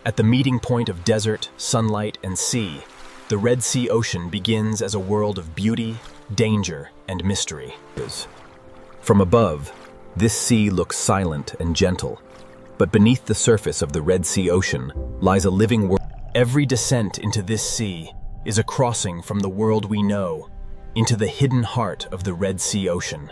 At the meeting point of desert, sunlight, and sea, the Red Sea Ocean begins as a world of beauty, danger, and mystery. From above, this sea looks silent and gentle, but beneath the surface of the Red Sea Ocean lies a living world. Every descent into this sea is a crossing from the world we know into the hidden heart of the Red Sea Ocean.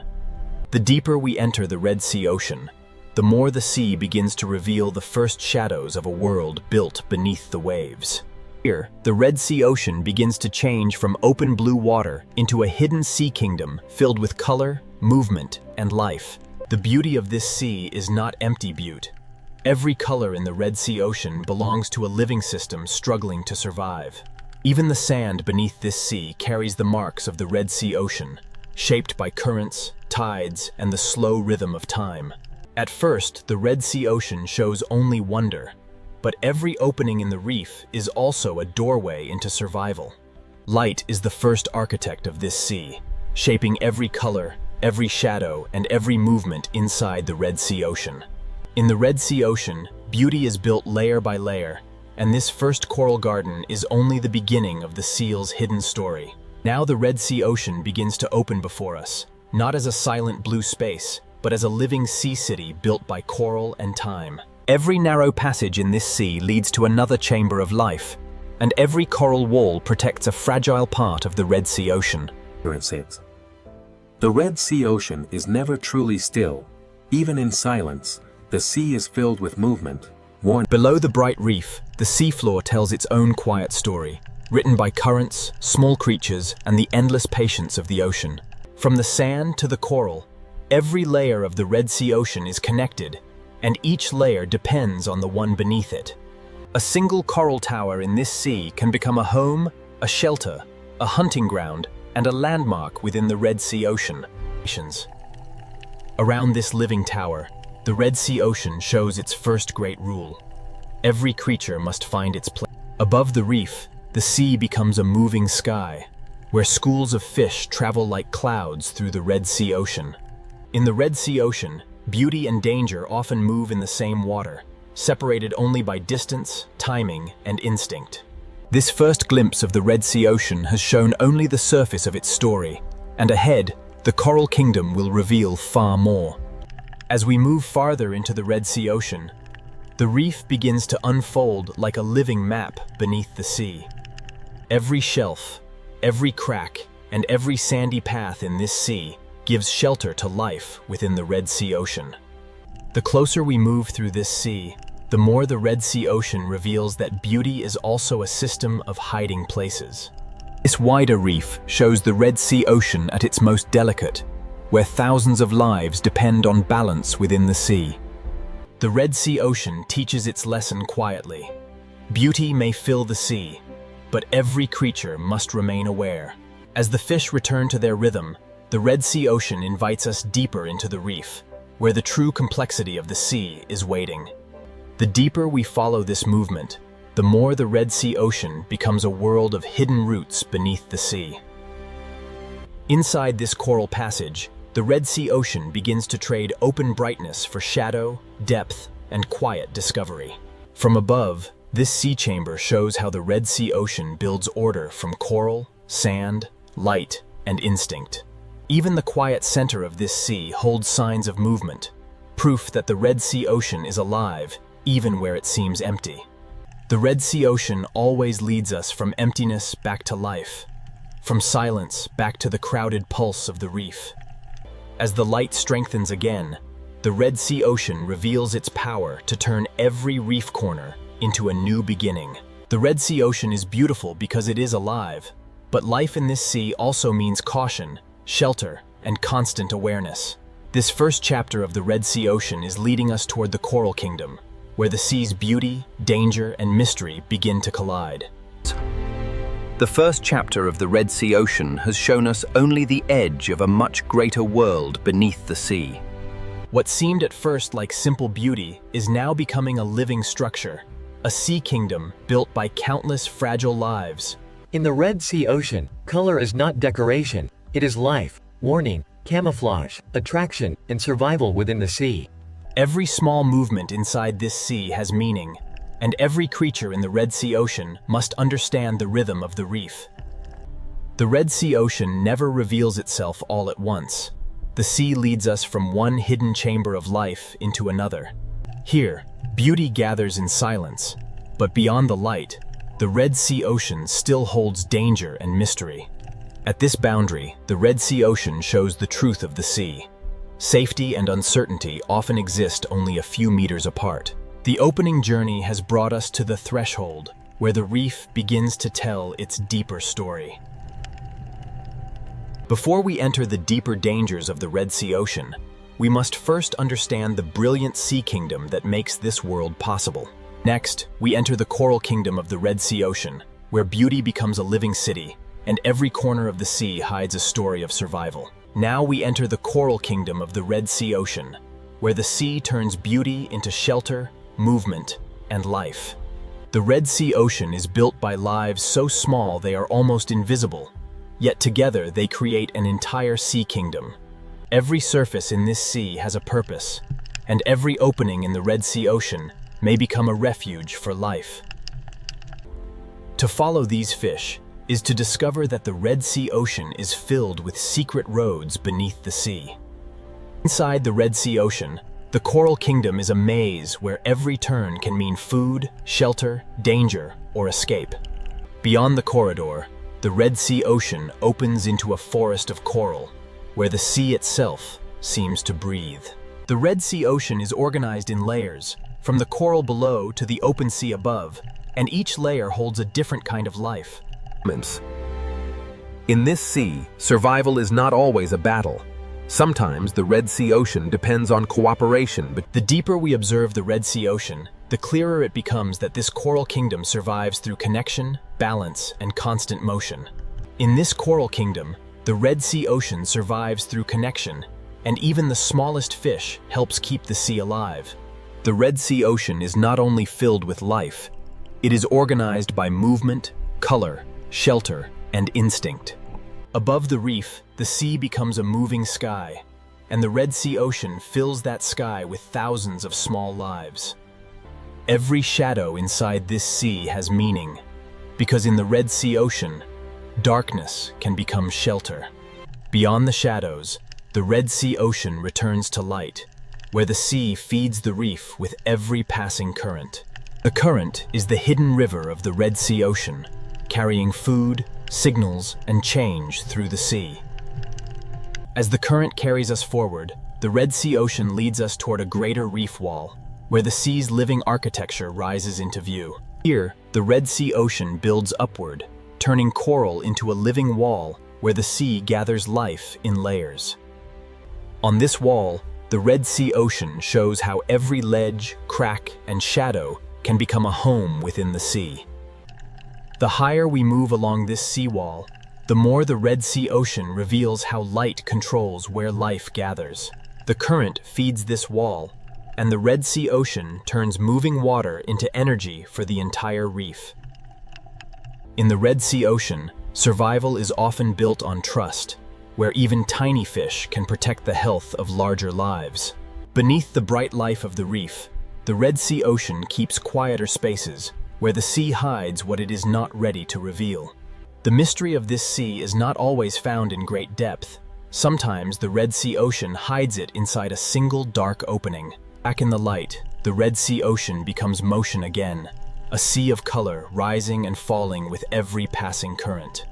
The deeper we enter the Red Sea Ocean, the more the sea begins to reveal the first shadows of a world built beneath the waves. Here, the Red Sea Ocean begins to change from open blue water into a hidden sea kingdom filled with color, movement, and life. The beauty of this sea is not empty beauty. Every color in the Red Sea Ocean belongs to a living system struggling to survive. Even the sand beneath this sea carries the marks of the Red Sea Ocean, shaped by currents, tides, and the slow rhythm of time. At first, the Red Sea Ocean shows only wonder, but every opening in the reef is also a doorway into survival. Light is the first architect of this sea, shaping every color, every shadow, and every movement inside the Red Sea Ocean. In the Red Sea Ocean, beauty is built layer by layer, and this first coral garden is only the beginning of the seal's hidden story. Now the Red Sea Ocean begins to open before us, not as a silent blue space, but as a living sea city built by coral and time. Every narrow passage in this sea leads to another chamber of life, and every coral wall protects a fragile part of the Red Sea Ocean. The Red Sea Ocean is never truly still. Even in silence, the sea is filled with movement. Below the bright reef, the seafloor tells its own quiet story, written by currents, small creatures, and the endless patience of the ocean. From the sand to the coral, every layer of the Red Sea Ocean is connected, and each layer depends on the one beneath it. A single coral tower in this sea can become a home, a shelter, a hunting ground, and a landmark within the Red Sea Ocean. Around this living tower, the Red Sea Ocean shows its first great rule. Every creature must find its place. Above the reef, the sea becomes a moving sky, where schools of fish travel like clouds through the Red Sea Ocean. In the Red Sea Ocean, beauty and danger often move in the same water, separated only by distance, timing, and instinct. This first glimpse of the Red Sea Ocean has shown only the surface of its story, and ahead, the Coral Kingdom will reveal far more. As we move farther into the Red Sea Ocean, the reef begins to unfold like a living map beneath the sea. Every shelf, every crack, and every sandy path in this sea gives shelter to life within the Red Sea Ocean. The closer we move through this sea, the more the Red Sea Ocean reveals that beauty is also a system of hiding places. This wider reef shows the Red Sea Ocean at its most delicate, where thousands of lives depend on balance within the sea. The Red Sea Ocean teaches its lesson quietly. Beauty may fill the sea, but every creature must remain aware. As the fish return to their rhythm, the Red Sea Ocean invites us deeper into the reef, where the true complexity of the sea is waiting. The deeper we follow this movement, the more the Red Sea Ocean becomes a world of hidden roots beneath the sea. Inside this coral passage, the Red Sea Ocean begins to trade open brightness for shadow, depth, and quiet discovery. From above, this sea chamber shows how the Red Sea Ocean builds order from coral, sand, light, and instinct. Even the quiet center of this sea holds signs of movement, proof that the Red Sea Ocean is alive, even where it seems empty. The Red Sea Ocean always leads us from emptiness back to life, from silence back to the crowded pulse of the reef. As the light strengthens again, the Red Sea Ocean reveals its power to turn every reef corner into a new beginning. The Red Sea Ocean is beautiful because it is alive, but life in this sea also means caution, shelter, and constant awareness. This first chapter of the Red Sea Ocean is leading us toward the Coral Kingdom, where the sea's beauty, danger, and mystery begin to collide. The first chapter of the Red Sea Ocean has shown us only the edge of a much greater world beneath the sea. What seemed at first like simple beauty is now becoming a living structure, a sea kingdom built by countless fragile lives. In the Red Sea Ocean, color is not decoration, it is life, warning, camouflage, attraction, and survival within the sea. Every small movement inside this sea has meaning, and every creature in the Red Sea Ocean must understand the rhythm of the reef. The Red Sea Ocean never reveals itself all at once. The sea leads us from one hidden chamber of life into another. Here, beauty gathers in silence, but beyond the light, the Red Sea Ocean still holds danger and mystery. At this boundary, the Red Sea Ocean shows the truth of the sea. Safety and uncertainty often exist only a few meters apart. The opening journey has brought us to the threshold, where the reef begins to tell its deeper story. Before we enter the deeper dangers of the Red Sea Ocean, we must first understand the brilliant sea kingdom that makes this world possible. Next, we enter the coral kingdom of the Red Sea Ocean, where beauty becomes a living city, and every corner of the sea hides a story of survival. Now we enter the coral kingdom of the Red Sea Ocean, where the sea turns beauty into shelter, movement, and life. The Red Sea Ocean is built by lives so small they are almost invisible, yet together they create an entire sea kingdom. Every surface in this sea has a purpose, and every opening in the Red Sea Ocean may become a refuge for life. To follow these fish is to discover that the Red Sea Ocean is filled with secret roads beneath the sea. Inside the Red Sea Ocean, the Coral Kingdom is a maze where every turn can mean food, shelter, danger, or escape. Beyond the corridor, the Red Sea Ocean opens into a forest of coral, where the sea itself seems to breathe. The Red Sea Ocean is organized in layers, from the coral below to the open sea above, and each layer holds a different kind of life. In this sea, survival is not always a battle. Sometimes the Red Sea Ocean depends on cooperation, but the deeper we observe the Red Sea Ocean, the clearer it becomes that this coral kingdom survives through connection, balance, and constant motion. In this coral kingdom, the Red Sea Ocean survives through connection, and even the smallest fish helps keep the sea alive. The Red Sea Ocean is not only filled with life, it is organized by movement, color, shelter, and instinct. Above the reef, the sea becomes a moving sky, and the Red Sea Ocean fills that sky with thousands of small lives. Every shadow inside this sea has meaning, because in the Red Sea Ocean, darkness can become shelter. Beyond the shadows, the Red Sea Ocean returns to light, where the sea feeds the reef with every passing current. The current is the hidden river of the Red Sea Ocean, carrying food, signals, and change through the sea. As the current carries us forward, the Red Sea Ocean leads us toward a greater reef wall, where the sea's living architecture rises into view. Here, the Red Sea Ocean builds upward, turning coral into a living wall where the sea gathers life in layers. On this wall, the Red Sea Ocean shows how every ledge, crack, and shadow can become a home within the sea. The higher we move along this seawall, the more the Red Sea Ocean reveals how light controls where life gathers. The current feeds this wall, and the Red Sea Ocean turns moving water into energy for the entire reef. In the Red Sea Ocean, survival is often built on trust, where even tiny fish can protect the health of larger lives. Beneath the bright life of the reef, the Red Sea Ocean keeps quieter spaces, where the sea hides what it is not ready to reveal. The mystery of this sea is not always found in great depth. Sometimes the Red Sea Ocean hides it inside a single dark opening. Back in the light, the Red Sea Ocean becomes motion again, a sea of color rising and falling with every passing current.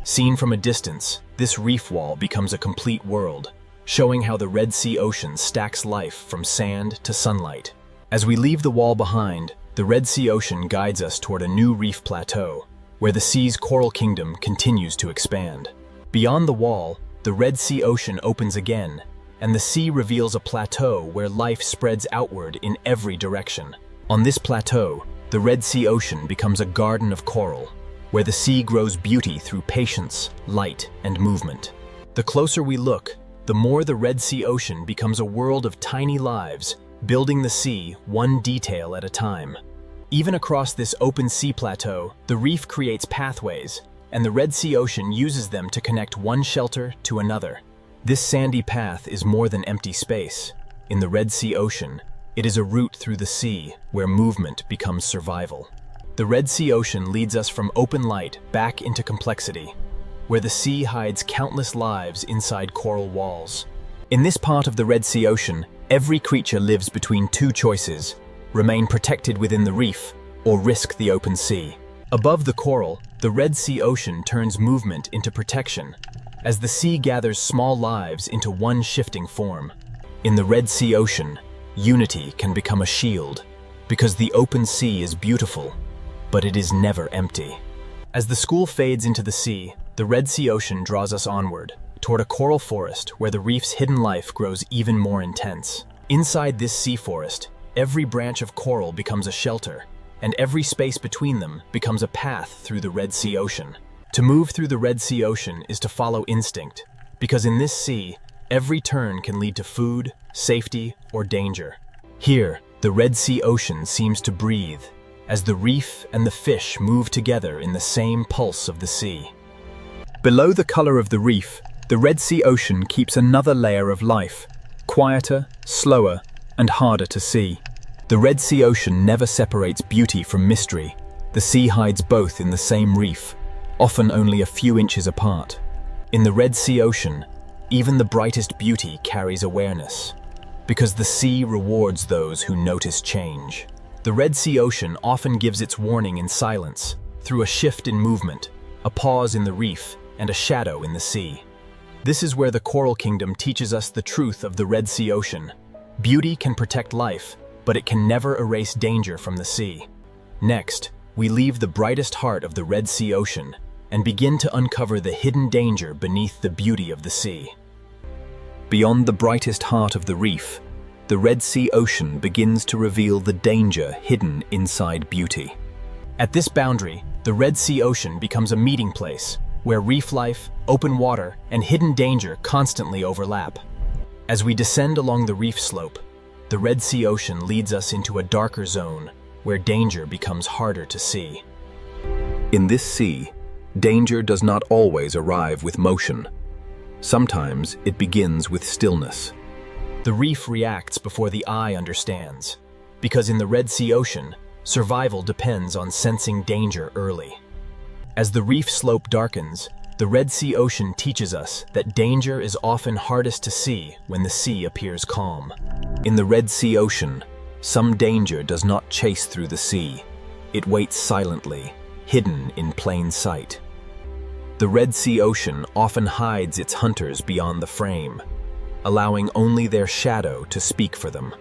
Seen from a distance, this reef wall becomes a complete world, showing how the Red Sea Ocean stacks life from sand to sunlight. As we leave the wall behind, the Red Sea Ocean guides us toward a new reef plateau, where the sea's coral kingdom continues to expand. Beyond the wall, the Red Sea Ocean opens again, and the sea reveals a plateau where life spreads outward in every direction. On this plateau, the Red Sea Ocean becomes a garden of coral, where the sea grows beauty through patience, light, and movement. The closer we look, the more the Red Sea Ocean becomes a world of tiny lives, building the sea one detail at a time. Even across this open sea plateau, the reef creates pathways, and the Red Sea Ocean uses them to connect one shelter to another. This sandy path is more than empty space. In the Red Sea Ocean, It is a route through the sea where movement becomes survival. The Red Sea Ocean leads us from open light back into complexity, where the sea hides countless lives inside coral walls. In this part of the Red Sea Ocean, every creature lives between two choices: remain protected within the reef or risk the open sea. Above the coral, the Red Sea Ocean turns movement into protection, as the sea gathers small lives into one shifting form. In the Red Sea Ocean, unity can become a shield, because the open sea is beautiful, but it is never empty. As the school fades into the sea, the Red Sea Ocean draws us onward, toward a coral forest where the reef's hidden life grows even more intense. Inside this sea forest, every branch of coral becomes a shelter, and every space between them becomes a path through the Red Sea Ocean. To move through the Red Sea Ocean is to follow instinct, because in this sea, every turn can lead to food, safety, or danger. Here, the Red Sea Ocean seems to breathe, as the reef and the fish move together in the same pulse of the sea. Below the color of the reef, the Red Sea Ocean keeps another layer of life, quieter, slower, and harder to see. The Red Sea Ocean never separates beauty from mystery. The sea hides both in the same reef, often only a few inches apart. In the Red Sea Ocean, even the brightest beauty carries awareness, because the sea rewards those who notice change. The Red Sea Ocean often gives its warning in silence, through a shift in movement, a pause in the reef, and a shadow in the sea. This is where the Coral Kingdom teaches us the truth of the Red Sea Ocean. Beauty can protect life, but it can never erase danger from the sea. Next, we leave the brightest heart of the Red Sea Ocean and begin to uncover the hidden danger beneath the beauty of the sea. Beyond the brightest heart of the reef, the Red Sea Ocean begins to reveal the danger hidden inside beauty. At this boundary, the Red Sea Ocean becomes a meeting place where reef life, open water, and hidden danger constantly overlap. As we descend along the reef slope, the Red Sea Ocean leads us into a darker zone where danger becomes harder to see. In this sea, danger does not always arrive with motion. Sometimes it begins with stillness. The reef reacts before the eye understands, because in the Red Sea Ocean, survival depends on sensing danger early. As the reef slope darkens, the Red Sea Ocean teaches us that danger is often hardest to see when the sea appears calm. In the Red Sea Ocean, some danger does not chase through the sea. It waits silently, hidden in plain sight. The Red Sea Ocean often hides its hunters beyond the frame, allowing only their shadow to speak for them.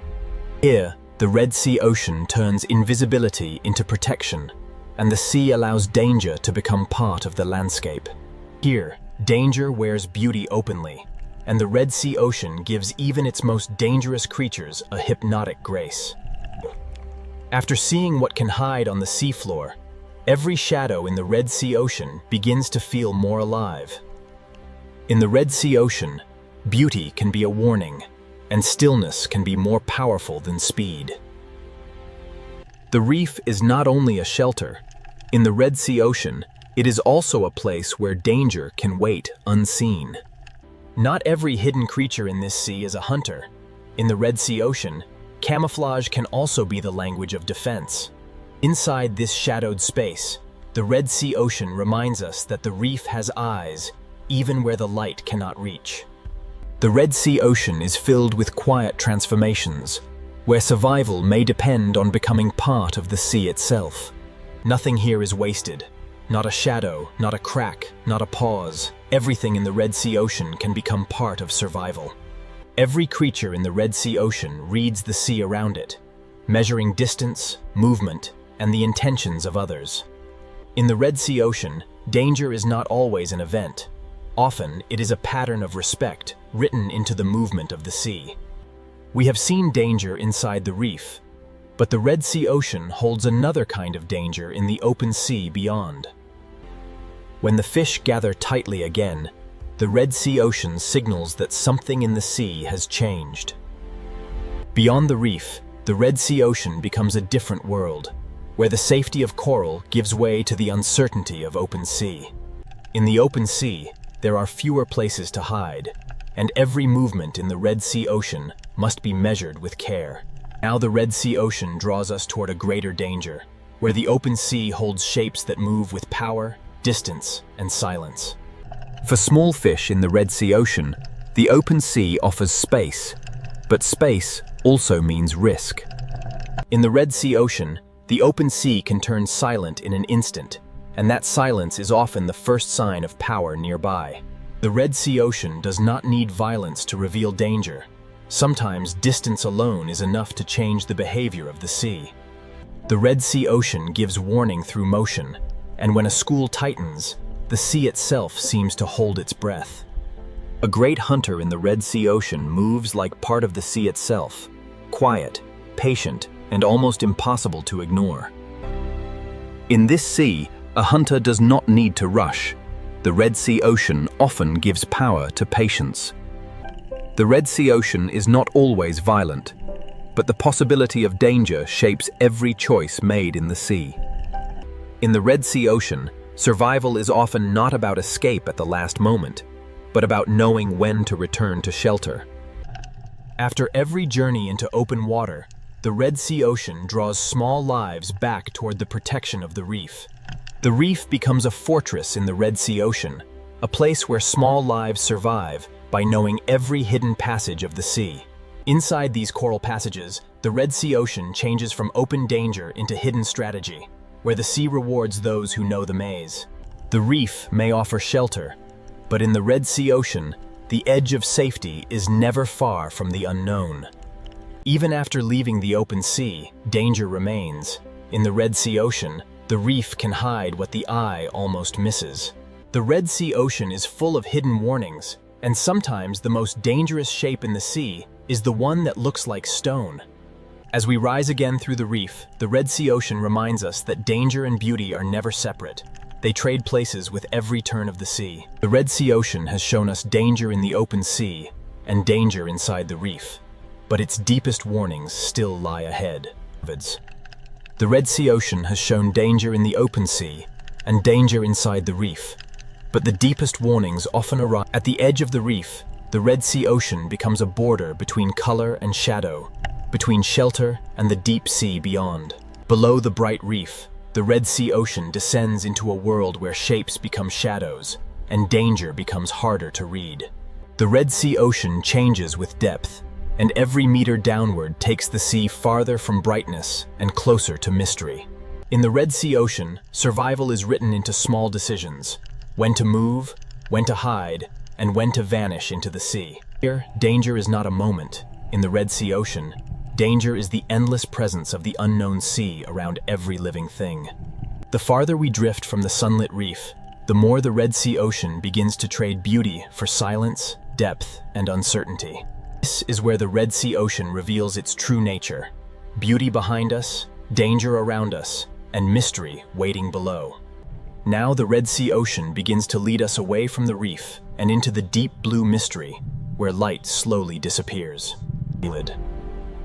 Here, the Red Sea Ocean turns invisibility into protection, and the sea allows danger to become part of the landscape. Here, danger wears beauty openly, and the Red Sea Ocean gives even its most dangerous creatures a hypnotic grace. After seeing what can hide on the seafloor, every shadow in the Red Sea Ocean begins to feel more alive. In the Red Sea Ocean, beauty can be a warning, and stillness can be more powerful than speed. The reef is not only a shelter. In the Red Sea Ocean, it is also a place where danger can wait unseen. Not every hidden creature in this sea is a hunter. In the Red Sea Ocean, camouflage can also be the language of defense. Inside this shadowed space, the Red Sea Ocean reminds us that the reef has eyes, even where the light cannot reach. The Red Sea Ocean is filled with quiet transformations, where survival may depend on becoming part of the sea itself. Nothing here is wasted. Not a shadow, not a crack, not a pause. Everything in the Red Sea Ocean can become part of survival. Every creature in the Red Sea Ocean reads the sea around it, measuring distance, movement, and the intentions of others. In the Red Sea Ocean, danger is not always an event. Often, it is a pattern of respect written into the movement of the sea. We have seen danger inside the reef, but the Red Sea Ocean holds another kind of danger in the open sea beyond. When the fish gather tightly again, the Red Sea Ocean signals that something in the sea has changed. Beyond the reef, the Red Sea Ocean becomes a different world, where the safety of coral gives way to the uncertainty of open sea. In the open sea, there are fewer places to hide, and every movement in the Red Sea Ocean must be measured with care. Now the Red Sea Ocean draws us toward a greater danger, where the open sea holds shapes that move with power, distance, and silence. For small fish in the Red Sea Ocean, the open sea offers space, but space also means risk. In the Red Sea Ocean, the open sea can turn silent in an instant, and that silence is often the first sign of power nearby. The Red Sea Ocean does not need violence to reveal danger. Sometimes distance alone is enough to change the behavior of the sea. The Red Sea Ocean gives warning through motion, and when a school tightens, the sea itself seems to hold its breath. A great hunter in the Red Sea Ocean moves like part of the sea itself, quiet, patient, and almost impossible to ignore. In this sea, a hunter does not need to rush. The Red Sea Ocean often gives power to patience. The Red Sea Ocean is not always violent, but the possibility of danger shapes every choice made in the sea. In the Red Sea Ocean, survival is often not about escape at the last moment, but about knowing when to return to shelter. After every journey into open water, the Red Sea Ocean draws small lives back toward the protection of the reef. The reef becomes a fortress in the Red Sea Ocean, a place where small lives survive by knowing every hidden passage of the sea. Inside these coral passages, the Red Sea Ocean changes from open danger into hidden strategy, where the sea rewards those who know the maze. The reef may offer shelter, but in the Red Sea Ocean, the edge of safety is never far from the unknown. Even after leaving the open sea, danger remains. In the Red Sea Ocean, the reef can hide what the eye almost misses. The Red Sea Ocean is full of hidden warnings, and sometimes the most dangerous shape in the sea is the one that looks like stone. As we rise again through the reef, the Red Sea Ocean reminds us that danger and beauty are never separate. They trade places with every turn of the sea. The Red Sea Ocean has shown us danger in the open sea and danger inside the reef, but its deepest warnings still lie ahead. The Red Sea Ocean has shown danger in the open sea and danger inside the reef, but the deepest warnings often arrive at the edge of the reef. The Red Sea Ocean becomes a border between color and shadow, between shelter and the deep sea beyond. Below the bright reef, the Red Sea Ocean descends into a world where shapes become shadows and danger becomes harder to read. The Red Sea Ocean changes with depth, and every meter downward takes the sea farther from brightness and closer to mystery. In the Red Sea Ocean, survival is written into small decisions: when to move, when to hide, and when to vanish into the sea. Here, danger is not a moment. In the Red Sea Ocean, danger is the endless presence of the unknown sea around every living thing. The farther we drift from the sunlit reef, the more the Red Sea Ocean begins to trade beauty for silence, depth, and uncertainty. This is where the Red Sea Ocean reveals its true nature: beauty behind us, danger around us, and mystery waiting below. Now the Red Sea Ocean begins to lead us away from the reef and into the deep blue mystery, where light slowly disappears.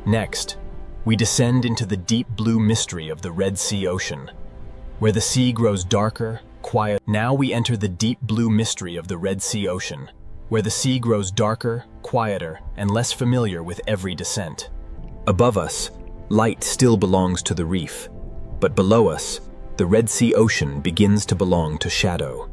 Next, we descend into the deep blue mystery of the Red Sea Ocean, where the sea grows darker, quiet. Now we enter the deep blue mystery of the Red Sea Ocean, where the sea grows darker, quieter, and less familiar with every descent. Above us, light still belongs to the reef, but below us, the Red Sea Ocean begins to belong to shadow.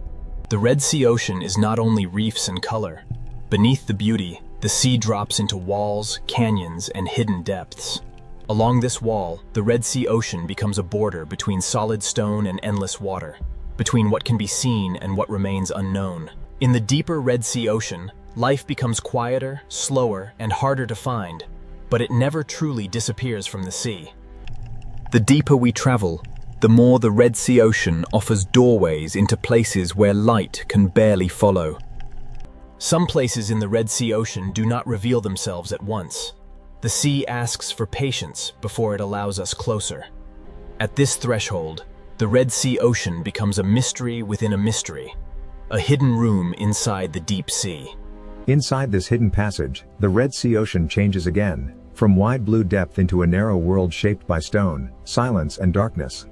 The Red Sea Ocean is not only reefs and color. Beneath the beauty, the sea drops into walls, canyons, and hidden depths. Along this wall, the Red Sea Ocean becomes a border between solid stone and endless water, between what can be seen and what remains unknown. In the deeper Red Sea Ocean, life becomes quieter, slower, and harder to find, but it never truly disappears from the sea. The deeper we travel, the more the Red Sea Ocean offers doorways into places where light can barely follow. Some places in the Red Sea Ocean do not reveal themselves at once. The sea asks for patience before it allows us closer. At this threshold, the Red Sea Ocean becomes a mystery within a mystery, a hidden room inside the deep sea. Inside this hidden passage, the Red Sea Ocean changes again, from wide blue depth into a narrow world shaped by stone, silence, and darkness.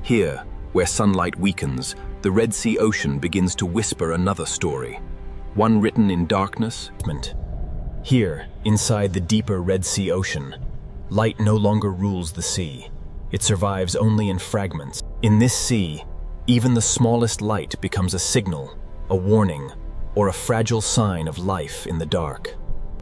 Here, where sunlight weakens, the Red Sea Ocean begins to whisper another story, one written in darkness. Here, inside the deeper Red Sea Ocean, light no longer rules the sea. It survives only in fragments. In this sea, even the smallest light becomes a signal, a warning, or a fragile sign of life in the dark.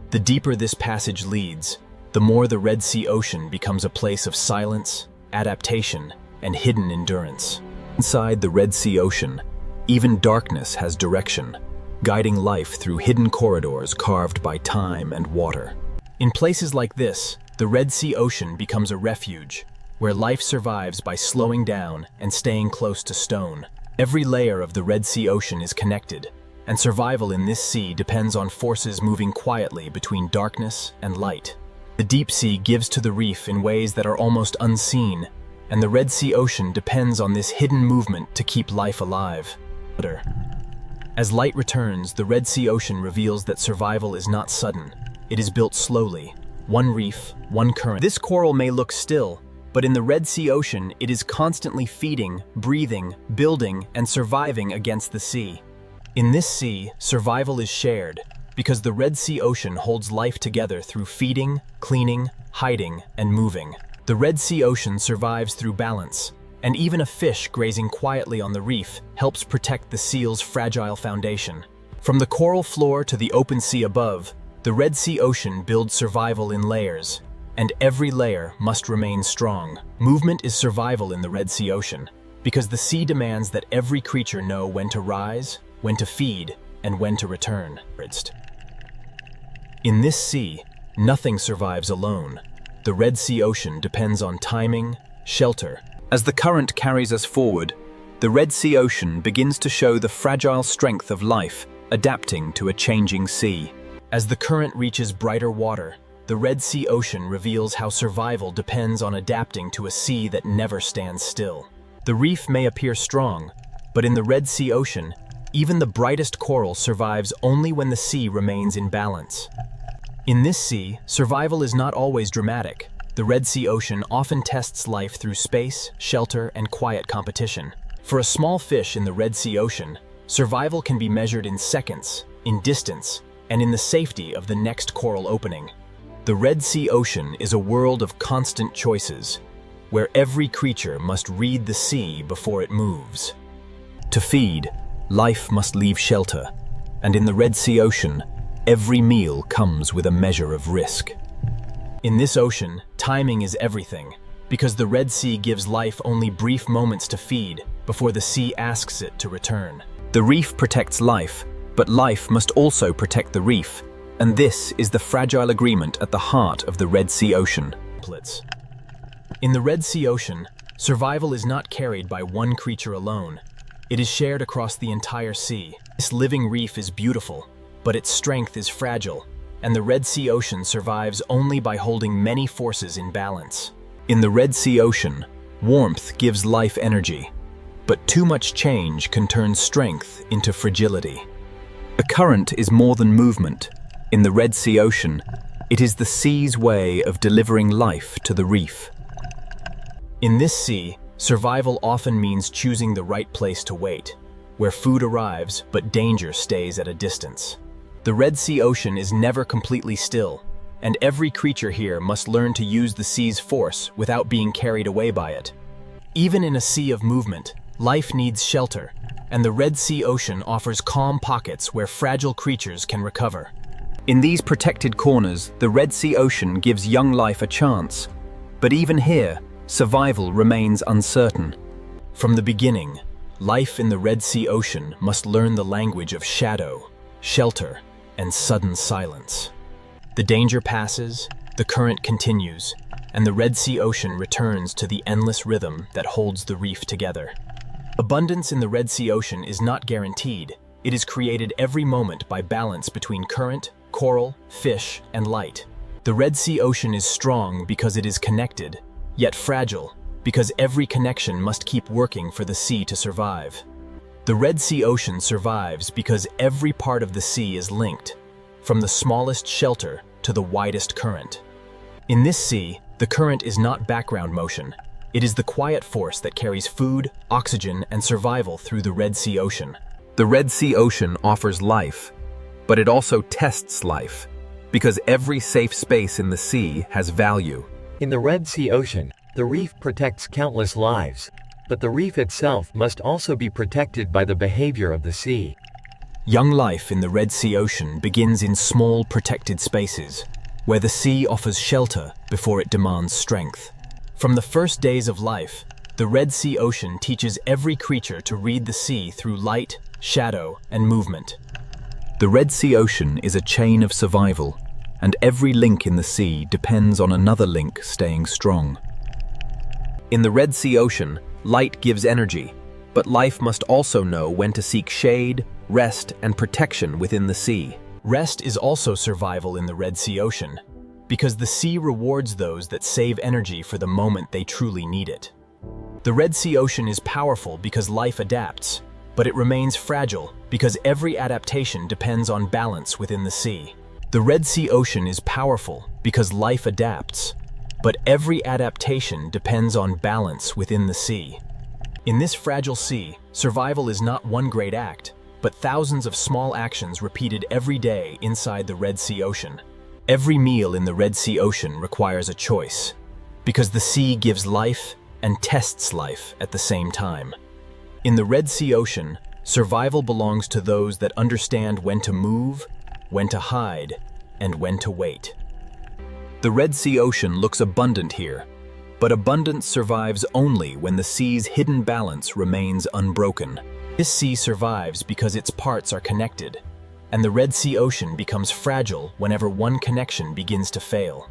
The deeper this passage leads, the more the Red Sea Ocean becomes a place of silence, adaptation, and hidden endurance. Inside the Red Sea Ocean, even darkness has direction, guiding life through hidden corridors carved by time and water. In places like this, the Red Sea Ocean becomes a refuge, where life survives by slowing down and staying close to stone. Every layer of the Red Sea Ocean is connected, and survival in this sea depends on forces moving quietly between darkness and light. The deep sea gives to the reef in ways that are almost unseen, and the Red Sea Ocean depends on this hidden movement to keep life alive. As light returns, the Red Sea Ocean reveals that survival is not sudden. It is built slowly, one reef, one current. This coral may look still, but in the Red Sea Ocean, it is constantly feeding, breathing, building, and surviving against the sea. In this sea, survival is shared, because the Red Sea Ocean holds life together through feeding, cleaning, hiding, and moving. The Red Sea Ocean survives through balance, and even a fish grazing quietly on the reef helps protect the seal's fragile foundation. From the coral floor to the open sea above, the Red Sea Ocean builds survival in layers, and every layer must remain strong. Movement is survival in the Red Sea Ocean, because the sea demands that every creature know when to rise, when to feed, and when to return. In this sea, nothing survives alone. The Red Sea Ocean depends on timing, shelter. As the current carries us forward, the Red Sea Ocean begins to show the fragile strength of life, adapting to a changing sea. As the current reaches brighter water, the Red Sea Ocean reveals how survival depends on adapting to a sea that never stands still. The reef may appear strong, but in the Red Sea Ocean, even the brightest coral survives only when the sea remains in balance. In this sea, survival is not always dramatic. The Red Sea Ocean often tests life through space, shelter, and quiet competition. For a small fish in the Red Sea Ocean, survival can be measured in seconds, in distance, and in the safety of the next coral opening. The Red Sea Ocean is a world of constant choices, where every creature must read the sea before it moves. To feed, life must leave shelter, and in the Red Sea Ocean, every meal comes with a measure of risk. In this ocean, timing is everything, because the Red Sea gives life only brief moments to feed before the sea asks it to return. The reef protects life, but life must also protect the reef, and this is the fragile agreement at the heart of the Red Sea Ocean. In the Red Sea Ocean, survival is not carried by one creature alone. It is shared across the entire sea. This living reef is beautiful, but its strength is fragile, and the Red Sea Ocean survives only by holding many forces in balance. In the Red Sea Ocean, warmth gives life energy, but too much change can turn strength into fragility. The current is more than movement. In the Red Sea Ocean, it is the sea's way of delivering life to the reef. In this sea, survival often means choosing the right place to wait, where food arrives but danger stays at a distance. The Red Sea Ocean is never completely still, and every creature here must learn to use the sea's force without being carried away by it. Even in a sea of movement, life needs shelter, and the Red Sea Ocean offers calm pockets where fragile creatures can recover. In these protected corners, the Red Sea Ocean gives young life a chance, but even here, survival remains uncertain. From the beginning, life in the Red Sea Ocean must learn the language of shadow, shelter, and sudden silence. The danger passes, the current continues, and the Red Sea Ocean returns to the endless rhythm that holds the reef together. Abundance in the Red Sea Ocean is not guaranteed. It is created every moment by balance between current, coral, fish, and light. The Red Sea Ocean is strong because it is connected, yet fragile, because every connection must keep working for the sea to survive. The Red Sea Ocean survives because every part of the sea is linked, from the smallest shelter to the widest current. In this sea, the current is not background motion. It is the quiet force that carries food, oxygen, and survival through the Red Sea Ocean. The Red Sea Ocean offers life, but it also tests life, because every safe space in the sea has value. In the Red Sea Ocean, the reef protects countless lives. But the reef itself must also be protected by the behavior of the sea. Young life in the Red Sea Ocean begins in small protected spaces, where the sea offers shelter before it demands strength. From the first days of life, the Red Sea Ocean teaches every creature to read the sea through light, shadow, and movement. The Red Sea Ocean is a chain of survival, and every link in the sea depends on another link staying strong. In the Red Sea Ocean, light gives energy, but life must also know when to seek shade, rest, and protection within the sea. Rest is also survival in the Red Sea Ocean, because the sea rewards those that save energy for the moment they truly need it. The Red Sea Ocean is powerful because life adapts, but it remains fragile because every adaptation depends on balance within the sea. The Red Sea Ocean is powerful because life adapts, but every adaptation depends on balance within the sea. In this fragile sea, survival is not one great act, but thousands of small actions repeated every day inside the Red Sea Ocean. Every meal in the Red Sea Ocean requires a choice, because the sea gives life and tests life at the same time. In the Red Sea Ocean, survival belongs to those that understand when to move, when to hide, and when to wait. The Red Sea Ocean looks abundant here, but abundance survives only when the sea's hidden balance remains unbroken. This sea survives because its parts are connected, and the Red Sea Ocean becomes fragile whenever one connection begins to fail.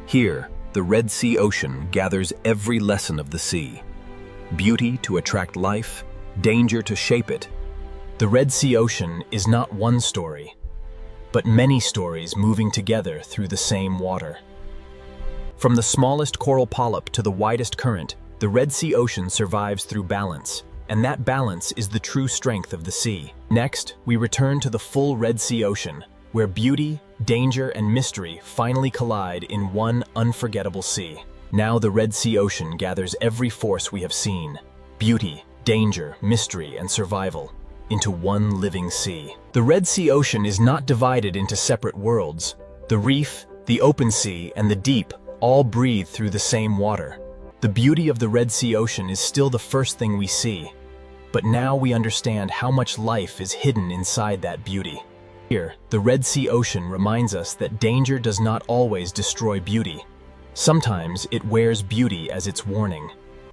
Here, the Red Sea Ocean gathers every lesson of the sea. Beauty to attract life, danger to shape it. The Red Sea Ocean is not one story, but many stories moving together through the same water. From the smallest coral polyp to the widest current, the Red Sea Ocean survives through balance, and that balance is the true strength of the sea. Next, we return to the full Red Sea Ocean, where beauty, danger, and mystery finally collide in one unforgettable sea. Now the Red Sea Ocean gathers every force we have seen: beauty, danger, mystery, and survival, into one living sea. The Red Sea Ocean is not divided into separate worlds. The reef, the open sea, and the deep all breathe through the same water. The beauty of the Red Sea Ocean is still the first thing we see, but now we understand how much life is hidden inside that beauty. Here, the Red Sea Ocean reminds us that danger does not always destroy beauty. Sometimes it wears beauty as its warning.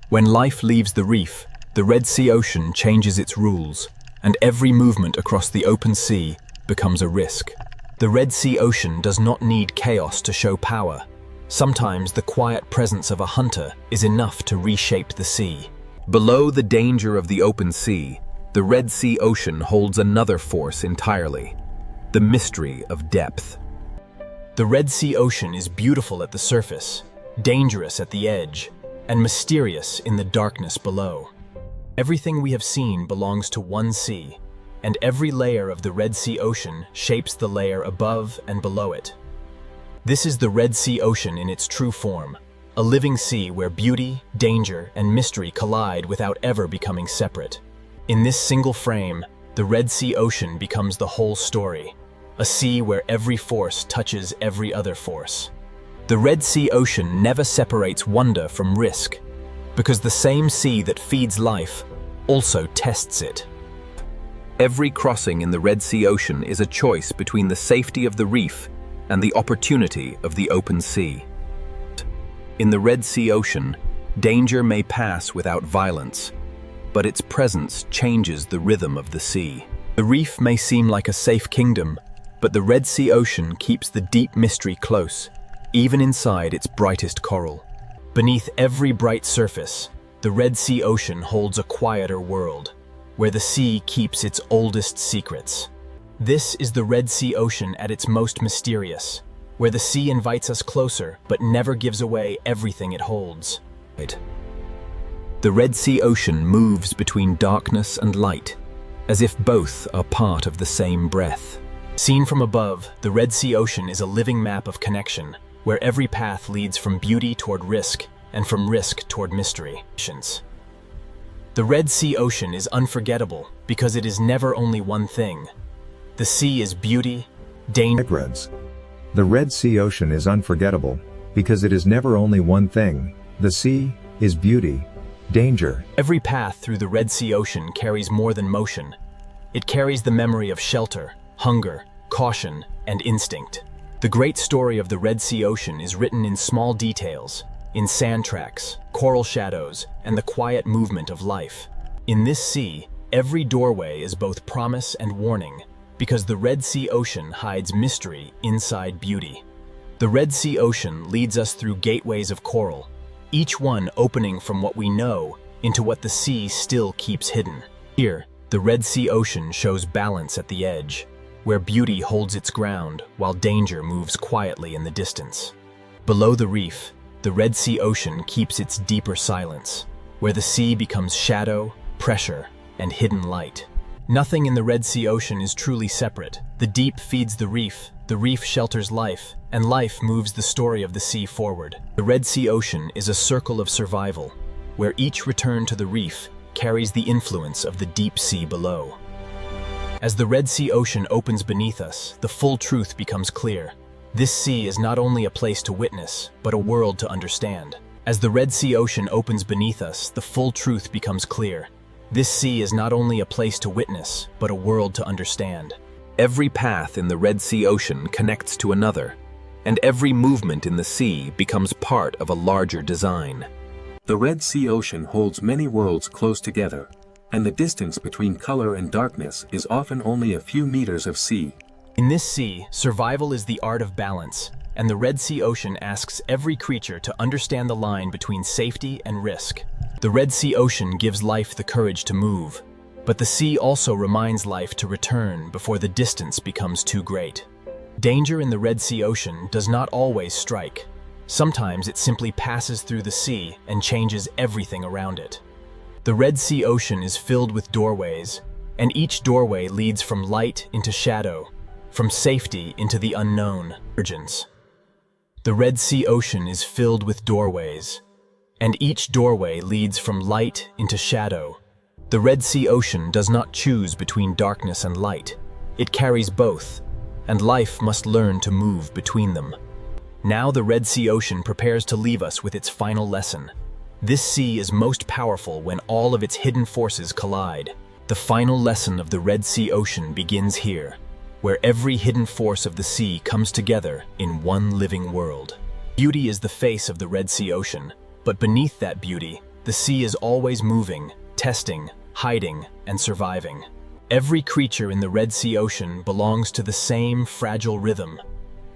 When life leaves the reef, the Red Sea Ocean changes its rules, and every movement across the open sea becomes a risk. The Red Sea Ocean does not need chaos to show power. Sometimes the quiet presence of a hunter is enough to reshape the sea. Below the danger of the open sea, the Red Sea Ocean holds another force entirely: the mystery of depth. The Red Sea Ocean is beautiful at the surface, dangerous at the edge, and mysterious in the darkness below. Everything we have seen belongs to one sea, and every layer of the Red Sea Ocean shapes the layer above and below it. This is the Red Sea Ocean in its true form, a living sea where beauty, danger, and mystery collide without ever becoming separate. In this single frame, the Red Sea Ocean becomes the whole story, a sea where every force touches every other force. The Red Sea Ocean never separates wonder from risk, because the same sea that feeds life also tests it. Every crossing in the Red Sea Ocean is a choice between the safety of the reef and the opportunity of the open sea. In the Red Sea Ocean, danger may pass without violence, but its presence changes the rhythm of the sea. The reef may seem like a safe kingdom, but the Red Sea Ocean keeps the deep mystery close, even inside its brightest coral. Beneath every bright surface, the Red Sea Ocean holds a quieter world, where the sea keeps its oldest secrets. This is the Red Sea Ocean at its most mysterious, where the sea invites us closer but never gives away everything it holds. The Red Sea Ocean moves between darkness and light, as if both are part of the same breath. Seen from above, the Red Sea Ocean is a living map of connection, where every path leads from beauty toward risk and from risk toward mystery. The Red Sea Ocean is unforgettable because it is never only one thing. The sea is beauty, danger. The Red Sea Ocean is unforgettable because it is never only one thing. The sea is beauty, danger. Every path through the Red Sea Ocean carries more than motion. It carries the memory of shelter, hunger, caution, and instinct. The great story of the Red Sea Ocean is written in small details, in sand tracks, coral shadows, and the quiet movement of life. In this sea, every doorway is both promise and warning, because the Red Sea Ocean hides mystery inside beauty. The Red Sea Ocean leads us through gateways of coral, each one opening from what we know into what the sea still keeps hidden. Here, the Red Sea Ocean shows balance at the edge, where beauty holds its ground while danger moves quietly in the distance. Below the reef, the Red Sea Ocean keeps its deeper silence, where the sea becomes shadow, pressure, and hidden light. Nothing in the Red Sea Ocean is truly separate. The deep feeds the reef shelters life, and life moves the story of the sea forward. The Red Sea Ocean is a circle of survival, where each return to the reef carries the influence of the deep sea below. As the Red Sea Ocean opens beneath us, the full truth becomes clear. This sea is not only a place to witness, but a world to understand. As the Red Sea Ocean opens beneath us, the full truth becomes clear. This sea is not only a place to witness, but a world to understand. Every path in the Red Sea Ocean connects to another, and every movement in the sea becomes part of a larger design. The Red Sea Ocean holds many worlds close together, and the distance between color and darkness is often only a few meters of sea. In this sea, survival is the art of balance, and the Red Sea Ocean asks every creature to understand the line between safety and risk. The Red Sea Ocean gives life the courage to move, but the sea also reminds life to return before the distance becomes too great. Danger in the Red Sea Ocean does not always strike. Sometimes it simply passes through the sea and changes everything around it. The Red Sea Ocean is filled with doorways, and each doorway leads from light into shadow, from safety into the unknown. The Red Sea Ocean is filled with doorways, and each doorway leads from light into shadow. The Red Sea Ocean does not choose between darkness and light. It carries both, and life must learn to move between them. Now the Red Sea Ocean prepares to leave us with its final lesson. This sea is most powerful when all of its hidden forces collide. The final lesson of the Red Sea Ocean begins here, where every hidden force of the sea comes together in one living world. Beauty is the face of the Red Sea Ocean, but beneath that beauty, the sea is always moving, testing, hiding, and surviving. Every creature in the Red Sea Ocean belongs to the same fragile rhythm,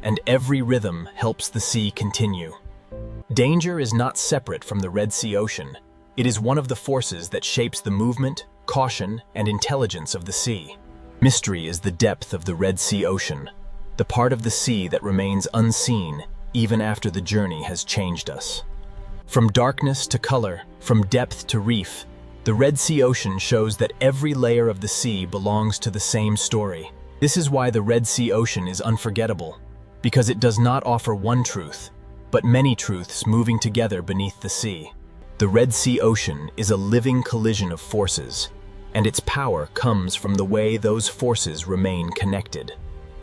and every rhythm helps the sea continue. Danger is not separate from the Red Sea Ocean. It is one of the forces that shapes the movement, caution, and intelligence of the sea. Mystery is the depth of the Red Sea Ocean, the part of the sea that remains unseen even after the journey has changed us. From darkness to color, from depth to reef, the Red Sea Ocean shows that every layer of the sea belongs to the same story. This is why the Red Sea Ocean is unforgettable, because it does not offer one truth, but many truths moving together beneath the sea. The Red Sea Ocean is a living collision of forces, and its power comes from the way those forces remain connected.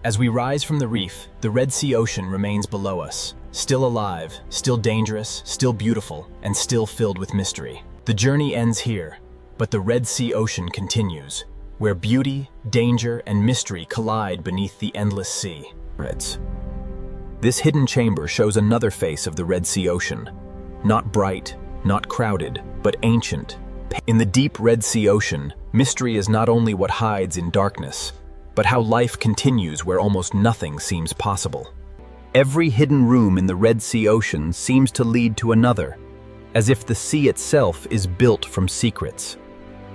As we rise from the reef, the Red Sea Ocean remains below us, still alive, still dangerous, still beautiful, and still filled with mystery. The journey ends here, but the Red Sea Ocean continues, where beauty, danger, and mystery collide beneath the endless sea. This hidden chamber shows another face of the Red Sea Ocean. Not bright, not crowded, but ancient. In the deep Red Sea Ocean, mystery is not only what hides in darkness, but how life continues where almost nothing seems possible. Every hidden room in the Red Sea Ocean seems to lead to another, as if the sea itself is built from secrets.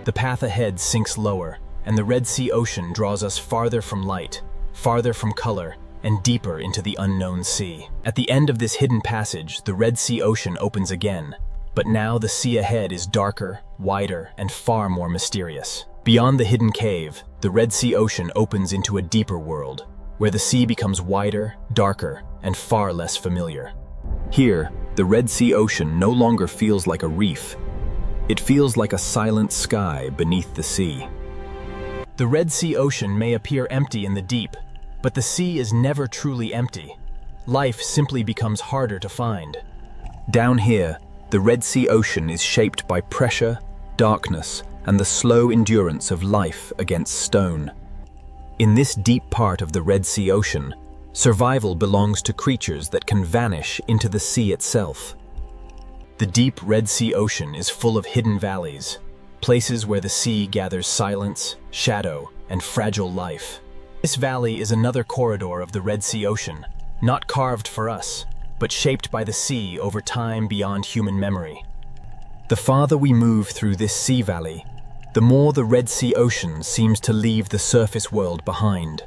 The path ahead sinks lower, and the Red Sea Ocean draws us farther from light, farther from color, and deeper into the unknown sea. At the end of this hidden passage, the Red Sea Ocean opens again, but now the sea ahead is darker, wider, and far more mysterious. Beyond the hidden cave, the Red Sea Ocean opens into a deeper world, where the sea becomes wider, darker, and far less familiar. Here, the Red Sea Ocean no longer feels like a reef. It feels like a silent sky beneath the sea. The Red Sea Ocean may appear empty in the deep, but the sea is never truly empty. life simply becomes harder to find. Down here, the Red Sea Ocean is shaped by pressure, darkness, and the slow endurance of life against stone. In this deep part of the Red Sea Ocean, survival belongs to creatures that can vanish into the sea itself. The deep Red Sea Ocean is full of hidden valleys, places where the sea gathers silence, shadow, and fragile life. This valley is another corridor of the Red Sea Ocean, not carved for us, but shaped by the sea over time beyond human memory. The farther we move through this sea valley, the more the Red Sea Ocean seems to leave the surface world behind.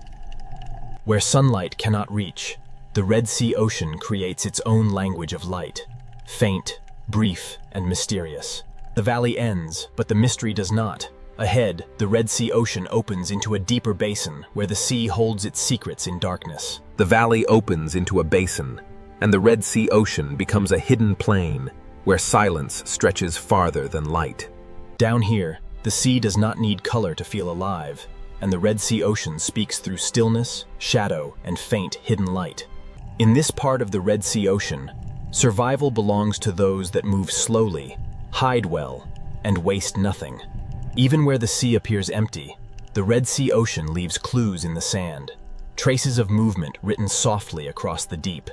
Where sunlight cannot reach, the Red Sea Ocean creates its own language of light, faint, brief, and mysterious. The valley ends, but the mystery does not. Ahead, the Red Sea Ocean opens into a deeper basin where the sea holds its secrets in darkness. The valley opens into a basin, and the Red Sea Ocean becomes a hidden plain where silence stretches farther than light. Down here, the sea does not need color to feel alive, and the Red Sea Ocean speaks through stillness, shadow, and faint hidden light. In this part of the Red Sea Ocean, survival belongs to those that move slowly, hide well, and waste nothing. Even where the sea appears empty, the Red Sea Ocean leaves clues in the sand, traces of movement written softly across the deep.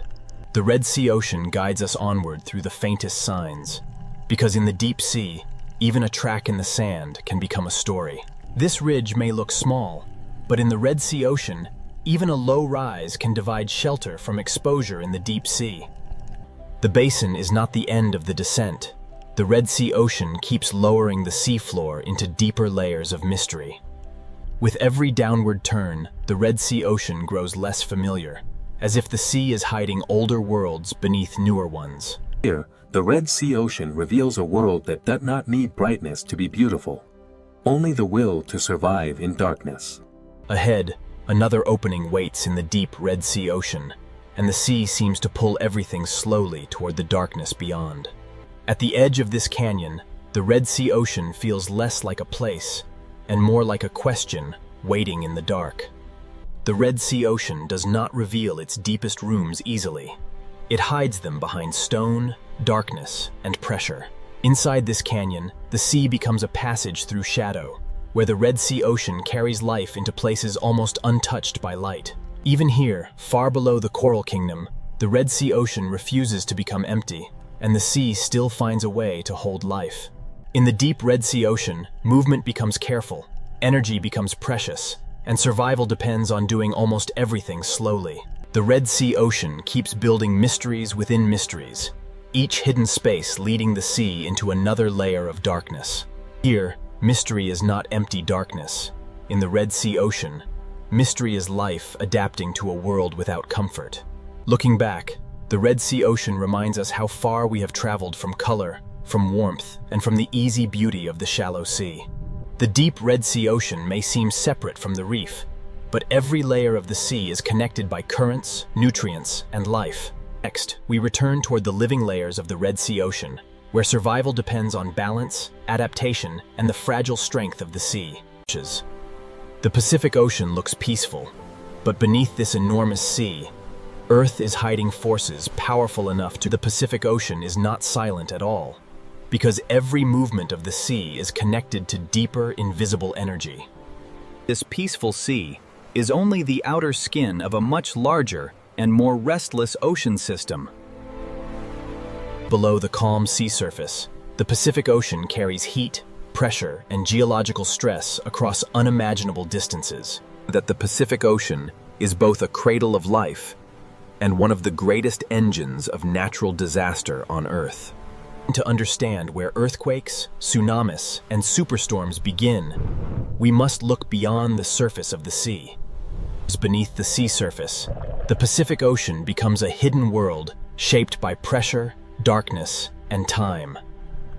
The Red Sea Ocean guides us onward through the faintest signs, because in the deep sea, even a track in the sand can become a story. This ridge may look small, but in the Red Sea Ocean, even a low rise can divide shelter from exposure in the deep sea. The basin is not the end of the descent. The Red Sea Ocean keeps lowering the seafloor into deeper layers of mystery. With every downward turn, the Red Sea Ocean grows less familiar, as if the sea is hiding older worlds beneath newer ones. Here, the Red Sea Ocean reveals a world that does not need brightness to be beautiful, only the will to survive in darkness. Ahead, another opening waits in the deep Red Sea Ocean, and the sea seems to pull everything slowly toward the darkness beyond. At the edge of this canyon, the Red Sea Ocean feels less like a place and more like a question waiting in the dark. The Red Sea Ocean does not reveal its deepest rooms easily. It hides them behind stone, darkness, and pressure. Inside this canyon, the sea becomes a passage through shadow, where the Red Sea Ocean carries life into places almost untouched by light. Even here, far below the Coral Kingdom, the Red Sea Ocean refuses to become empty, and the sea still finds a way to hold life. In the deep Red Sea Ocean, movement becomes careful, energy becomes precious, and survival depends on doing almost everything slowly. The Red Sea Ocean keeps building mysteries within mysteries, each hidden space leading the sea into another layer of darkness. Here, mystery is not empty darkness. In the Red Sea Ocean, mystery is life adapting to a world without comfort. Looking back, the Red Sea Ocean reminds us how far we have traveled from color, from warmth, and from the easy beauty of the shallow sea. The deep Red Sea Ocean may seem separate from the reef, but every layer of the sea is connected by currents, nutrients, and life. Next, we return toward the living layers of the Red Sea Ocean, where survival depends on balance, adaptation, and the fragile strength of the sea. The Pacific Ocean looks peaceful, but beneath this enormous sea, Earth is hiding forces powerful enough to. The Pacific Ocean is not silent at all, because every movement of the sea is connected to deeper, invisible energy. This peaceful sea is only the outer skin of a much larger and more restless ocean system. Below the calm sea surface, the Pacific Ocean carries heat, pressure, and geological stress across unimaginable distances. That the Pacific Ocean is both a cradle of life and one of the greatest engines of natural disaster on Earth. To understand where earthquakes, tsunamis, and superstorms begin, we must look beyond the surface of the sea. Beneath the sea surface, the Pacific Ocean becomes a hidden world shaped by pressure, darkness, and time.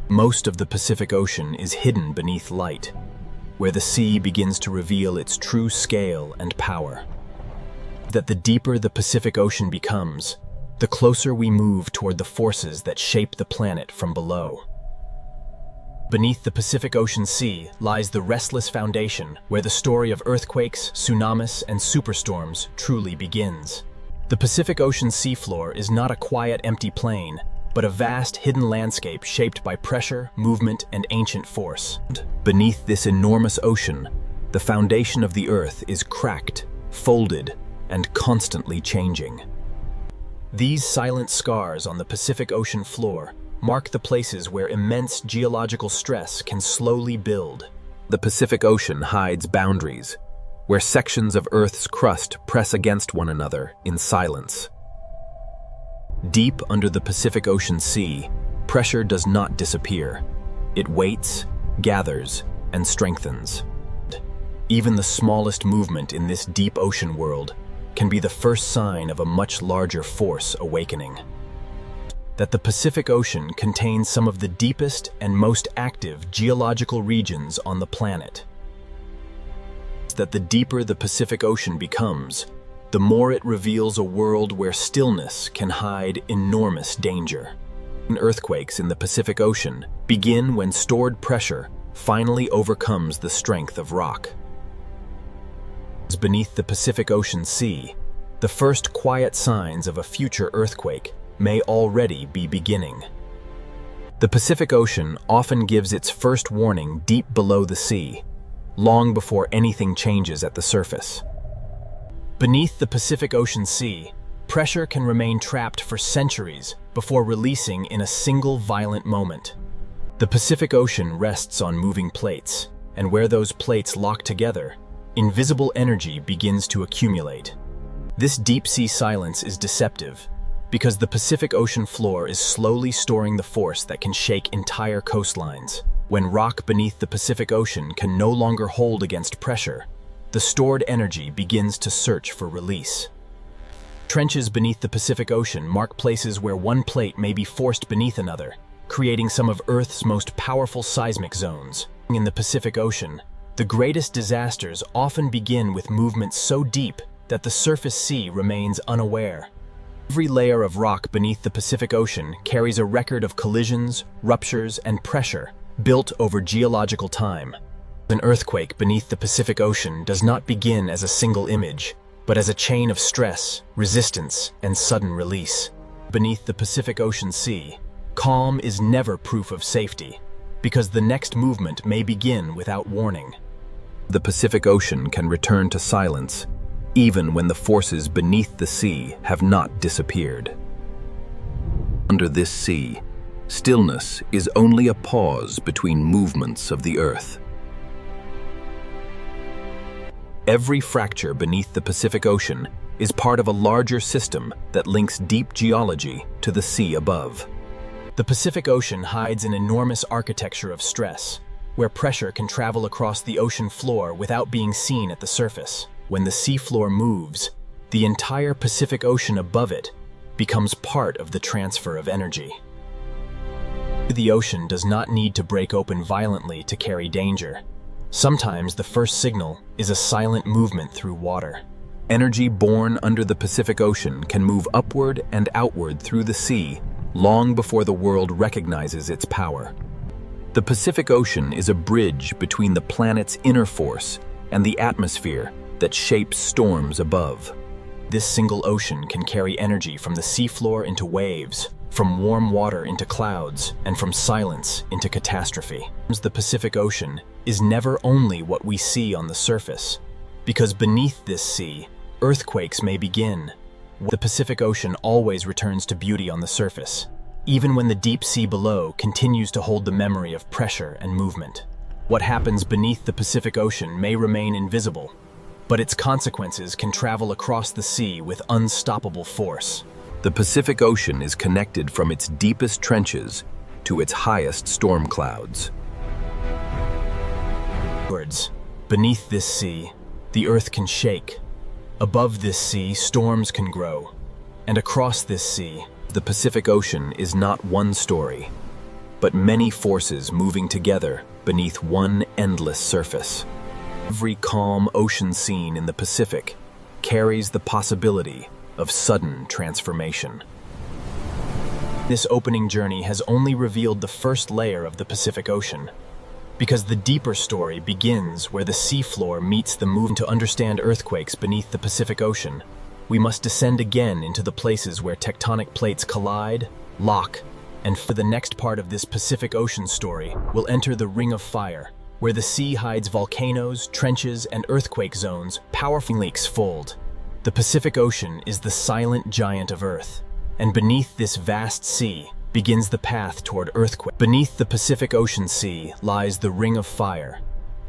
Most of the Pacific Ocean is hidden beneath light, where the sea begins to reveal its true scale and power. That the deeper the Pacific Ocean becomes, the closer we move toward the forces that shape the planet from below. Beneath the Pacific Ocean Sea lies the restless foundation where the story of earthquakes, tsunamis, and superstorms truly begins. The Pacific Ocean seafloor is not a quiet, empty plain, but a vast, hidden landscape shaped by pressure, movement, and ancient force. Beneath this enormous ocean, the foundation of the Earth is cracked, folded, and constantly changing. These silent scars on the Pacific Ocean floor mark the places where immense geological stress can slowly build. The Pacific Ocean hides boundaries, where sections of Earth's crust press against one another in silence. Deep under the Pacific Ocean Sea, pressure does not disappear. It waits, gathers, and strengthens. Even the smallest movement in this deep ocean world can be the first sign of a much larger force awakening. That the Pacific Ocean contains some of the deepest and most active geological regions on the planet. That the deeper the Pacific Ocean becomes, the more it reveals a world where stillness can hide enormous danger. Earthquakes in the Pacific Ocean begin when stored pressure finally overcomes the strength of rock. Beneath the Pacific Ocean Sea, the first quiet signs of a future earthquake may already be beginning. The Pacific Ocean often gives its first warning deep below the sea, long before anything changes at the surface. Beneath the Pacific Ocean Sea, pressure can remain trapped for centuries before releasing in a single violent moment. The Pacific Ocean rests on moving plates, and where those plates lock together, invisible energy begins to accumulate. This deep-sea silence is deceptive, because the Pacific Ocean floor is slowly storing the force that can shake entire coastlines. When rock beneath the Pacific Ocean can no longer hold against pressure, the stored energy begins to search for release. Trenches beneath the Pacific Ocean mark places where one plate may be forced beneath another, creating some of Earth's most powerful seismic zones. In the Pacific Ocean, the greatest disasters often begin with movements so deep that the surface sea remains unaware. Every layer of rock beneath the Pacific Ocean carries a record of collisions, ruptures, and pressure built over geological time. An earthquake beneath the Pacific Ocean does not begin as a single image, but as a chain of stress, resistance, and sudden release. Beneath the Pacific Ocean Sea, calm is never proof of safety, because the next movement may begin without warning. The Pacific Ocean can return to silence, even when the forces beneath the sea have not disappeared. Under this sea, stillness is only a pause between movements of the Earth. Every fracture beneath the Pacific Ocean is part of a larger system that links deep geology to the sea above. The Pacific Ocean hides an enormous architecture of stress, where pressure can travel across the ocean floor without being seen at the surface. When the seafloor moves, the entire Pacific Ocean above it becomes part of the transfer of energy. The ocean does not need to break open violently to carry danger. Sometimes the first signal is a silent movement through water. Energy born under the Pacific Ocean can move upward and outward through the sea long before the world recognizes its power. The Pacific Ocean is a bridge between the planet's inner force and the atmosphere that shapes storms above. This single ocean can carry energy from the seafloor into waves, from warm water into clouds, and from silence into catastrophe. The Pacific Ocean is never only what we see on the surface, because beneath this sea, earthquakes may begin. The Pacific Ocean always returns to beauty on the surface, even when the deep sea below continues to hold the memory of pressure and movement. What happens beneath the Pacific Ocean may remain invisible, but its consequences can travel across the sea with unstoppable force. The Pacific Ocean is connected from its deepest trenches to its highest storm clouds. Beneath this sea, the earth can shake. Above this sea, storms can grow. And across this sea, the Pacific Ocean is not one story, but many forces moving together beneath one endless surface. Every calm ocean scene in the Pacific carries the possibility of sudden transformation. This opening journey has only revealed the first layer of the Pacific Ocean, because the deeper story begins where the seafloor meets the movement. To understand earthquakes beneath the Pacific Ocean, we must descend again into the places where tectonic plates collide, lock, and for the next part of this Pacific Ocean story, we'll enter the Ring of Fire, where the sea hides volcanoes, trenches, and earthquake zones, powerful leaks fold. The Pacific Ocean is the silent giant of Earth, and beneath this vast sea begins the path toward earthquake. Beneath the Pacific Ocean Sea lies the Ring of Fire,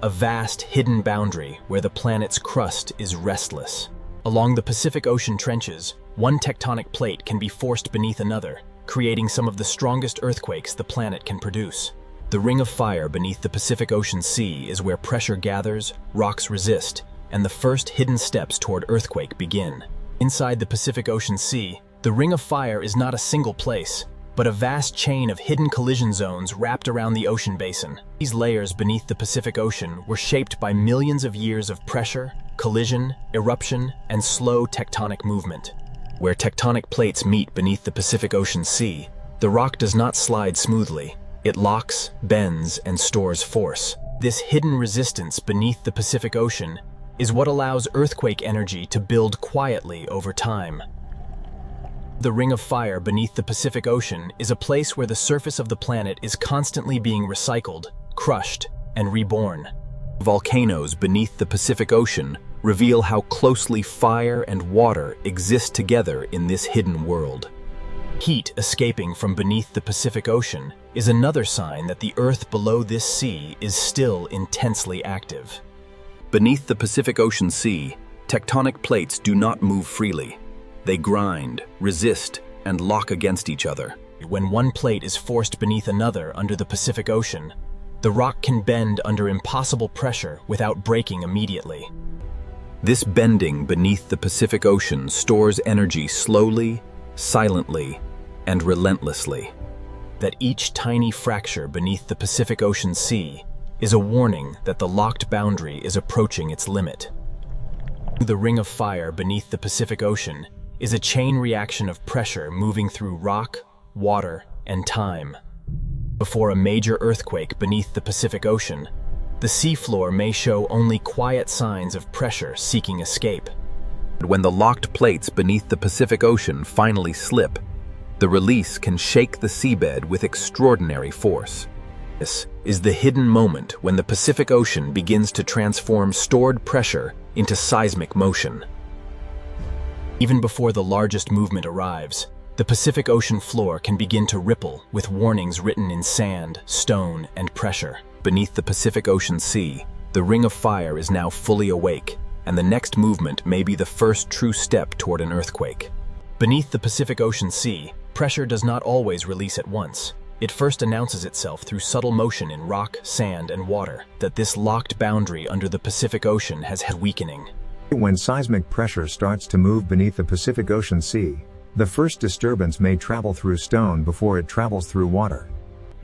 a vast hidden boundary where the planet's crust is restless. Along the Pacific Ocean trenches, one tectonic plate can be forced beneath another, creating some of the strongest earthquakes the planet can produce. The Ring of Fire beneath the Pacific Ocean Sea is where pressure gathers, rocks resist, and the first hidden steps toward earthquake begin. Inside the Pacific Ocean Sea, the Ring of Fire is not a single place, but a vast chain of hidden collision zones wrapped around the ocean basin. These layers beneath the Pacific Ocean were shaped by millions of years of pressure, collision, eruption, and slow tectonic movement. Where tectonic plates meet beneath the Pacific Ocean Sea, the rock does not slide smoothly. It locks, bends, and stores force. This hidden resistance beneath the Pacific Ocean is what allows earthquake energy to build quietly over time. The Ring of Fire beneath the Pacific Ocean is a place where the surface of the planet is constantly being recycled, crushed, and reborn. Volcanoes beneath the Pacific Ocean reveal how closely fire and water exist together in this hidden world. Heat escaping from beneath the Pacific Ocean is another sign that the Earth below this sea is still intensely active. Beneath the Pacific Ocean Sea, tectonic plates do not move freely. They grind, resist, and lock against each other. When one plate is forced beneath another under the Pacific Ocean, the rock can bend under impossible pressure without breaking immediately. This bending beneath the Pacific Ocean stores energy slowly, silently, and relentlessly. That each tiny fracture beneath the Pacific Ocean Sea is a warning that the locked boundary is approaching its limit. The Ring of Fire beneath the Pacific Ocean is a chain reaction of pressure moving through rock, water, and time. Before a major earthquake beneath the Pacific Ocean, the seafloor may show only quiet signs of pressure seeking escape. When the locked plates beneath the Pacific Ocean finally slip, the release can shake the seabed with extraordinary force. This is the hidden moment when the Pacific Ocean begins to transform stored pressure into seismic motion. Even before the largest movement arrives, the Pacific Ocean floor can begin to ripple with warnings written in sand, stone, and pressure. Beneath the Pacific Ocean Sea, the Ring of Fire is now fully awake, and the next movement may be the first true step toward an earthquake. Beneath the Pacific Ocean Sea, pressure does not always release at once. It first announces itself through subtle motion in rock, sand, and water. That this locked boundary under the Pacific Ocean has had weakening. When seismic pressure starts to move beneath the Pacific Ocean Sea, the first disturbance may travel through stone before it travels through water.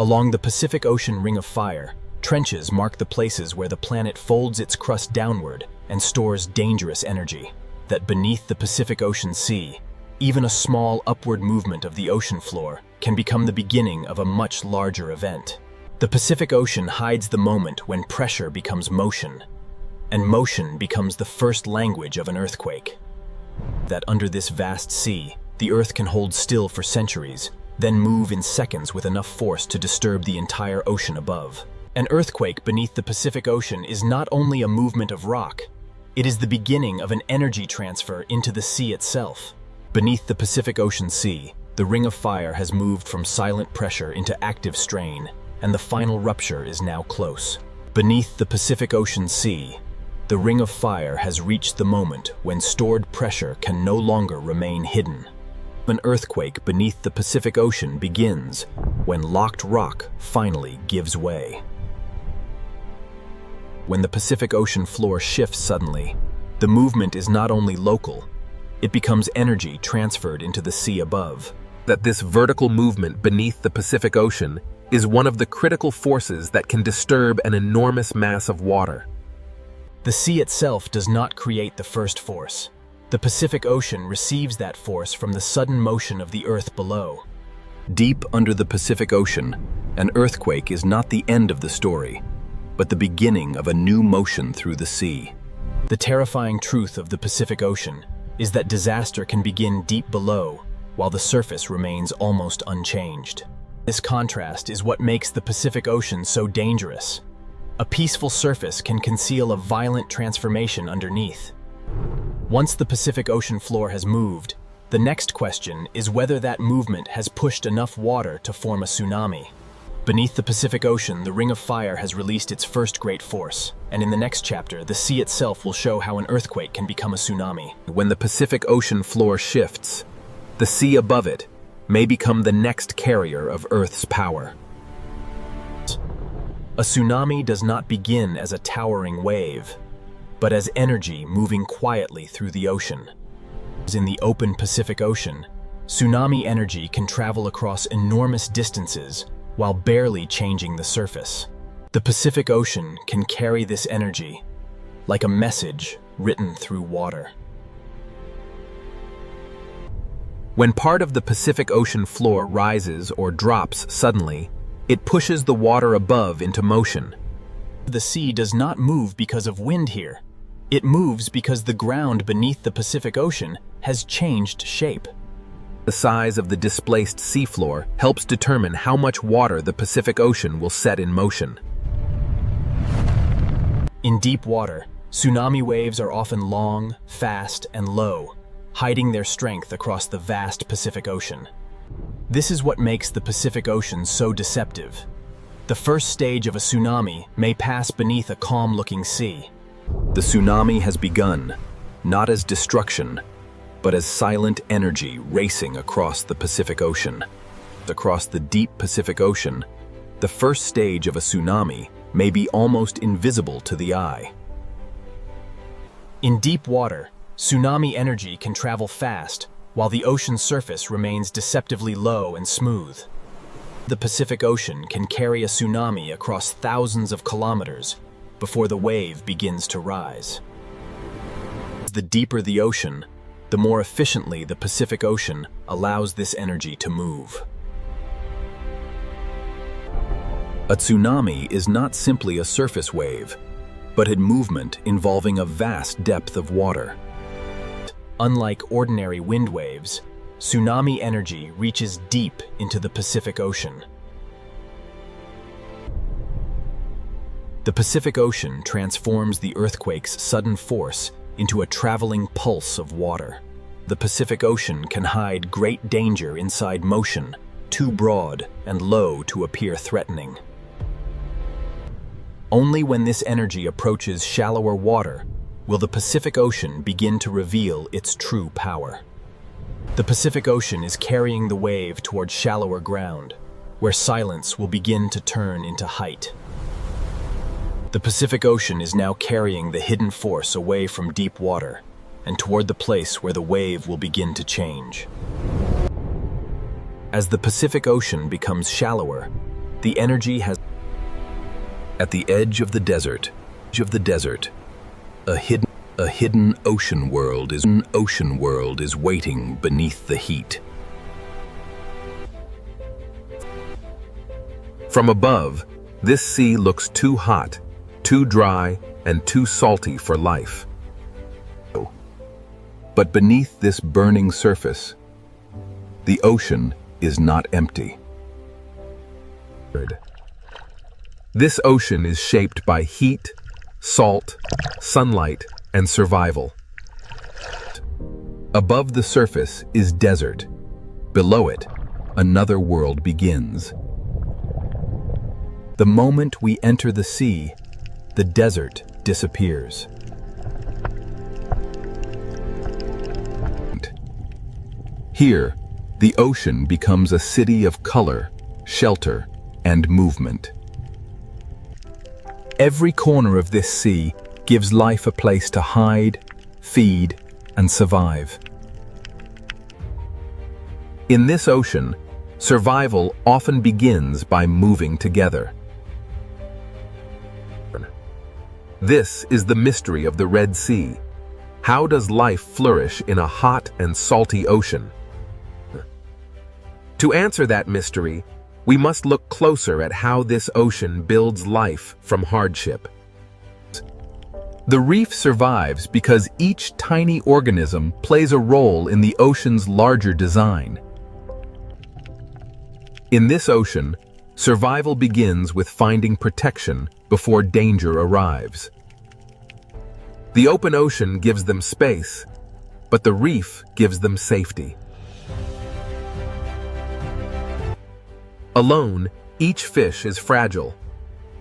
Along the Pacific Ocean Ring of Fire, trenches mark the places where the planet folds its crust downward and stores dangerous energy. That beneath the Pacific Ocean Sea, even a small upward movement of the ocean floor can become the beginning of a much larger event. The Pacific Ocean hides the moment when pressure becomes motion, and motion becomes the first language of an earthquake. That under this vast sea, the Earth can hold still for centuries, then move in seconds with enough force to disturb the entire ocean above. An earthquake beneath the Pacific Ocean is not only a movement of rock, it is the beginning of an energy transfer into the sea itself. Beneath the Pacific Ocean Sea, the Ring of Fire has moved from silent pressure into active strain, and the final rupture is now close. Beneath the Pacific Ocean Sea, the Ring of Fire has reached the moment when stored pressure can no longer remain hidden. An earthquake beneath the Pacific Ocean begins when locked rock finally gives way. When the Pacific Ocean floor shifts suddenly, the movement is not only local, it becomes energy transferred into the sea above. That this vertical movement beneath the Pacific Ocean is one of the critical forces that can disturb an enormous mass of water. The sea itself does not create the first force. The Pacific Ocean receives that force from the sudden motion of the Earth below. Deep under the Pacific Ocean, an earthquake is not the end of the story, but the beginning of a new motion through the sea. The terrifying truth of the Pacific Ocean is that disaster can begin deep below, while the surface remains almost unchanged. This contrast is what makes the Pacific Ocean so dangerous. A peaceful surface can conceal a violent transformation underneath. Once the Pacific Ocean floor has moved, the next question is whether that movement has pushed enough water to form a tsunami. Beneath the Pacific Ocean, the Ring of Fire has released its first great force, and in the next chapter, the sea itself will show how an earthquake can become a tsunami. When the Pacific Ocean floor shifts, the sea above it may become the next carrier of Earth's power. A tsunami does not begin as a towering wave, but as energy moving quietly through the ocean. In the open Pacific Ocean, tsunami energy can travel across enormous distances while barely changing the surface. The Pacific Ocean can carry this energy like a message written through water. When part of the Pacific Ocean floor rises or drops suddenly, it pushes the water above into motion. The sea does not move because of wind here. It moves because the ground beneath the Pacific Ocean has changed shape. The size of the displaced seafloor helps determine how much water the Pacific Ocean will set in motion. In deep water, tsunami waves are often long, fast, and low, hiding their strength across the vast Pacific Ocean. This is what makes the Pacific Ocean so deceptive. The first stage of a tsunami may pass beneath a calm-looking sea. The tsunami has begun, not as destruction, but as silent energy racing across the Pacific Ocean. Across the deep Pacific Ocean, the first stage of a tsunami may be almost invisible to the eye. In deep water, tsunami energy can travel fast, while the ocean surface remains deceptively low and smooth. The Pacific Ocean can carry a tsunami across thousands of kilometers before the wave begins to rise. The deeper the ocean, the more efficiently the Pacific Ocean allows this energy to move. A tsunami is not simply a surface wave, but a movement involving a vast depth of water. Unlike ordinary wind waves, tsunami energy reaches deep into the Pacific Ocean. The Pacific Ocean transforms the earthquake's sudden force into a traveling pulse of water. The Pacific Ocean can hide great danger inside motion, too broad and low to appear threatening. Only when this energy approaches shallower water will the Pacific Ocean begin to reveal its true power. The Pacific Ocean is carrying the wave toward shallower ground, where silence will begin to turn into height. The Pacific Ocean is now carrying the hidden force away from deep water and toward the place where the wave will begin to change. As the Pacific Ocean becomes shallower, the energy has... At the edge of the desert, a hidden ocean world is waiting beneath the heat. From above, this sea looks too hot, too dry, and too salty for life. But beneath this burning surface, the ocean is not empty. This ocean is shaped by heat, salt, sunlight, and survival. Above the surface is desert. Below it, another world begins. The moment we enter the sea, the desert disappears. Here, the ocean becomes a city of color, shelter, and movement. Every corner of this sea gives life a place to hide, feed, and survive. In this ocean, survival often begins by moving together. This is the mystery of the Red Sea. How does life flourish in a hot and salty ocean? To answer that mystery, we must look closer at how this ocean builds life from hardship. The reef survives because each tiny organism plays a role in the ocean's larger design. In this ocean, survival begins with finding protection before danger arrives. The open ocean gives them space, but the reef gives them safety. Alone, each fish is fragile.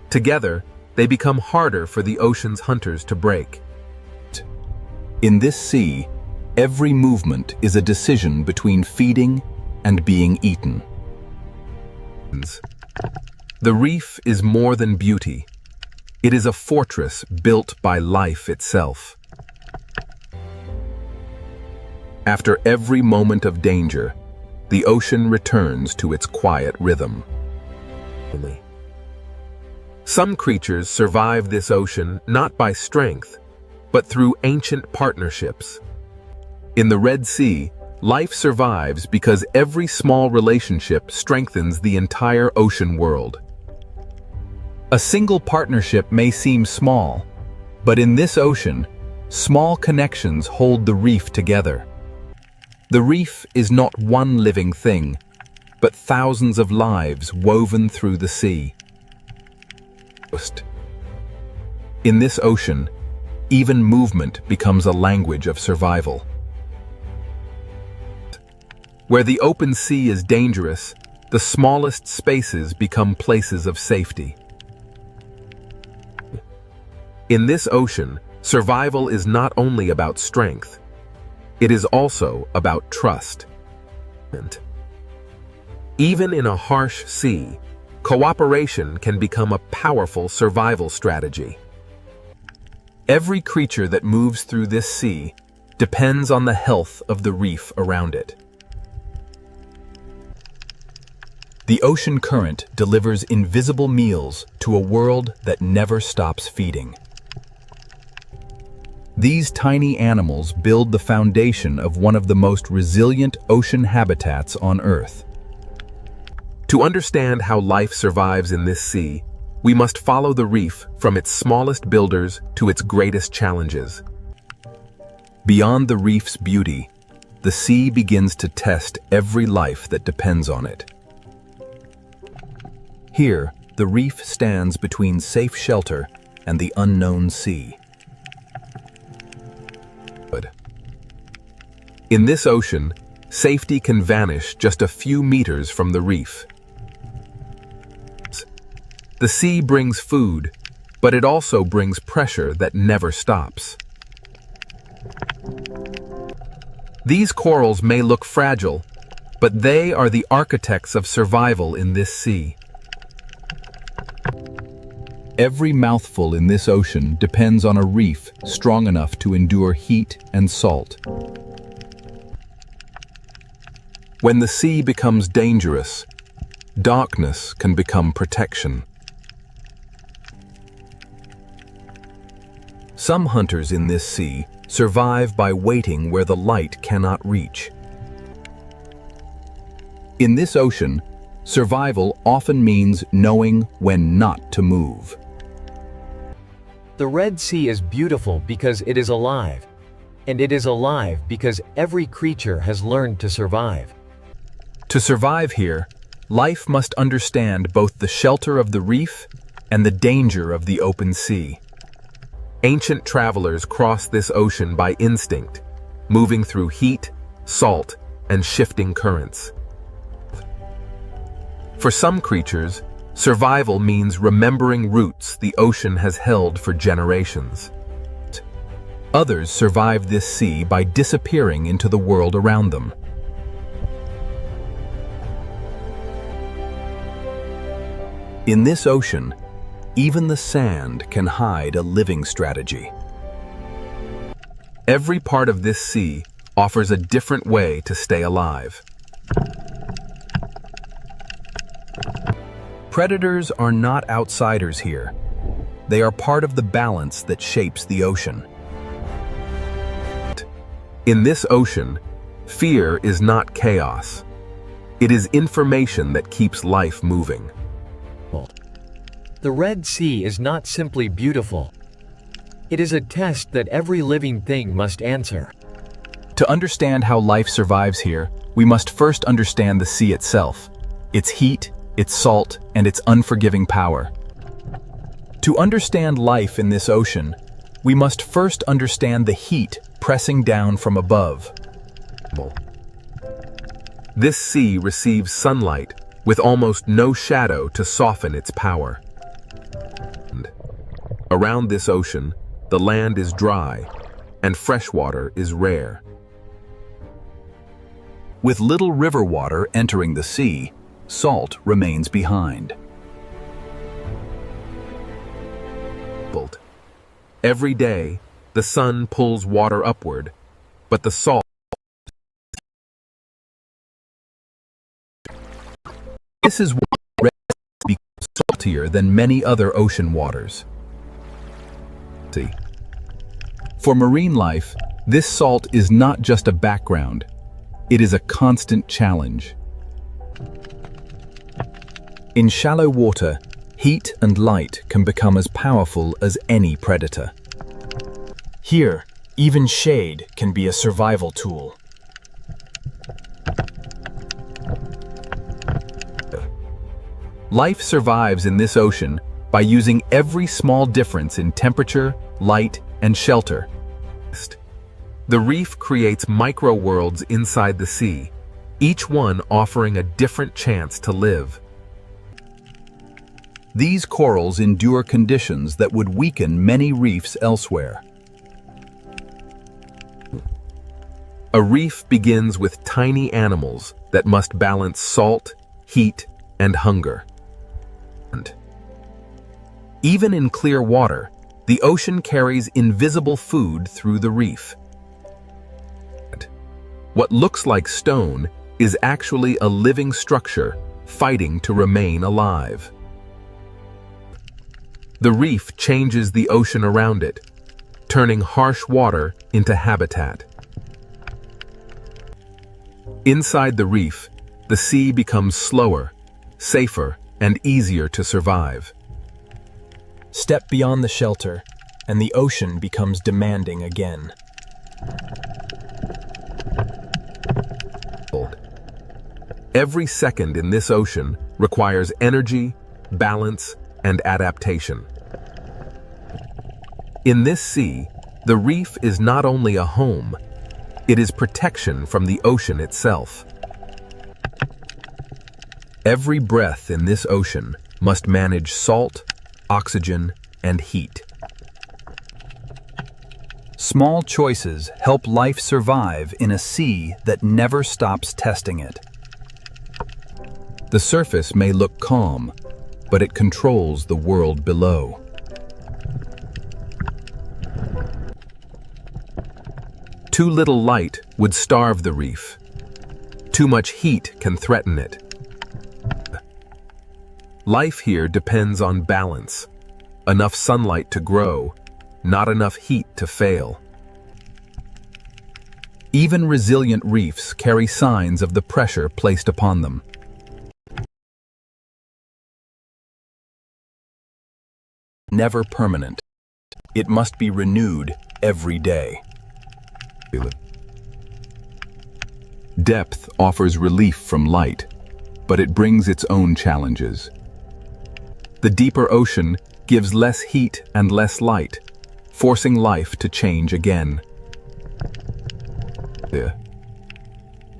Together, they become harder for the ocean's hunters to break. In this sea, every movement is a decision between feeding and being eaten. The reef is more than beauty. It is a fortress built by life itself. After every moment of danger, the ocean returns to its quiet rhythm. Some creatures survive this ocean not by strength, but through ancient partnerships. In the Red Sea, life survives because every small relationship strengthens the entire ocean world. A single partnership may seem small, but in this ocean, small connections hold the reef together. The reef is not one living thing, but thousands of lives woven through the sea. In this ocean, even movement becomes a language of survival. Where the open sea is dangerous, the smallest spaces become places of safety. In this ocean, survival is not only about strength, it is also about trust. Even in a harsh sea, cooperation can become a powerful survival strategy. Every creature that moves through this sea depends on the health of the reef around it. The ocean current delivers invisible meals to a world that never stops feeding. These tiny animals build the foundation of one of the most resilient ocean habitats on Earth. To understand how life survives in this sea, we must follow the reef from its smallest builders to its greatest challenges. Beyond the reef's beauty, the sea begins to test every life that depends on it. Here, the reef stands between safe shelter and the unknown sea. In this ocean, safety can vanish just a few meters from the reef. The sea brings food, but it also brings pressure that never stops. These corals may look fragile, but they are the architects of survival in this sea. Every mouthful in this ocean depends on a reef strong enough to endure heat and salt. When the sea becomes dangerous, darkness can become protection. Some hunters in this sea survive by waiting where the light cannot reach. In this ocean, survival often means knowing when not to move. The Red Sea is beautiful because it is alive. And it is alive because every creature has learned to survive. To survive here, life must understand both the shelter of the reef and the danger of the open sea. Ancient travelers crossed this ocean by instinct, moving through heat, salt, and shifting currents. For some creatures, survival means remembering roots the ocean has held for generations. Others survive this sea by disappearing into the world around them. In this ocean, even the sand can hide a living strategy. Every part of this sea offers a different way to stay alive. Predators are not outsiders here. They are part of the balance that shapes the ocean. In this ocean, fear is not chaos. It is information that keeps life moving. The Red Sea is not simply beautiful. It is a test that every living thing must answer. To understand how life survives here, we must first understand the sea itself, its heat, its salt, and its unforgiving power. To understand life in this ocean, we must first understand the heat pressing down from above. This sea receives sunlight with almost no shadow to soften its power. Around this ocean, the land is dry, and fresh water is rare. With little river water entering the sea, salt remains behind. Every day, the sun pulls water upward, but the salt. This is why Red Sea becomes saltier than many other ocean waters. For marine life, this salt is not just a background, it is a constant challenge. In shallow water, heat and light can become as powerful as any predator. Here, even shade can be a survival tool. Life survives in this ocean by using every small difference in temperature, light, and shelter. The reef creates micro-worlds inside the sea, each one offering a different chance to live. These corals endure conditions that would weaken many reefs elsewhere. A reef begins with tiny animals that must balance salt, heat, and hunger. Even in clear water, the ocean carries invisible food through the reef. What looks like stone is actually a living structure fighting to remain alive. The reef changes the ocean around it, turning harsh water into habitat. Inside the reef, the sea becomes slower, safer, and easier to survive. Step beyond the shelter, and the ocean becomes demanding again. Every second in this ocean requires energy, balance, and adaptation. In this sea, the reef is not only a home, it is protection from the ocean itself. Every breath in this ocean must manage salt, oxygen, and heat. Small choices help life survive in a sea that never stops testing it. The surface may look calm, but it controls the world below. Too little light would starve the reef. Too much heat can threaten it. Life here depends on balance. Enough sunlight to grow, not enough heat to fail. Even resilient reefs carry signs of the pressure placed upon them. Never permanent. It must be renewed every day. Depth offers relief from light, but it brings its own challenges. The deeper ocean gives less heat and less light, forcing life to change again.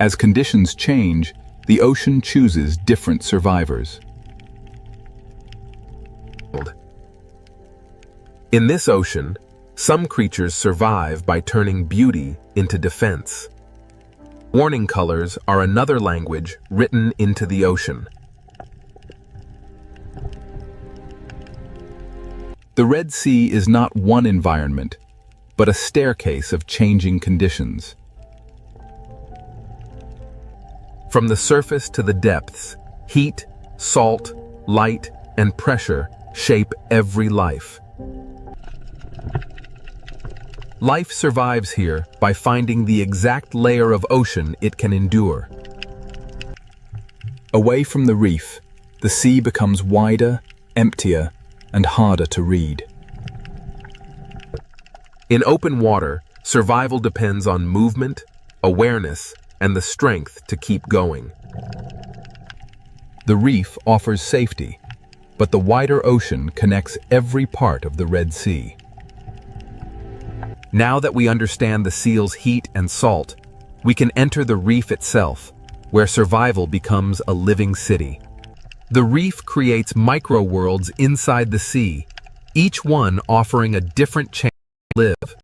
As conditions change, the ocean chooses different survivors. In this ocean, some creatures survive by turning beauty into defense. Warning colors are another language written into the ocean. The Red Sea is not one environment, but a staircase of changing conditions. From the surface to the depths, heat, salt, light, and pressure shape every life. Life survives here by finding the exact layer of ocean it can endure. Away from the reef, the sea becomes wider, emptier, and harder to read. In open water, survival depends on movement, awareness, and the strength to keep going. The reef offers safety, but the wider ocean connects every part of the Red Sea. Now that we understand the seal's heat and salt, we can enter the reef itself, where survival becomes a living city. The reef creates micro-worlds inside the sea, each one offering a different chance to live.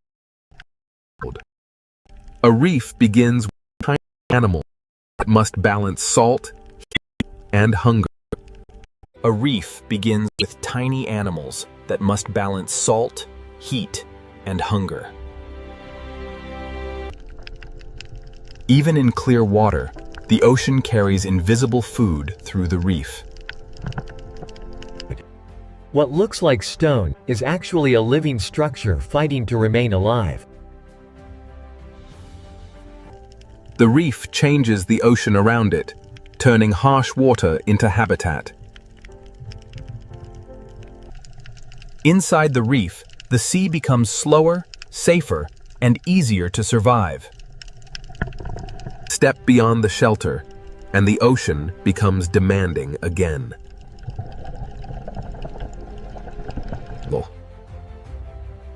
A reef begins with tiny animals that must balance salt, heat, and hunger. A reef begins with tiny animals that must balance salt, heat, and hunger. Even in clear water, the ocean carries invisible food through the reef. What looks like stone is actually a living structure fighting to remain alive. The reef changes the ocean around it, turning harsh water into habitat. Inside the reef, the sea becomes slower, safer, and easier to survive. Step beyond the shelter, and the ocean becomes demanding again.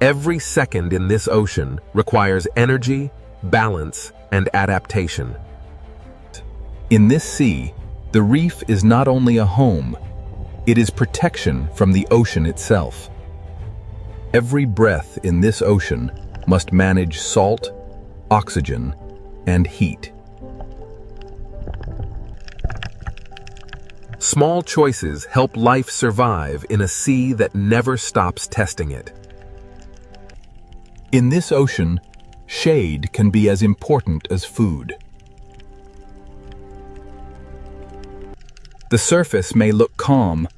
Every second in this ocean requires energy, balance, and adaptation. In this sea, the reef is not only a home, it is protection from the ocean itself. Every breath in this ocean must manage salt, oxygen, and heat. Small choices help life survive in a sea that never stops testing it. In this ocean, shade can be as important as food. The surface may look calm,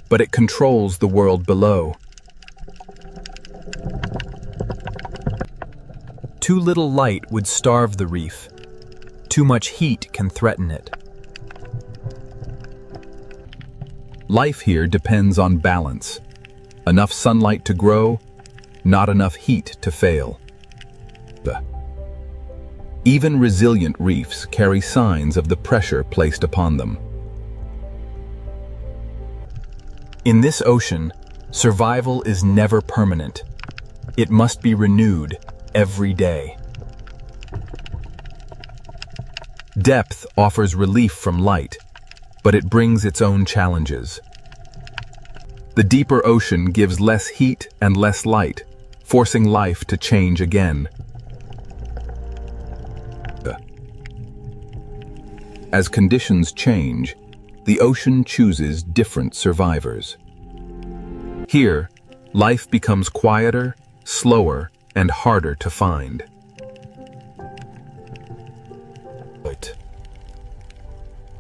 but it controls the world below. Too little light would starve the reef. Too much heat can threaten it. Life here depends on balance. Enough sunlight to grow, not enough heat to fail. Even resilient reefs carry signs of the pressure placed upon them. In this ocean, survival is never permanent. It must be renewed every day. Depth offers relief from light, but it brings its own challenges. The deeper ocean gives less heat and less light, forcing life to change again. As conditions change, the ocean chooses different survivors. Here, life becomes quieter, slower, and harder to find.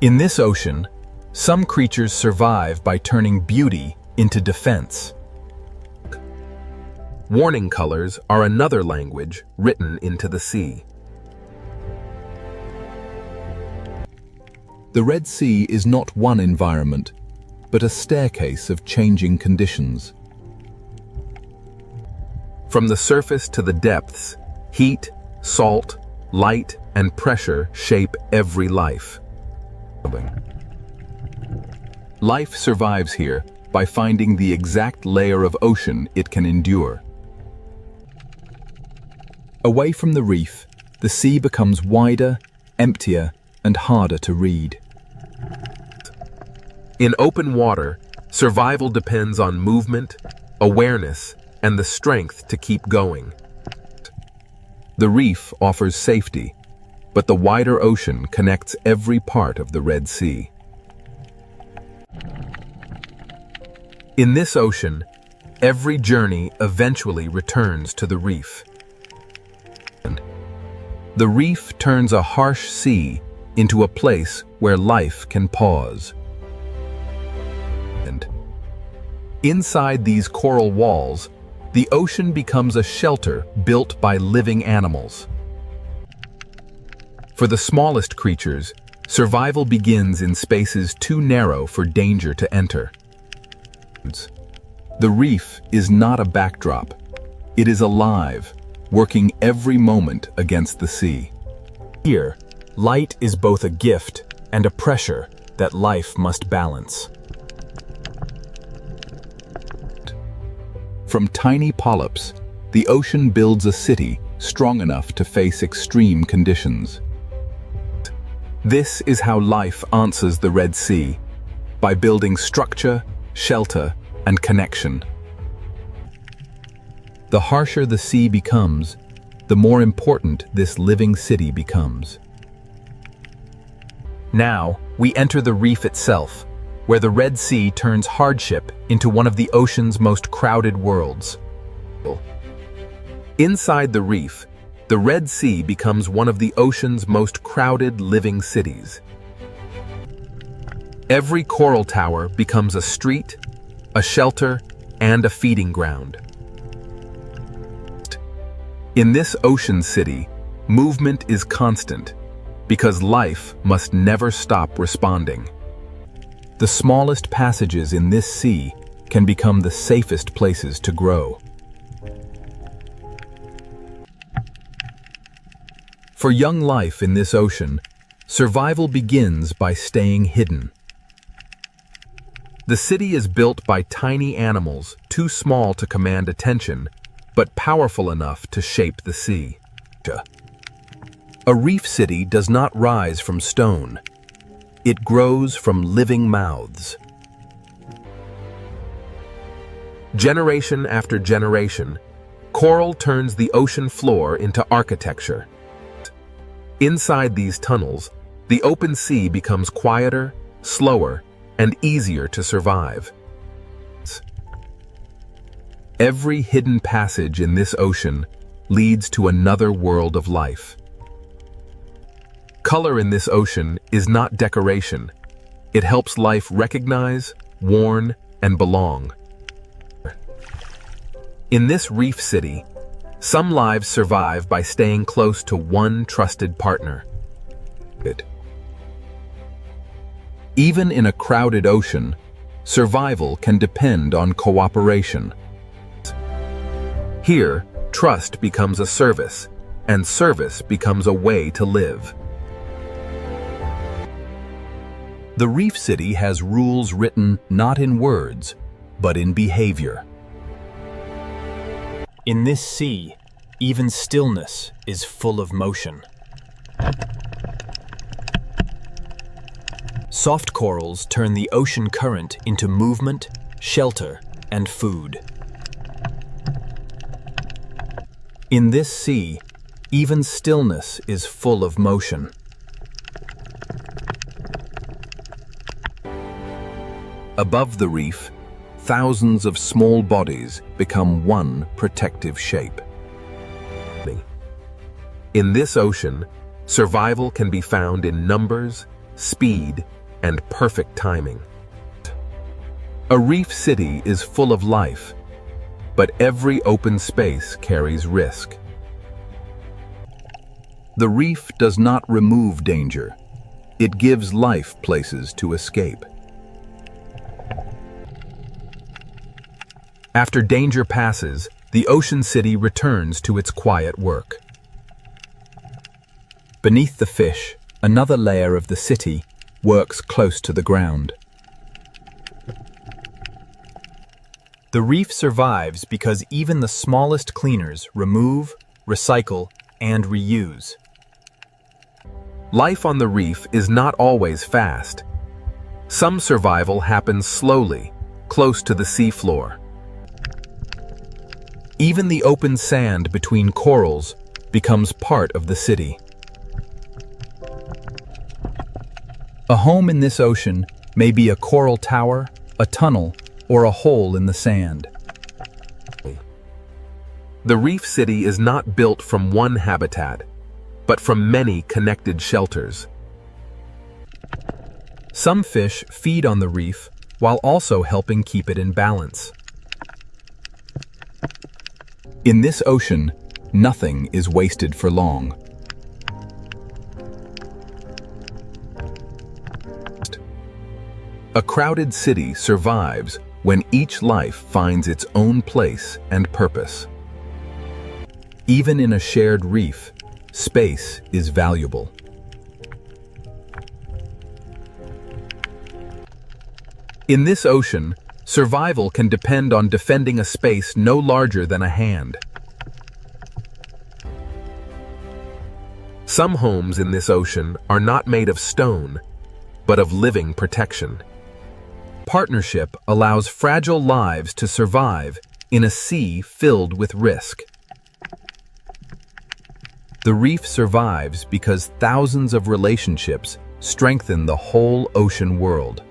In this ocean, some creatures survive by turning beauty into defense. Warning colors are another language written into the sea. The Red Sea is not one environment, but a staircase of changing conditions. From the surface to the depths, heat, salt, light, and pressure shape every life. Life survives here by finding the exact layer of ocean it can endure. Away from the reef, the sea becomes wider, emptier, and harder to read. In open water, survival depends on movement, awareness, and the strength to keep going. The reef offers safety, but the wider ocean connects every part of the Red Sea. In this ocean, every journey eventually returns to the reef. The reef turns a harsh sea into a place where life can pause. And inside these coral walls, the ocean becomes a shelter built by living animals. For the smallest creatures, survival begins in spaces too narrow for danger to enter. The reef is not a backdrop. It is alive, working every moment against the sea. Here, light is both a gift and a pressure that life must balance. From tiny polyps, the ocean builds a city strong enough to face extreme conditions. This is how life answers the Red Sea, by building structure, shelter, and connection. The harsher the sea becomes, the more important this living city becomes. Now, we enter the reef itself, where the Red Sea turns hardship into one of the ocean's most crowded worlds. Inside the reef, the Red Sea becomes one of the ocean's most crowded living cities. Every coral tower becomes a street, a shelter, and a feeding ground. In this ocean city, movement is constant, because life must never stop responding. The smallest passages in this sea can become the safest places to grow. For young life in this ocean, survival begins by staying hidden. The city is built by tiny animals too small to command attention, but powerful enough to shape the sea. A reef city does not rise from stone. It grows from living mouths. Generation after generation, coral turns the ocean floor into architecture. Inside these tunnels, the open sea becomes quieter, slower, and easier to survive. Every hidden passage in this ocean leads to another world of life. Color in this ocean is not decoration. It helps life recognize, warn, and belong. In this reef city, some lives survive by staying close to one trusted partner. Even in a crowded ocean, survival can depend on cooperation. Here, trust becomes a service, and service becomes a way to live. The reef city has rules written not in words, but in behavior. In this sea, even stillness is full of motion. Soft corals turn the ocean current into movement, shelter, and food. In this sea, even stillness is full of motion. Above the reef, thousands of small bodies become one protective shape. In this ocean, survival can be found in numbers, speed, and perfect timing. A reef city is full of life, but every open space carries risk. The reef does not remove danger. It gives life places to escape. After danger passes, the ocean city returns to its quiet work. Beneath the fish, another layer of the city works close to the ground. The reef survives because even the smallest cleaners remove, recycle, and reuse. Life on the reef is not always fast. Some survival happens slowly, close to the seafloor. Even the open sand between corals becomes part of the city. A home in this ocean may be a coral tower, a tunnel, or a hole in the sand. The reef city is not built from one habitat, but from many connected shelters. Some fish feed on the reef while also helping keep it in balance. In this ocean, nothing is wasted for long. A crowded city survives when each life finds its own place and purpose. Even in a shared reef, space is valuable. In this ocean, survival can depend on defending a space no larger than a hand. Some homes in this ocean are not made of stone, but of living protection. Partnership allows fragile lives to survive in a sea filled with risk. The reef survives because thousands of relationships strengthen the whole ocean world.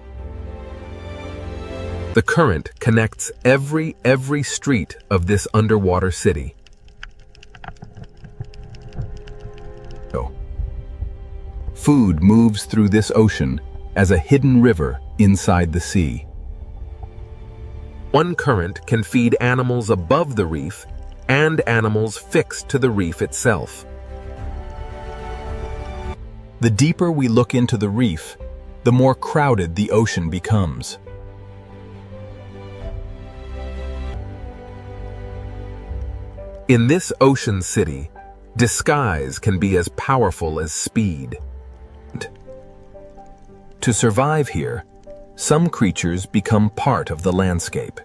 The current connects every street of this underwater city. Food moves through this ocean as a hidden river inside the sea. One current can feed animals above the reef and animals fixed to the reef itself. The deeper we look into the reef, the more crowded the ocean becomes. In this ocean city, disguise can be as powerful as speed. To survive here, some creatures become part of the landscape.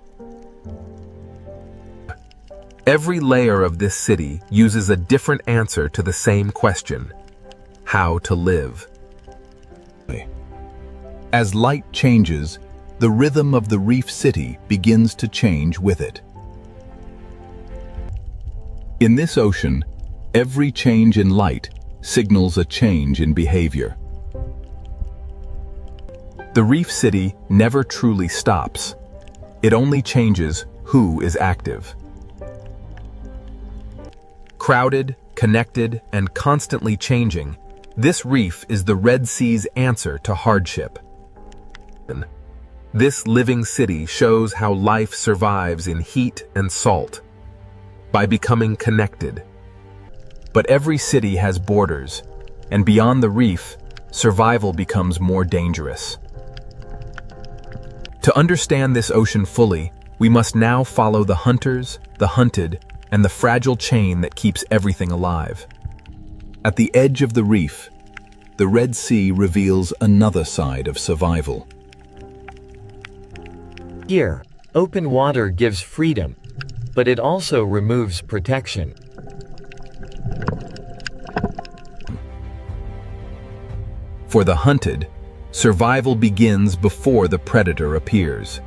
Every layer of this city uses a different answer to the same question: how to live. As light changes, the rhythm of the reef city begins to change with it. In this ocean, every change in light signals a change in behavior. The reef city never truly stops. It only changes who is active. Crowded, connected, and constantly changing, this reef is the Red Sea's answer to hardship. This living city shows how life survives in heat and salt, by becoming connected. But every city has borders, and beyond the reef, survival becomes more dangerous. To understand this ocean fully, we must now follow the hunters, the hunted, and the fragile chain that keeps everything alive. At the edge of the reef, the Red Sea reveals another side of survival. Here, open water gives freedom, but it also removes protection. For the hunted, survival begins before the predator appears.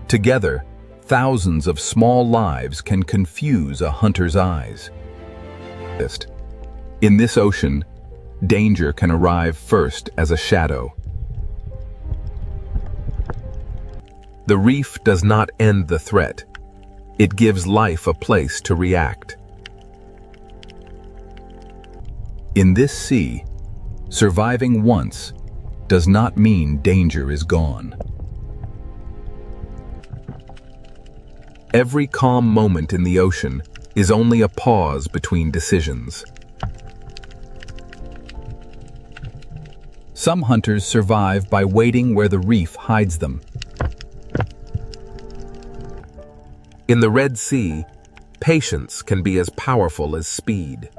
Together, thousands of small lives can confuse a hunter's eyes. In this ocean, danger can arrive first as a shadow. The reef does not end the threat. It gives life a place to react. In this sea, surviving once does not mean danger is gone. Every calm moment in the ocean is only a pause between decisions. Some hunters survive by waiting where the reef hides them. In the Red Sea, patience can be as powerful as speed.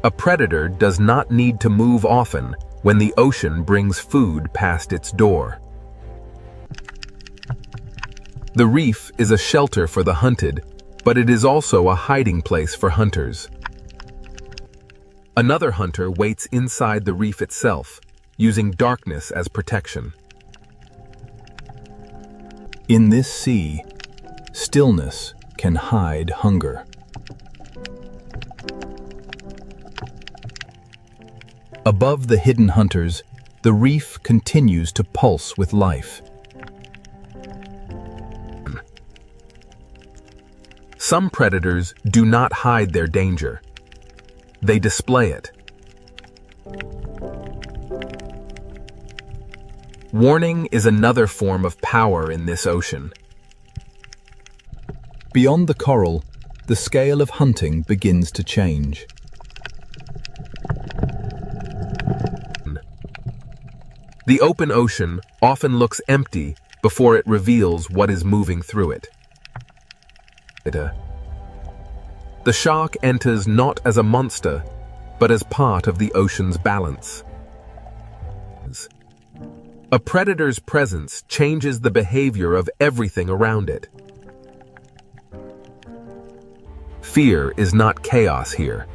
A predator does not need to move often when the ocean brings food past its door. The reef is a shelter for the hunted, but it is also a hiding place for hunters. Another hunter waits inside the reef itself, using darkness as protection. In this sea, stillness can hide hunger. Above the hidden hunters, the reef continues to pulse with life. Some predators do not hide their danger. They display it. Warning is another form of power in this ocean. Beyond the coral, the scale of hunting begins to change. The open ocean often looks empty before it reveals what is moving through it. The shark enters not as a monster, but as part of the ocean's balance. A predator's presence changes the behavior of everything around it. Fear is not chaos here.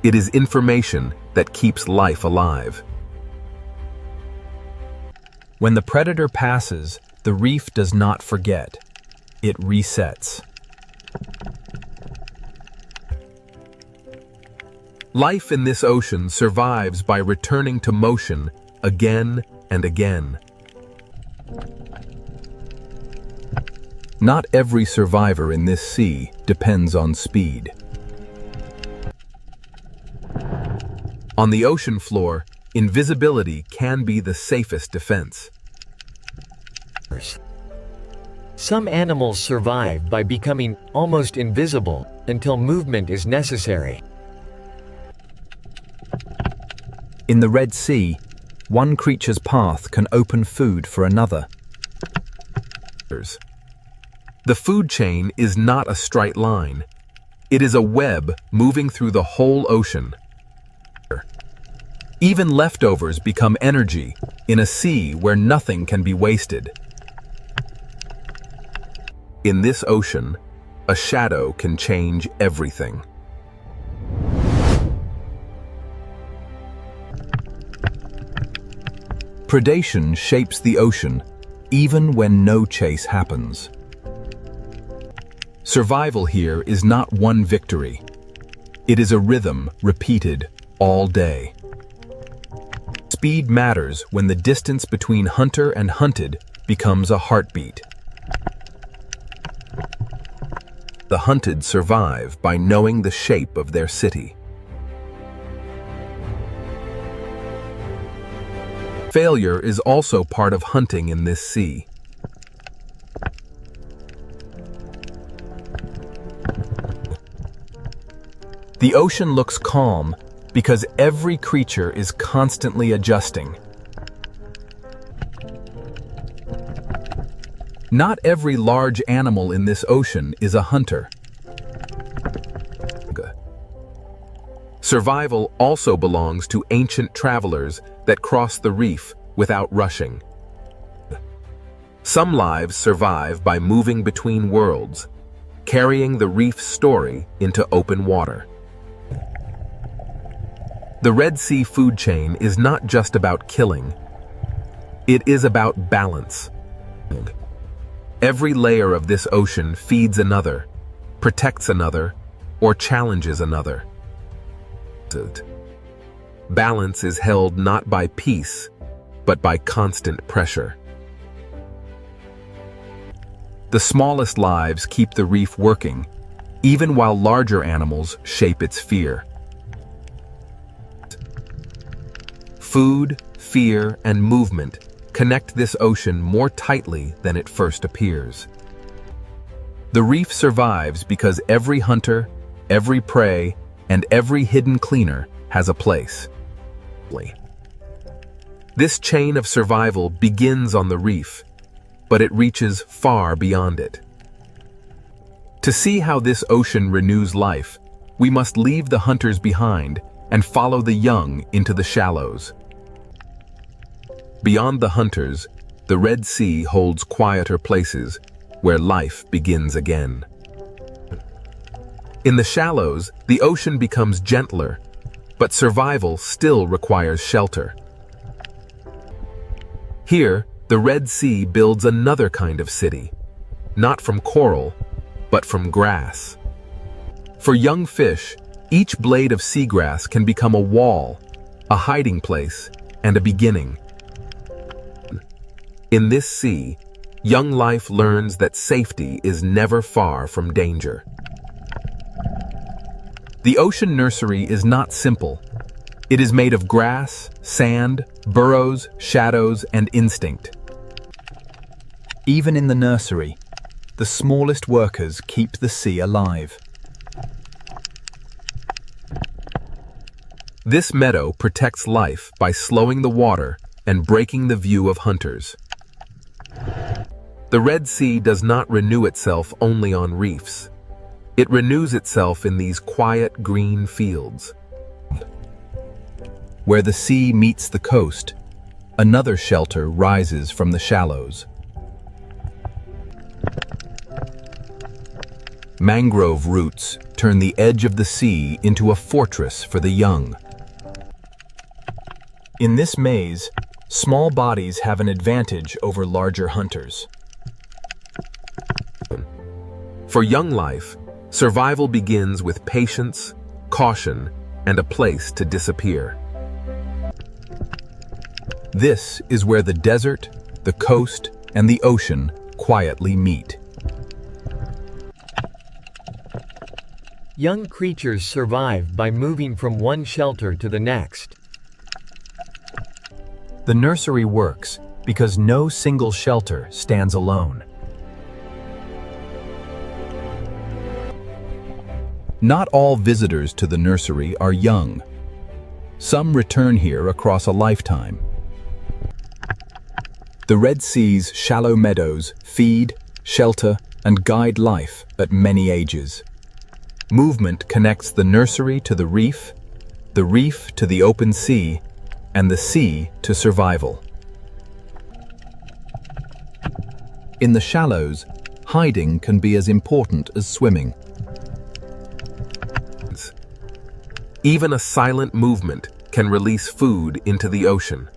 It is information that keeps life alive. When the predator passes, the reef does not forget. It resets. Life in this ocean survives by returning to motion again and again. Not every survivor in this sea depends on speed. On the ocean floor, invisibility can be the safest defense. Some animals survive by becoming almost invisible until movement is necessary. In the Red Sea, one creature's path can open food for another. The food chain is not a straight line. It is a web moving through the whole ocean. Even leftovers become energy in a sea where nothing can be wasted. In this ocean, a shadow can change everything. Predation shapes the ocean, even when no chase happens. Survival here is not one victory. It is a rhythm repeated all day. Speed matters when the distance between hunter and hunted becomes a heartbeat. The hunted survive by knowing the shape of their city. Failure is also part of hunting in this sea. The ocean looks calm because every creature is constantly adjusting. Not every large animal in this ocean is a hunter. Survival also belongs to ancient travelers that cross the reef without rushing. Some lives survive by moving between worlds, carrying the reef's story into open water. The Red Sea food chain is not just about killing. It is about balance. Every layer of this ocean feeds another, protects another, or challenges another. Balance is held not by peace, but by constant pressure. The smallest lives keep the reef working, even while larger animals shape its fear. Food, fear, and movement connect this ocean more tightly than it first appears. The reef survives because every hunter, every prey, and every hidden cleaner has a place. This chain of survival begins on the reef, but it reaches far beyond it. To see how this ocean renews life, we must leave the hunters behind and follow the young into the shallows. Beyond the hunters, the Red Sea holds quieter places where life begins again. In the shallows, the ocean becomes gentler, but survival still requires shelter. Here, the Red Sea builds another kind of city, not from coral, but from grass. For young fish, each blade of seagrass can become a wall, a hiding place, and a beginning. In this sea, young life learns that safety is never far from danger. The ocean nursery is not simple. It is made of grass, sand, burrows, shadows, and instinct. Even in the nursery, the smallest workers keep the sea alive. This meadow protects life by slowing the water and breaking the view of hunters. The Red Sea does not renew itself only on reefs. It renews itself in these quiet green fields. Where the sea meets the coast, another shelter rises from the shallows. Mangrove roots turn the edge of the sea into a fortress for the young. In this maze, small bodies have an advantage over larger hunters. For young life, survival begins with patience, caution, and a place to disappear. This is where the desert, the coast, and the ocean quietly meet. Young creatures survive by moving from one shelter to the next. The nursery works because no single shelter stands alone. Not all visitors to the nursery are young. Some return here across a lifetime. The Red Sea's shallow meadows feed, shelter, and guide life at many ages. Movement connects the nursery to the reef to the open sea, and the sea to survival. In the shallows, hiding can be as important as swimming. Even a silent movement can release food into the ocean.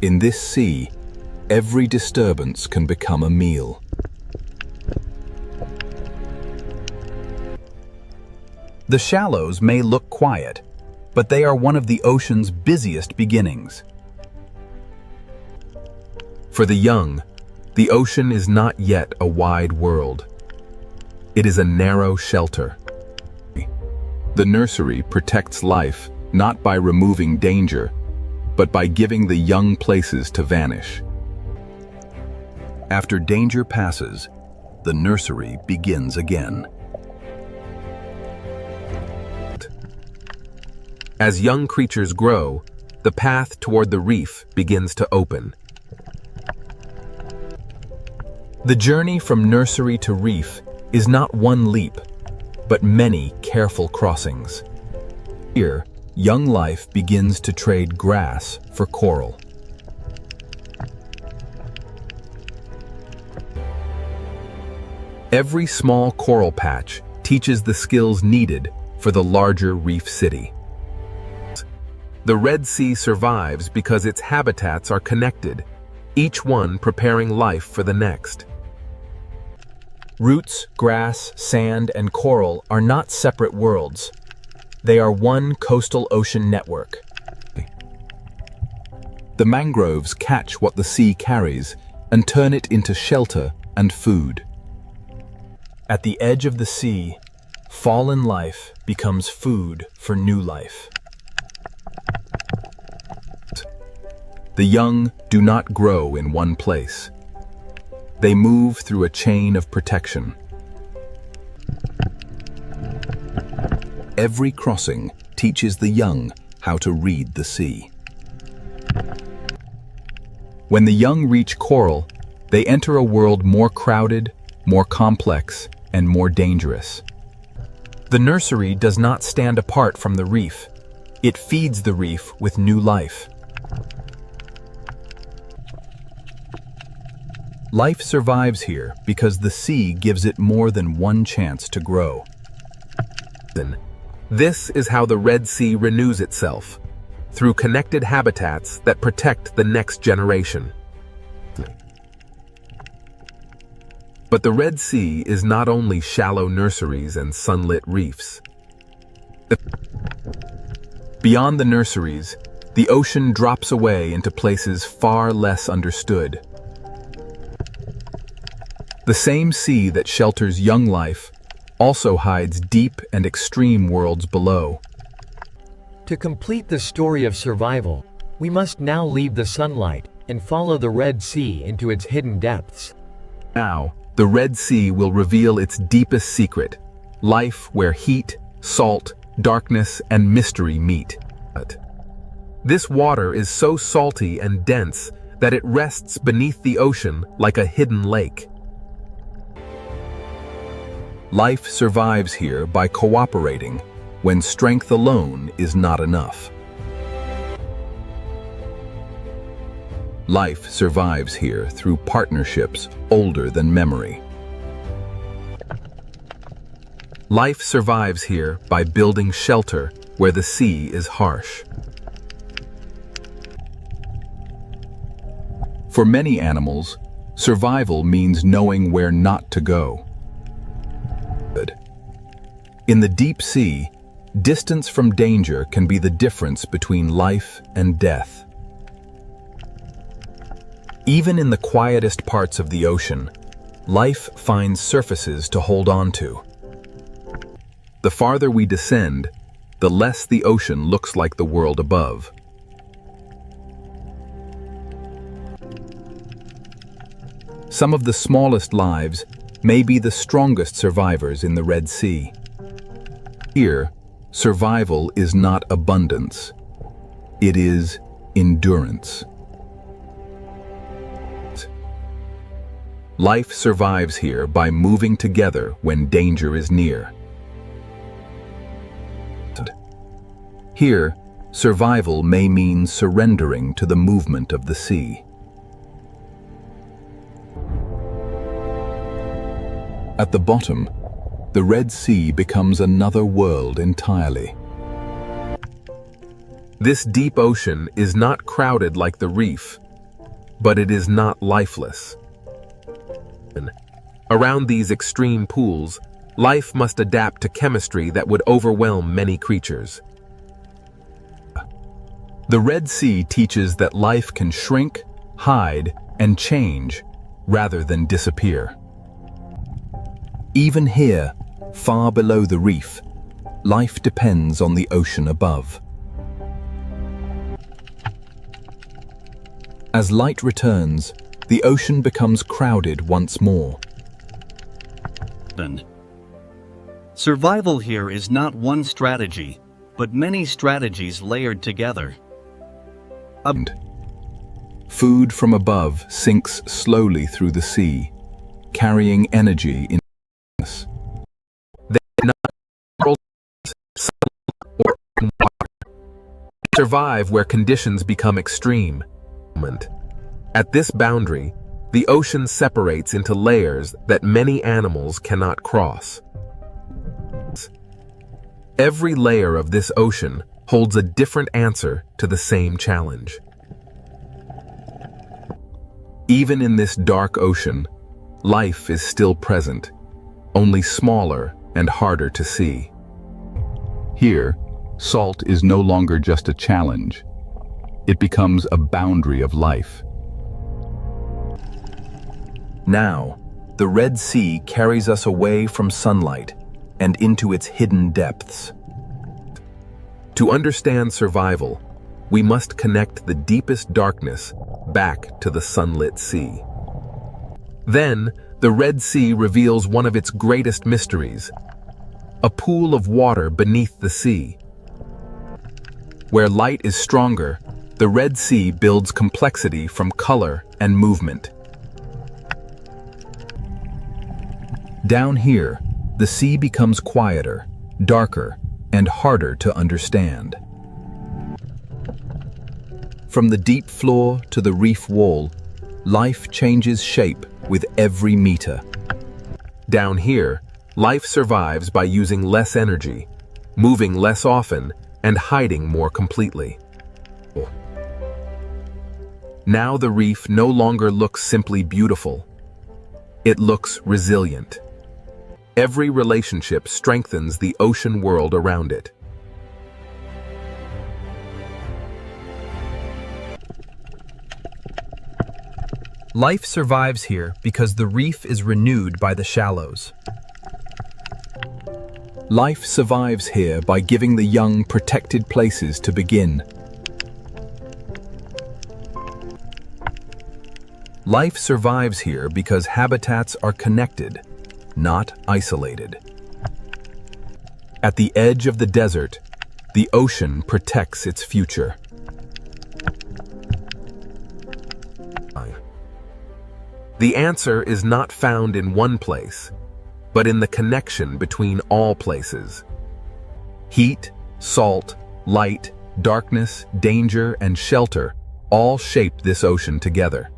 In this sea, every disturbance can become a meal. The shallows may look quiet, but they are one of the ocean's busiest beginnings. For the young, the ocean is not yet a wide world. It is a narrow shelter. The nursery protects life not by removing danger, but by giving the young places to vanish. After danger passes, the nursery begins again. As young creatures grow, the path toward the reef begins to open. The journey from nursery to reef is not one leap, but many careful crossings. Here, young life begins to trade grass for coral. Every small coral patch teaches the skills needed for the larger reef city. The Red Sea survives because its habitats are connected, each one preparing life for the next. Roots, grass, sand, and coral are not separate worlds. They are one coastal ocean network. The mangroves catch what the sea carries and turn it into shelter and food. At the edge of the sea, fallen life becomes food for new life. The young do not grow in one place. They move through a chain of protection. Every crossing teaches the young how to read the sea. When the young reach coral, they enter a world more crowded, more complex, and more dangerous. The nursery does not stand apart from the reef. It feeds the reef with new life. Life survives here because the sea gives it more than one chance to grow. This is how the Red Sea renews itself, through connected habitats that protect the next generation. But the Red Sea is not only shallow nurseries and sunlit reefs. Beyond the nurseries, the ocean drops away into places far less understood. The same sea that shelters young life also hides deep and extreme worlds below. To complete the story of survival, we must now leave the sunlight and follow the Red Sea into its hidden depths. Now, the Red Sea will reveal its deepest secret, life where heat, salt, darkness, and mystery meet. This water is so salty and dense that it rests beneath the ocean like a hidden lake. Life survives here by cooperating when strength alone is not enough. Life survives here through partnerships older than memory. Life survives here by building shelter where the sea is harsh. For many animals, survival means knowing where not to go. In the deep sea, distance from danger can be the difference between life and death. Even in the quietest parts of the ocean, life finds surfaces to hold on to. The farther we descend, the less the ocean looks like the world above. Some of the smallest lives may be the strongest survivors in the Red Sea. Here, survival is not abundance. It is endurance. Life survives here by moving together when danger is near. Here, survival may mean surrendering to the movement of the sea. At the bottom, the Red Sea becomes another world entirely. This deep ocean is not crowded like the reef, but it is not lifeless. Around these extreme pools, life must adapt to chemistry that would overwhelm many creatures. The Red Sea teaches that life can shrink, hide, and change rather than disappear. Even here, far below the reef, life depends on the ocean above. As light returns, the ocean becomes crowded once more. Survival here is not one strategy, but many strategies layered together. Food from above sinks slowly through the sea, carrying energy in darkness. They are not or in water. They survive where conditions become extreme. At this boundary, the ocean separates into layers that many animals cannot cross. Every layer of this ocean holds a different answer to the same challenge. Even in this dark ocean, life is still present, only smaller and harder to see. Here, salt is no longer just a challenge. It becomes a boundary of life. Now, the Red Sea carries us away from sunlight and into its hidden depths. To understand survival, we must connect the deepest darkness back to the sunlit sea. Then, the Red Sea reveals one of its greatest mysteries, a pool of water beneath the sea. Where light is stronger, the Red Sea builds complexity from color and movement. Down here, the sea becomes quieter, darker, and harder to understand. From the deep floor to the reef wall, life changes shape with every meter. Down here, life survives by using less energy, moving less often, and hiding more completely. Now the reef no longer looks simply beautiful. It looks resilient. Every relationship strengthens the ocean world around it. Life survives here because the reef is renewed by the shallows. Life survives here by giving the young protected places to begin. Life survives here because habitats are connected, not isolated. At the edge of the desert, the ocean protects its future. The answer is not found in one place, but in the connection between all places. Heat, salt, light, darkness, danger, and shelter all shape this ocean together.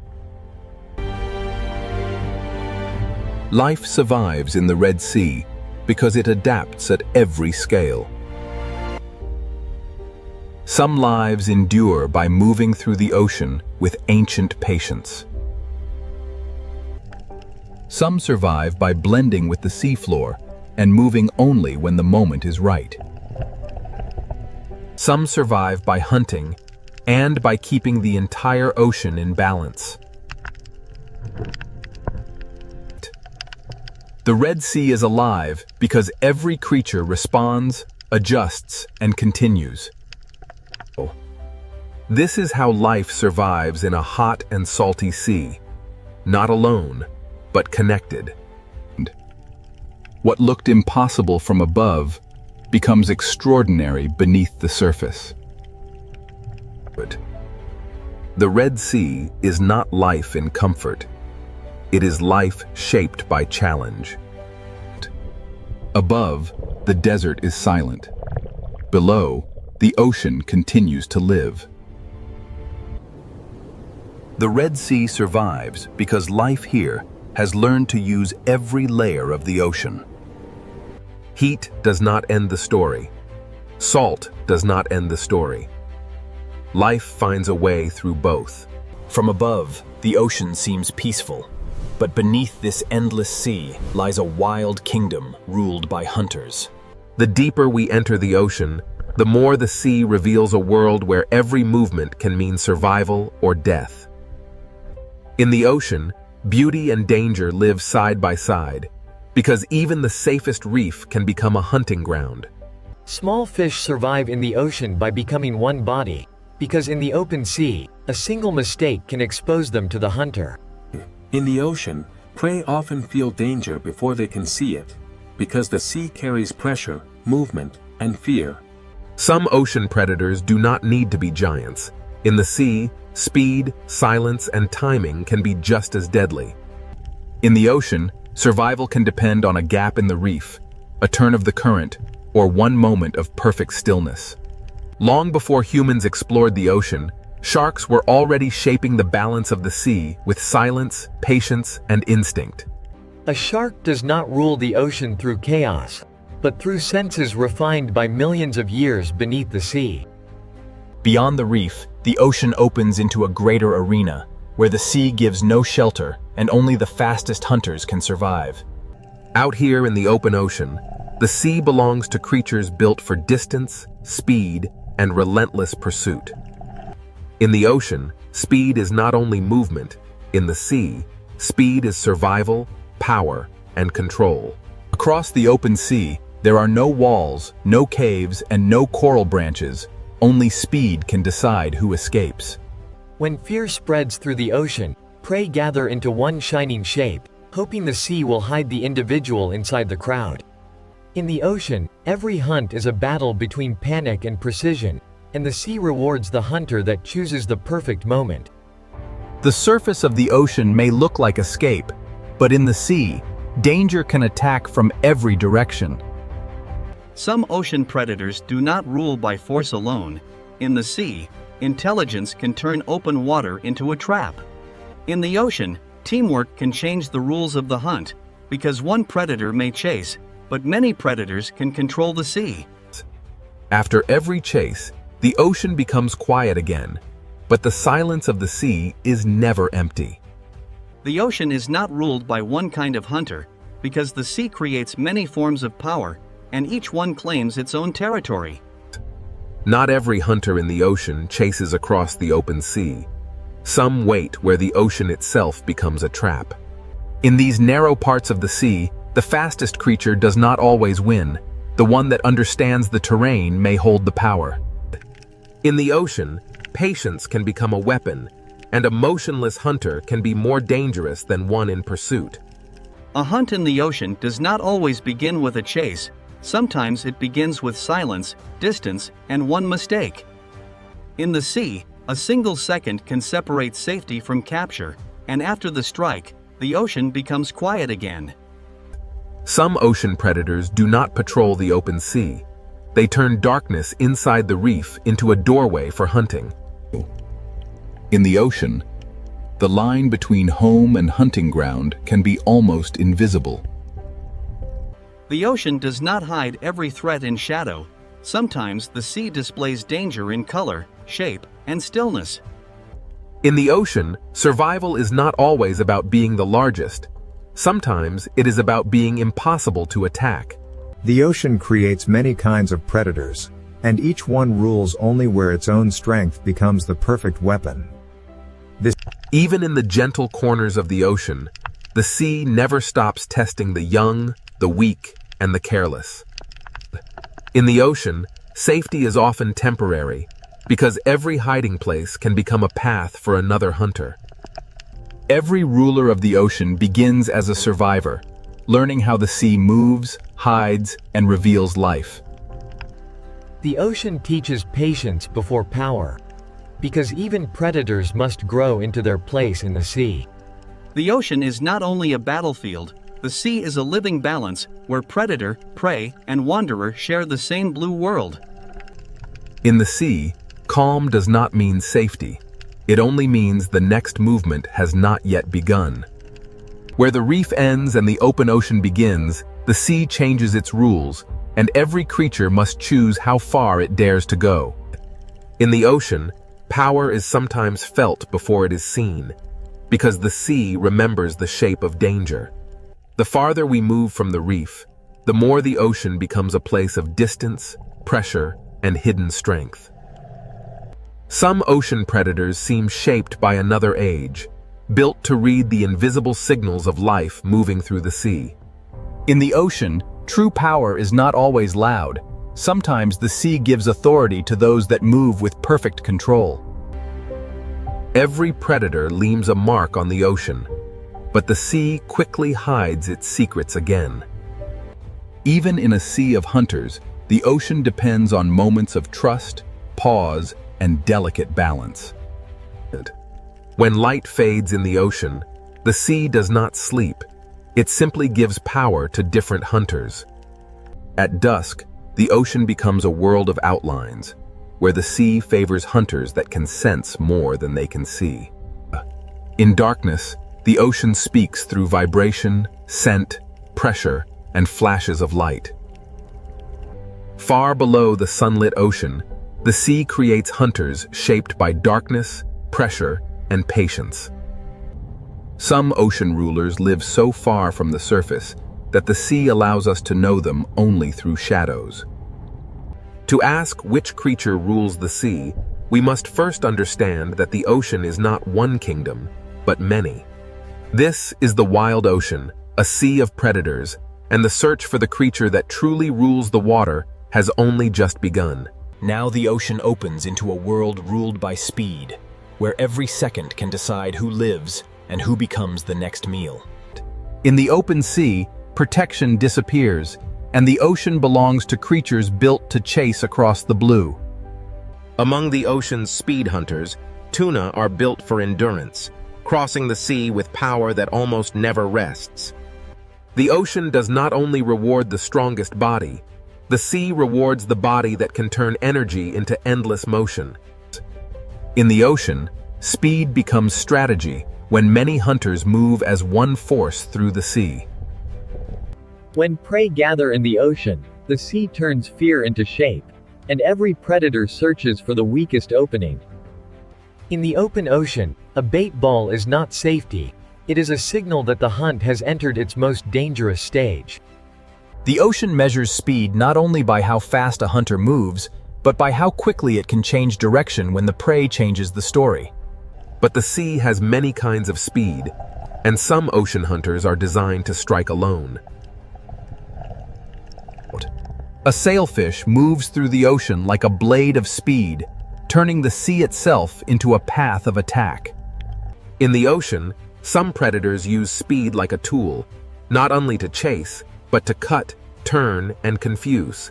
Life survives in the Red Sea because it adapts at every scale. Some lives endure by moving through the ocean with ancient patience. Some survive by blending with the seafloor and moving only when the moment is right. Some survive by hunting and by keeping the entire ocean in balance. The Red Sea is alive because every creature responds, adjusts, and continues. This is how life survives in a hot and salty sea, not alone, but connected. What looked impossible from above becomes extraordinary beneath the surface. The Red Sea is not life in comfort. It is life shaped by challenge. Above, the desert is silent. Below, the ocean continues to live. The Red Sea survives because life here has learned to use every layer of the ocean. Heat does not end the story. Salt does not end the story. Life finds a way through both. From above, the ocean seems peaceful, but beneath this endless sea lies a wild kingdom ruled by hunters. The deeper we enter the ocean, the more the sea reveals a world where every movement can mean survival or death. In the ocean, beauty and danger live side by side, because even the safest reef can become a hunting ground. Small fish survive in the ocean by becoming one body, because in the open sea, a single mistake can expose them to the hunter. In the ocean, prey often feel danger before they can see it, because the sea carries pressure, movement, and fear. Some ocean predators do not need to be giants. In the sea, speed, silence, and timing can be just as deadly. In the ocean, survival can depend on a gap in the reef, a turn of the current, or one moment of perfect stillness. Long before humans explored the ocean, sharks were already shaping the balance of the sea with silence, patience, and instinct. A shark does not rule the ocean through chaos, but through senses refined by millions of years beneath the sea. Beyond the reef, the ocean opens into a greater arena, where the sea gives no shelter and only the fastest hunters can survive. Out here in the open ocean, the sea belongs to creatures built for distance, speed, and relentless pursuit. In the ocean, speed is not only movement. In the sea, speed is survival, power, and control. Across the open sea, there are no walls, no caves, and no coral branches. Only speed can decide who escapes. When fear spreads through the ocean, prey gather into one shining shape, hoping the sea will hide the individual inside the crowd. In the ocean, every hunt is a battle between panic and precision, and the sea rewards the hunter that chooses the perfect moment. The surface of the ocean may look like escape, but in the sea, danger can attack from every direction. Some ocean predators do not rule by force alone. In the sea, intelligence can turn open water into a trap. In the ocean, teamwork can change the rules of the hunt, because one predator may chase, but many predators can control the sea. After every chase, the ocean becomes quiet again, but the silence of the sea is never empty. The ocean is not ruled by one kind of hunter, because the sea creates many forms of power, and each one claims its own territory. Not every hunter in the ocean chases across the open sea. Some wait where the ocean itself becomes a trap. In these narrow parts of the sea, the fastest creature does not always win. The one that understands the terrain may hold the power. In the ocean, patience can become a weapon, and a motionless hunter can be more dangerous than one in pursuit. A hunt in the ocean does not always begin with a chase. Sometimes it begins with silence, distance, and one mistake. In the sea, A single second can separate safety from capture, and after the strike, the ocean becomes quiet again. Some ocean predators do not patrol the open sea. They turn darkness inside the reef into a doorway for hunting. In the ocean, the line between home and hunting ground can be almost invisible. The ocean does not hide every threat in shadow. Sometimes the sea displays danger in color, shape, and stillness. In the ocean, survival is not always about being the largest. Sometimes it is about being impossible to attack. The ocean creates many kinds of predators, and each one rules only where its own strength becomes the perfect weapon. Even in the gentle corners of the ocean, the sea never stops testing the young, the weak, and the careless. In the ocean, safety is often temporary, because every hiding place can become a path for another hunter. Every ruler of the ocean begins as a survivor, learning how the sea moves, hides, and reveals life. The ocean teaches patience before power, because even predators must grow into their place in the sea. The ocean is not only a battlefield, the sea is a living balance where predator, prey, and wanderer share the same blue world. In the sea, calm does not mean safety. It only means the next movement has not yet begun. Where the reef ends and the open ocean begins, the sea changes its rules, and every creature must choose how far it dares to go. In the ocean, power is sometimes felt before it is seen, because the sea remembers the shape of danger. The farther we move from the reef, the more the ocean becomes a place of distance, pressure, and hidden strength. Some ocean predators seem shaped by another age, built to read the invisible signals of life moving through the sea. In the ocean, true power is not always loud. Sometimes the sea gives authority to those that move with perfect control. Every predator leaves a mark on the ocean, but the sea quickly hides its secrets again. Even in a sea of hunters, the ocean depends on moments of trust, pause, and delicate balance. When light fades in the ocean, the sea does not sleep. It simply gives power to different hunters. At dusk, the ocean becomes a world of outlines, where the sea favors hunters that can sense more than they can see. In darkness, the ocean speaks through vibration, scent, pressure, and flashes of light. Far below the sunlit ocean, the sea creates hunters shaped by darkness, pressure, and patience. Some ocean rulers live so far from the surface that the sea allows us to know them only through shadows. To ask which creature rules the sea, we must first understand that the ocean is not one kingdom, but many. This is the wild ocean, a sea of predators, and the search for the creature that truly rules the water has only just begun. Now the ocean opens into a world ruled by speed, where every second can decide who lives and who becomes the next meal. In the open sea, protection disappears, and the ocean belongs to creatures built to chase across the blue. Among the ocean's speed hunters, tuna are built for endurance, crossing the sea with power that almost never rests. The ocean does not only reward the strongest body, the sea rewards the body that can turn energy into endless motion. In the ocean, speed becomes strategy when many hunters move as one force through the sea. When prey gather in the ocean, the sea turns fear into shape, and every predator searches for the weakest opening. In the open ocean, a bait ball is not safety. It is a signal that the hunt has entered its most dangerous stage. The ocean measures speed not only by how fast a hunter moves, but by how quickly it can change direction when the prey changes the story. But the sea has many kinds of speed, and some ocean hunters are designed to strike alone. A sailfish moves through the ocean like a blade of speed, turning the sea itself into a path of attack. In the ocean, some predators use speed like a tool, not only to chase, but to cut, turn, and confuse.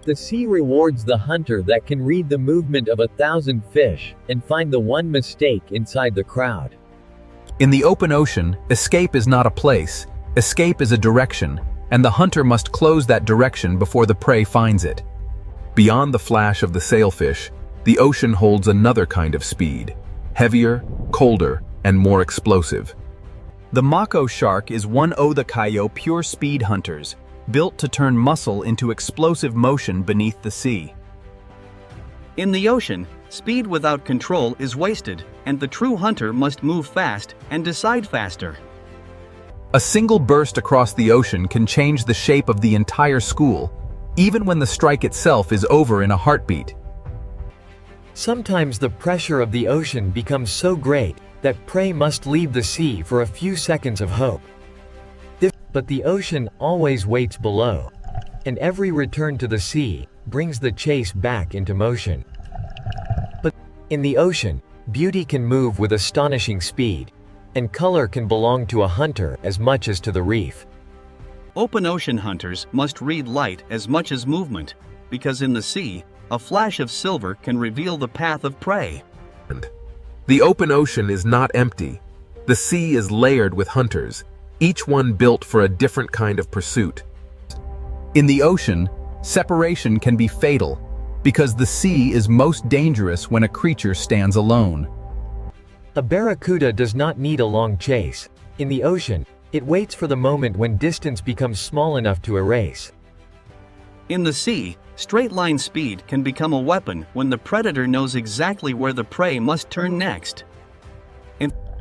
The sea rewards the hunter that can read the movement of 1,000 fish and find the one mistake inside the crowd. In the open ocean, escape is not a place, escape is a direction, and the hunter must close that direction before the prey finds it. Beyond the flash of the sailfish, the ocean holds another kind of speed, heavier, colder, and more explosive. The mako shark is one of the Kaio pure speed hunters, built to turn muscle into explosive motion beneath the sea. In the ocean, speed without control is wasted, and the true hunter must move fast and decide faster. A single burst across the ocean can change the shape of the entire school, even when the strike itself is over in a heartbeat. Sometimes the pressure of the ocean becomes so great that prey must leave the sea for a few seconds of hope. But the ocean always waits below, and every return to the sea brings the chase back into motion. But in the ocean, beauty can move with astonishing speed, and color can belong to a hunter as much as to the reef. Open ocean hunters must read light as much as movement, because in the sea, a flash of silver can reveal the path of prey. The open ocean is not empty. The sea is layered with hunters, each one built for a different kind of pursuit. In the ocean, separation can be fatal, because the sea is most dangerous when a creature stands alone. A barracuda does not need a long chase. In the ocean, it waits for the moment when distance becomes small enough to erase. In the sea, straight-line speed can become a weapon when the predator knows exactly where the prey must turn next.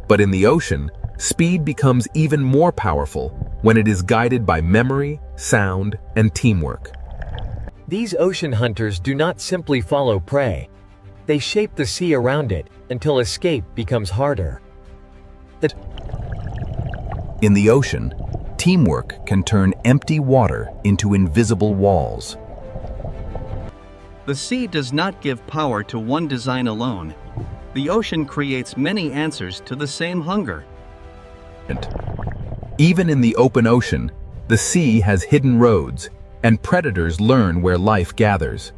But in the ocean, speed becomes even more powerful when it is guided by memory, sound, and teamwork. These ocean hunters do not simply follow prey. They shape the sea around it until escape becomes harder. In the ocean, teamwork can turn empty water into invisible walls. The sea does not give power to one design alone. The ocean creates many answers to the same hunger. Even in the open ocean, the sea has hidden roads, and predators learn where life gathers.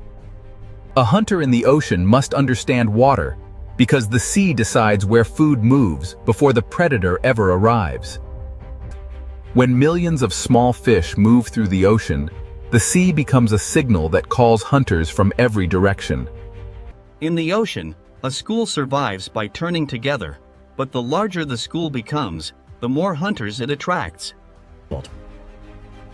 A hunter in the ocean must understand water, because the sea decides where food moves before the predator ever arrives. When millions of small fish move through the ocean, the sea becomes a signal that calls hunters from every direction. In the ocean, a school survives by turning together, but the larger the school becomes, the more hunters it attracts.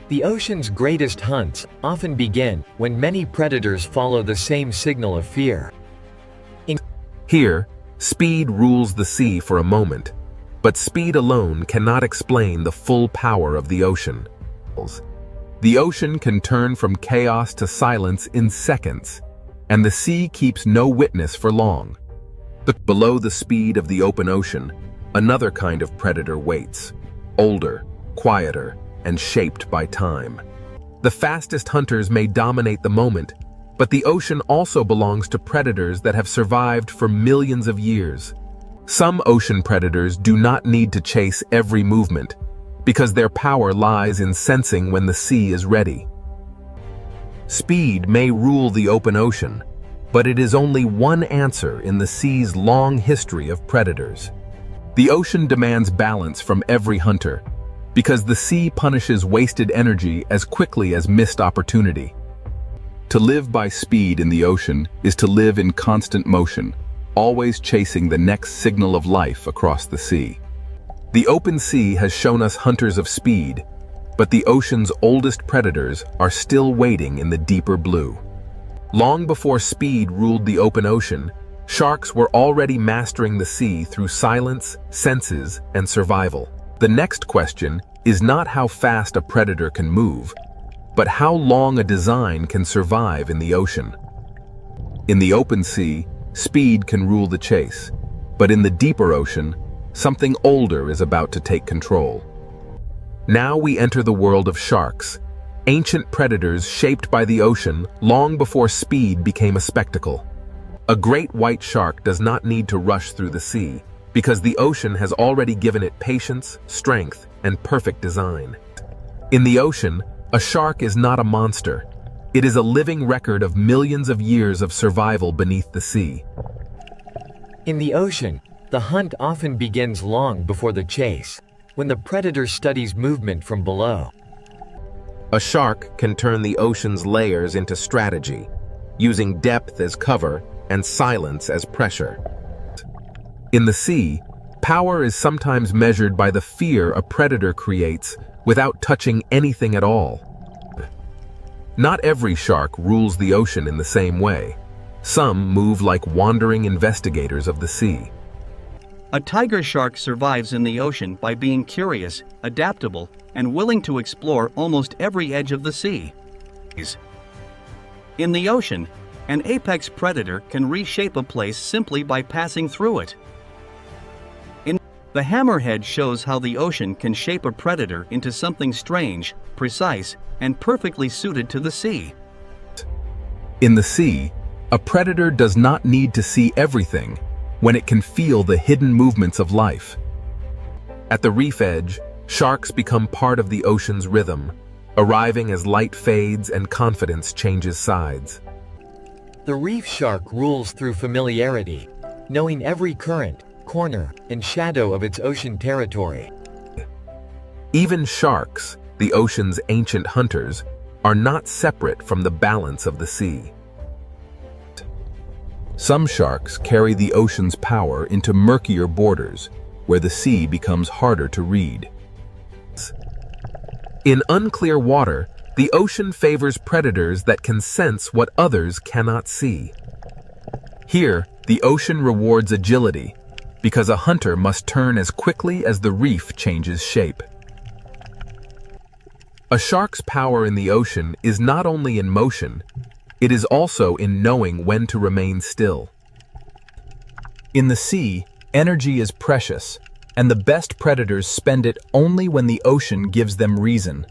The ocean's greatest hunts often begin when many predators follow the same signal of fear. Here, speed rules the sea for a moment, but speed alone cannot explain the full power of the ocean. The ocean can turn from chaos to silence in seconds, and the sea keeps no witness for long. But below the speed of the open ocean, another kind of predator waits, older, quieter, and shaped by time. The fastest hunters may dominate the moment, but the ocean also belongs to predators that have survived for millions of years. Some ocean predators do not need to chase every movement, because their power lies in sensing when the sea is ready. Speed may rule the open ocean, but it is only one answer in the sea's long history of predators. The ocean demands balance from every hunter, because the sea punishes wasted energy as quickly as missed opportunity. To live by speed in the ocean is to live in constant motion, always chasing the next signal of life across the sea. The open sea has shown us hunters of speed, but the ocean's oldest predators are still waiting in the deeper blue. Long before speed ruled the open ocean, sharks were already mastering the sea through silence, senses, and survival. The next question is not how fast a predator can move, but how long a design can survive in the ocean. In the open sea, speed can rule the chase, but in the deeper ocean, something older is about to take control. Now we enter the world of sharks, ancient predators shaped by the ocean long before speed became a spectacle. A great white shark does not need to rush through the sea, because the ocean has already given it patience, strength, and perfect design. In the ocean, a shark is not a monster. It is a living record of millions of years of survival beneath the sea. In the ocean, the hunt often begins long before the chase, when the predator studies movement from below. A shark can turn the ocean's layers into strategy, using depth as cover and silence as pressure. In the sea, power is sometimes measured by the fear a predator creates without touching anything at all. Not every shark rules the ocean in the same way. Some move like wandering investigators of the sea. A tiger shark survives in the ocean by being curious, adaptable, and willing to explore almost every edge of the sea. In the ocean, an apex predator can reshape a place simply by passing through it. The hammerhead shows how the ocean can shape a predator into something strange, precise, and perfectly suited to the sea. In the sea, a predator does not need to see everything when it can feel the hidden movements of life. At the reef edge, sharks become part of the ocean's rhythm, arriving as light fades and confidence changes sides. The reef shark rules through familiarity, knowing every current, corner, and shadow of its ocean territory. Even sharks, the ocean's ancient hunters, are not separate from the balance of the sea. Some sharks carry the ocean's power into murkier borders, where the sea becomes harder to read. In unclear water, the ocean favors predators that can sense what others cannot see. Here, the ocean rewards agility, because a hunter must turn as quickly as the reef changes shape. A shark's power in the ocean is not only in motion, it is also in knowing when to remain still. In the sea, energy is precious, and the best predators spend it only when the ocean gives them reason.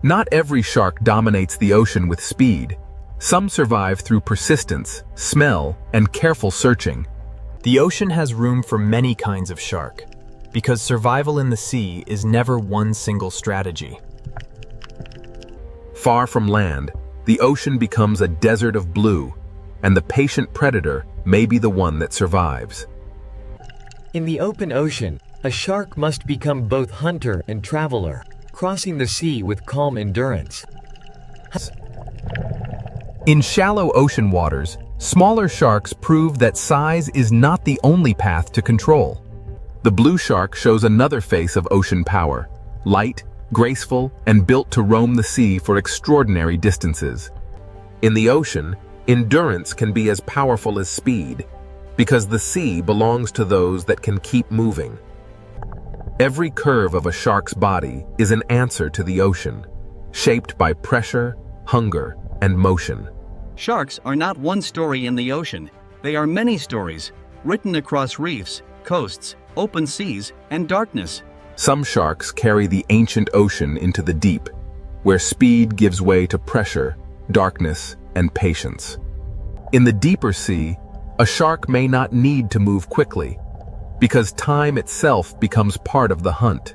Not every shark dominates the ocean with speed. Some survive through persistence, smell, and careful searching. The ocean has room for many kinds of shark, because survival in the sea is never one single strategy. Far from land, the ocean becomes a desert of blue, and the patient predator may be the one that survives. In the open ocean, a shark must become both hunter and traveler, crossing the sea with calm endurance. In shallow ocean waters, smaller sharks prove that size is not the only path to control. The blue shark shows another face of ocean power, light, graceful, and built to roam the sea for extraordinary distances. In the ocean, endurance can be as powerful as speed, because the sea belongs to those that can keep moving. Every curve of a shark's body is an answer to the ocean, shaped by pressure, hunger, and motion. Sharks are not one story in the ocean, they are many stories, written across reefs, coasts, open seas, and darkness. Some sharks carry the ancient ocean into the deep, where speed gives way to pressure, darkness, and patience. In the deeper sea, a shark may not need to move quickly, because time itself becomes part of the hunt.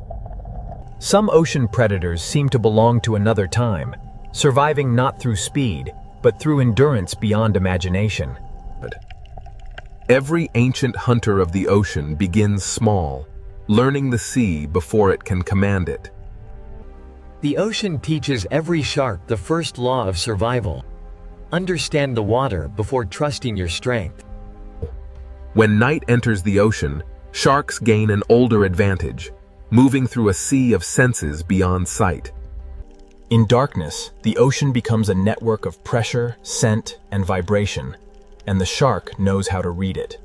Some ocean predators seem to belong to another time, surviving not through speed, but through endurance beyond imagination. Every ancient hunter of the ocean begins small, learning the sea before it can command it. The ocean teaches every shark the first law of survival. Understand the water before trusting your strength. When night enters the ocean, sharks gain an older advantage, moving through a sea of senses beyond sight. In darkness, the ocean becomes a network of pressure, scent, and vibration, and the shark knows how to read it.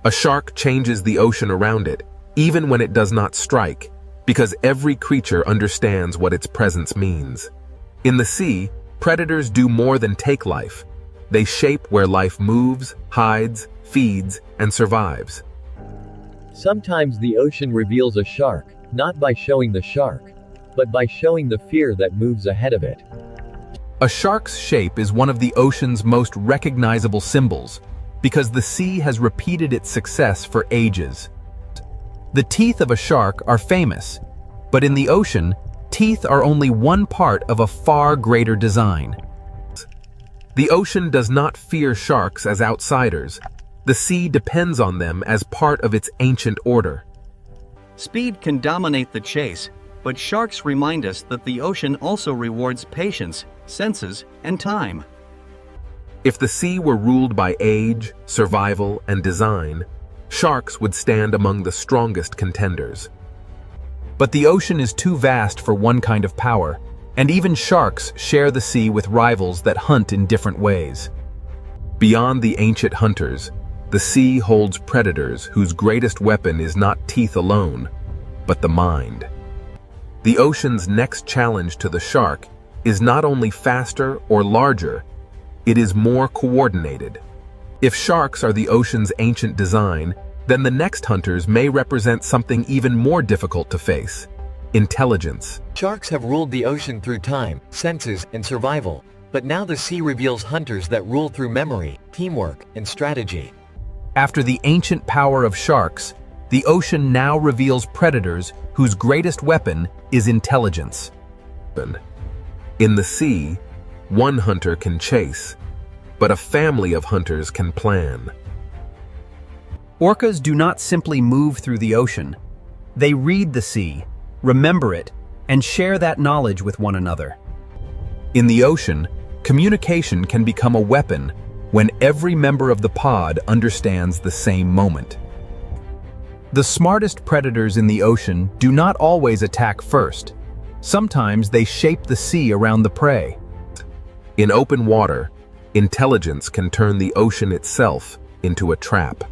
A shark changes the ocean around it, even when it does not strike, because every creature understands what its presence means. In the sea, predators do more than take life. They shape where life moves, hides, feeds, and survives. Sometimes the ocean reveals a shark, not by showing the shark, but by showing the fear that moves ahead of it. A shark's shape is one of the ocean's most recognizable symbols, because the sea has repeated its success for ages. The teeth of a shark are famous, but in the ocean, teeth teeth are only one part of a far greater design. The ocean does not fear sharks as outsiders. The sea depends on them as part of its ancient order. Speed can dominate the chase, but sharks remind us that the ocean also rewards patience, senses, and time. If the sea were ruled by age, survival, and design, sharks would stand among the strongest contenders. But the ocean is too vast for one kind of power, and even sharks share the sea with rivals that hunt in different ways. Beyond the ancient hunters, the sea holds predators whose greatest weapon is not teeth alone, but the mind. The ocean's next challenge to the shark is not only faster or larger, it is more coordinated. If sharks are the ocean's ancient design, then the next hunters may represent something even more difficult to face: intelligence. Sharks have ruled the ocean through time, senses, and survival, but now the sea reveals hunters that rule through memory, teamwork, and strategy. After the ancient power of sharks, the ocean now reveals predators whose greatest weapon is intelligence. In the sea, one hunter can chase, but a family of hunters can plan. Orcas do not simply move through the ocean. They read the sea, remember it, and share that knowledge with one another. In the ocean, communication can become a weapon when every member of the pod understands the same moment. The smartest predators in the ocean do not always attack first. Sometimes they shape the sea around the prey. In open water, intelligence can turn the ocean itself into a trap.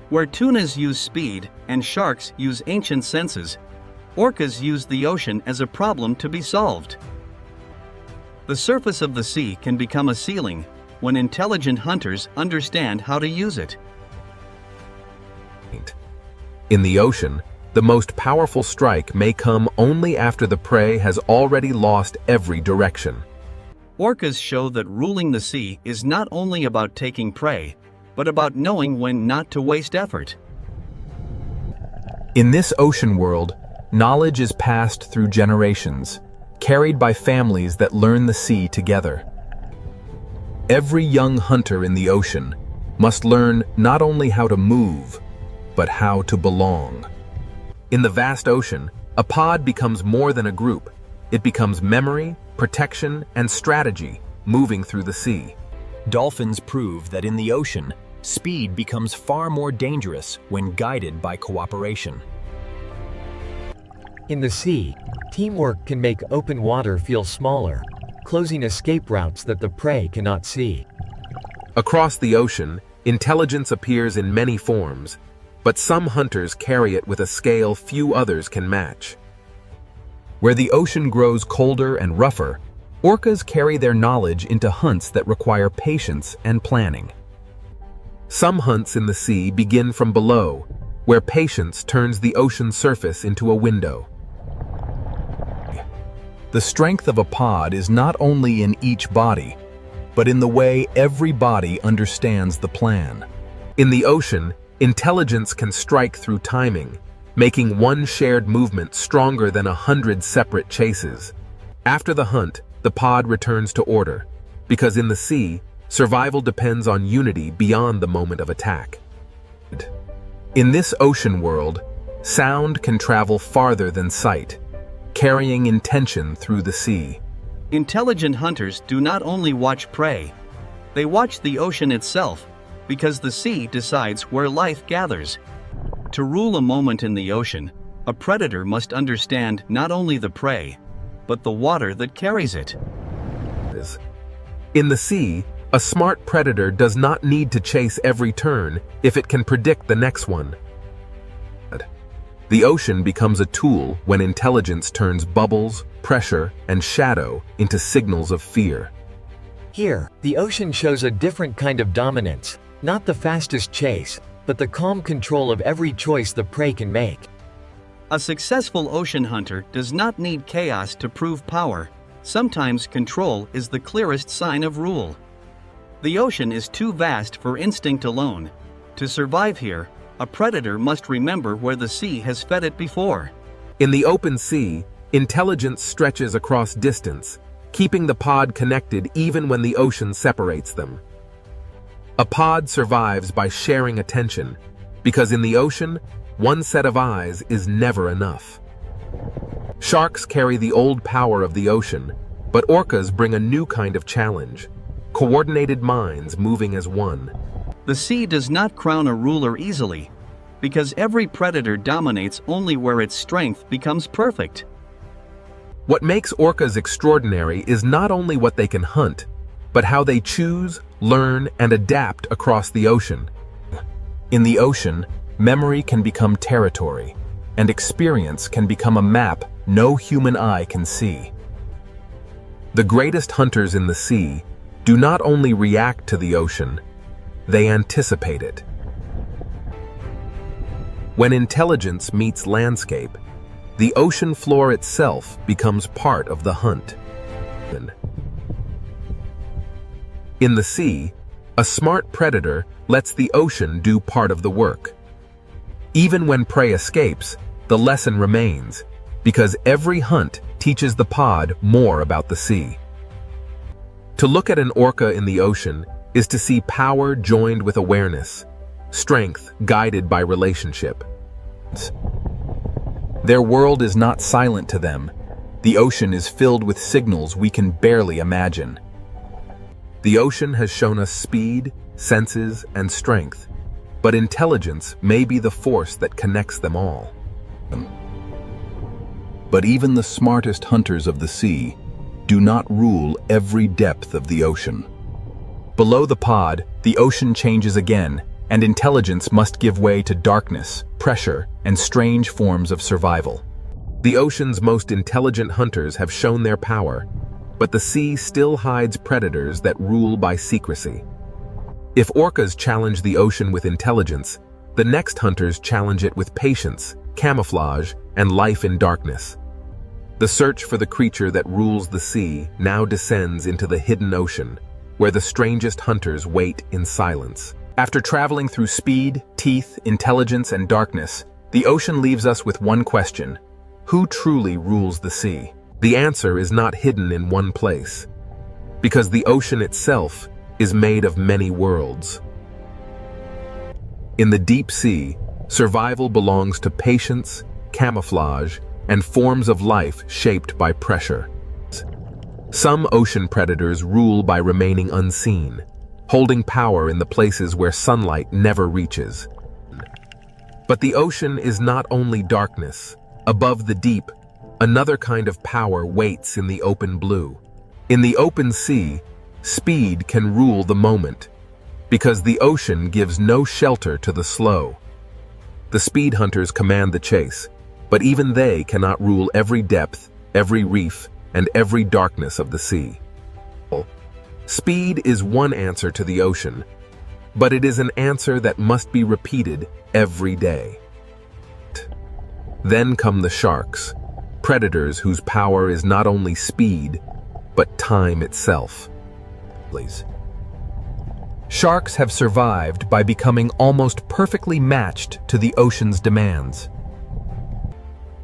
Where tunas use speed and sharks use ancient senses, orcas use the ocean as a problem to be solved. The surface of the sea can become a ceiling when intelligent hunters understand how to use it. In the ocean, the most powerful strike may come only after the prey has already lost every direction. Orcas show that ruling the sea is not only about taking prey, but about knowing when not to waste effort. In this ocean world, knowledge is passed through generations, carried by families that learn the sea together. Every young hunter in the ocean must learn not only how to move, but how to belong. In the vast ocean, a pod becomes more than a group. It becomes memory, protection, and strategy moving through the sea. Dolphins prove that in the ocean, speed becomes far more dangerous when guided by cooperation. In the sea, teamwork can make open water feel smaller, closing escape routes that the prey cannot see. Across the ocean, intelligence appears in many forms, but some hunters carry it with a scale few others can match. Where the ocean grows colder and rougher, orcas carry their knowledge into hunts that require patience and planning. Some hunts in the sea begin from below, where patience turns the ocean surface into a window. The strength of a pod is not only in each body, but in the way every body understands the plan. In the ocean, intelligence can strike through timing, making one shared movement stronger than 100 separate chases. After the hunt, the pod returns to order, because in the sea, survival depends on unity beyond the moment of attack. In this ocean world, sound can travel farther than sight, carrying intention through the sea. Intelligent hunters do not only watch prey, they watch the ocean itself, because the sea decides where life gathers. To rule a moment in the ocean, a predator must understand not only the prey, but the water that carries it. In the sea, a smart predator does not need to chase every turn if it can predict the next one. The ocean becomes a tool when intelligence turns bubbles, pressure, and shadow into signals of fear. Here, the ocean shows a different kind of dominance, not the fastest chase, but the calm control of every choice the prey can make. A successful ocean hunter does not need chaos to prove power. Sometimes control is the clearest sign of rule. The ocean is too vast for instinct alone. To survive here, a predator must remember where the sea has fed it before. In the open sea, intelligence stretches across distance, keeping the pod connected even when the ocean separates them. A pod survives by sharing attention, because in the ocean, one set of eyes is never enough. Sharks carry the old power of the ocean, but orcas bring a new kind of challenge: coordinated minds moving as one. The sea does not crown a ruler easily, because every predator dominates only where its strength becomes perfect. What makes orcas extraordinary is not only what they can hunt, but how they choose, learn, and adapt across the ocean. In the ocean, memory can become territory, and experience can become a map no human eye can see. The greatest hunters in the sea do not only react to the ocean, they anticipate it. When intelligence meets landscape, the ocean floor itself becomes part of the hunt. In the sea, a smart predator lets the ocean do part of the work. Even when prey escapes, the lesson remains, because every hunt teaches the pod more about the sea. To look at an orca in the ocean is to see power joined with awareness, strength guided by relationship. Their world is not silent to them. The ocean is filled with signals we can barely imagine. The ocean has shown us speed, senses, and strength, but intelligence may be the force that connects them all. But even the smartest hunters of the sea do not rule every depth of the ocean. Below the pod, the ocean changes again, and intelligence must give way to darkness, pressure, and strange forms of survival. The ocean's most intelligent hunters have shown their power, but the sea still hides predators that rule by secrecy. If orcas challenge the ocean with intelligence, the next hunters challenge it with patience, camouflage, and life in darkness. The search for the creature that rules the sea now descends into the hidden ocean, where the strangest hunters wait in silence. After traveling through speed, teeth, intelligence, and darkness, the ocean leaves us with one question: who truly rules the sea? The answer is not hidden in one place, because the ocean itself is made of many worlds. In the deep sea, survival belongs to patience, camouflage, and forms of life shaped by pressure. Some ocean predators rule by remaining unseen, holding power in the places where sunlight never reaches. But the ocean is not only darkness. Above the deep, another kind of power waits in the open blue. In the open sea, speed can rule the moment, because the ocean gives no shelter to the slow. The speed hunters command the chase, but even they cannot rule every depth, every reef, and every darkness of the sea. Speed is one answer to the ocean, but it is an answer that must be repeated every day. Then come the sharks, predators whose power is not only speed, but time itself. Sharks have survived by becoming almost perfectly matched to the ocean's demands.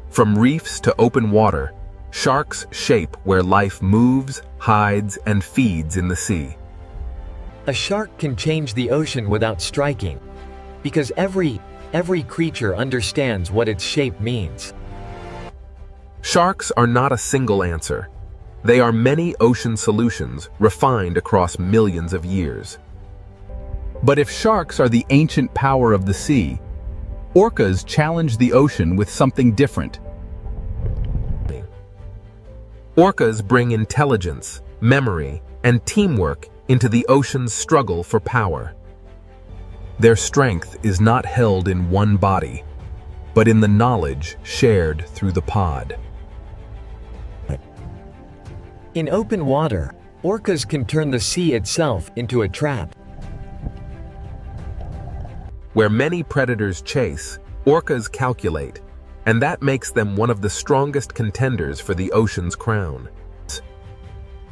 From reefs to open water, sharks shape where life moves, hides, and feeds in the sea. A shark can change the ocean without striking, because every creature understands what its shape means. Sharks are not a single answer. They are many ocean solutions refined across millions of years. But if sharks are the ancient power of the sea, orcas challenge the ocean with something different. Orcas bring intelligence, memory, and teamwork into the ocean's struggle for power. Their strength is not held in one body, but in the knowledge shared through the pod. In open water, orcas can turn the sea itself into a trap. Where many predators chase, orcas calculate, and that makes them one of the strongest contenders for the ocean's crown.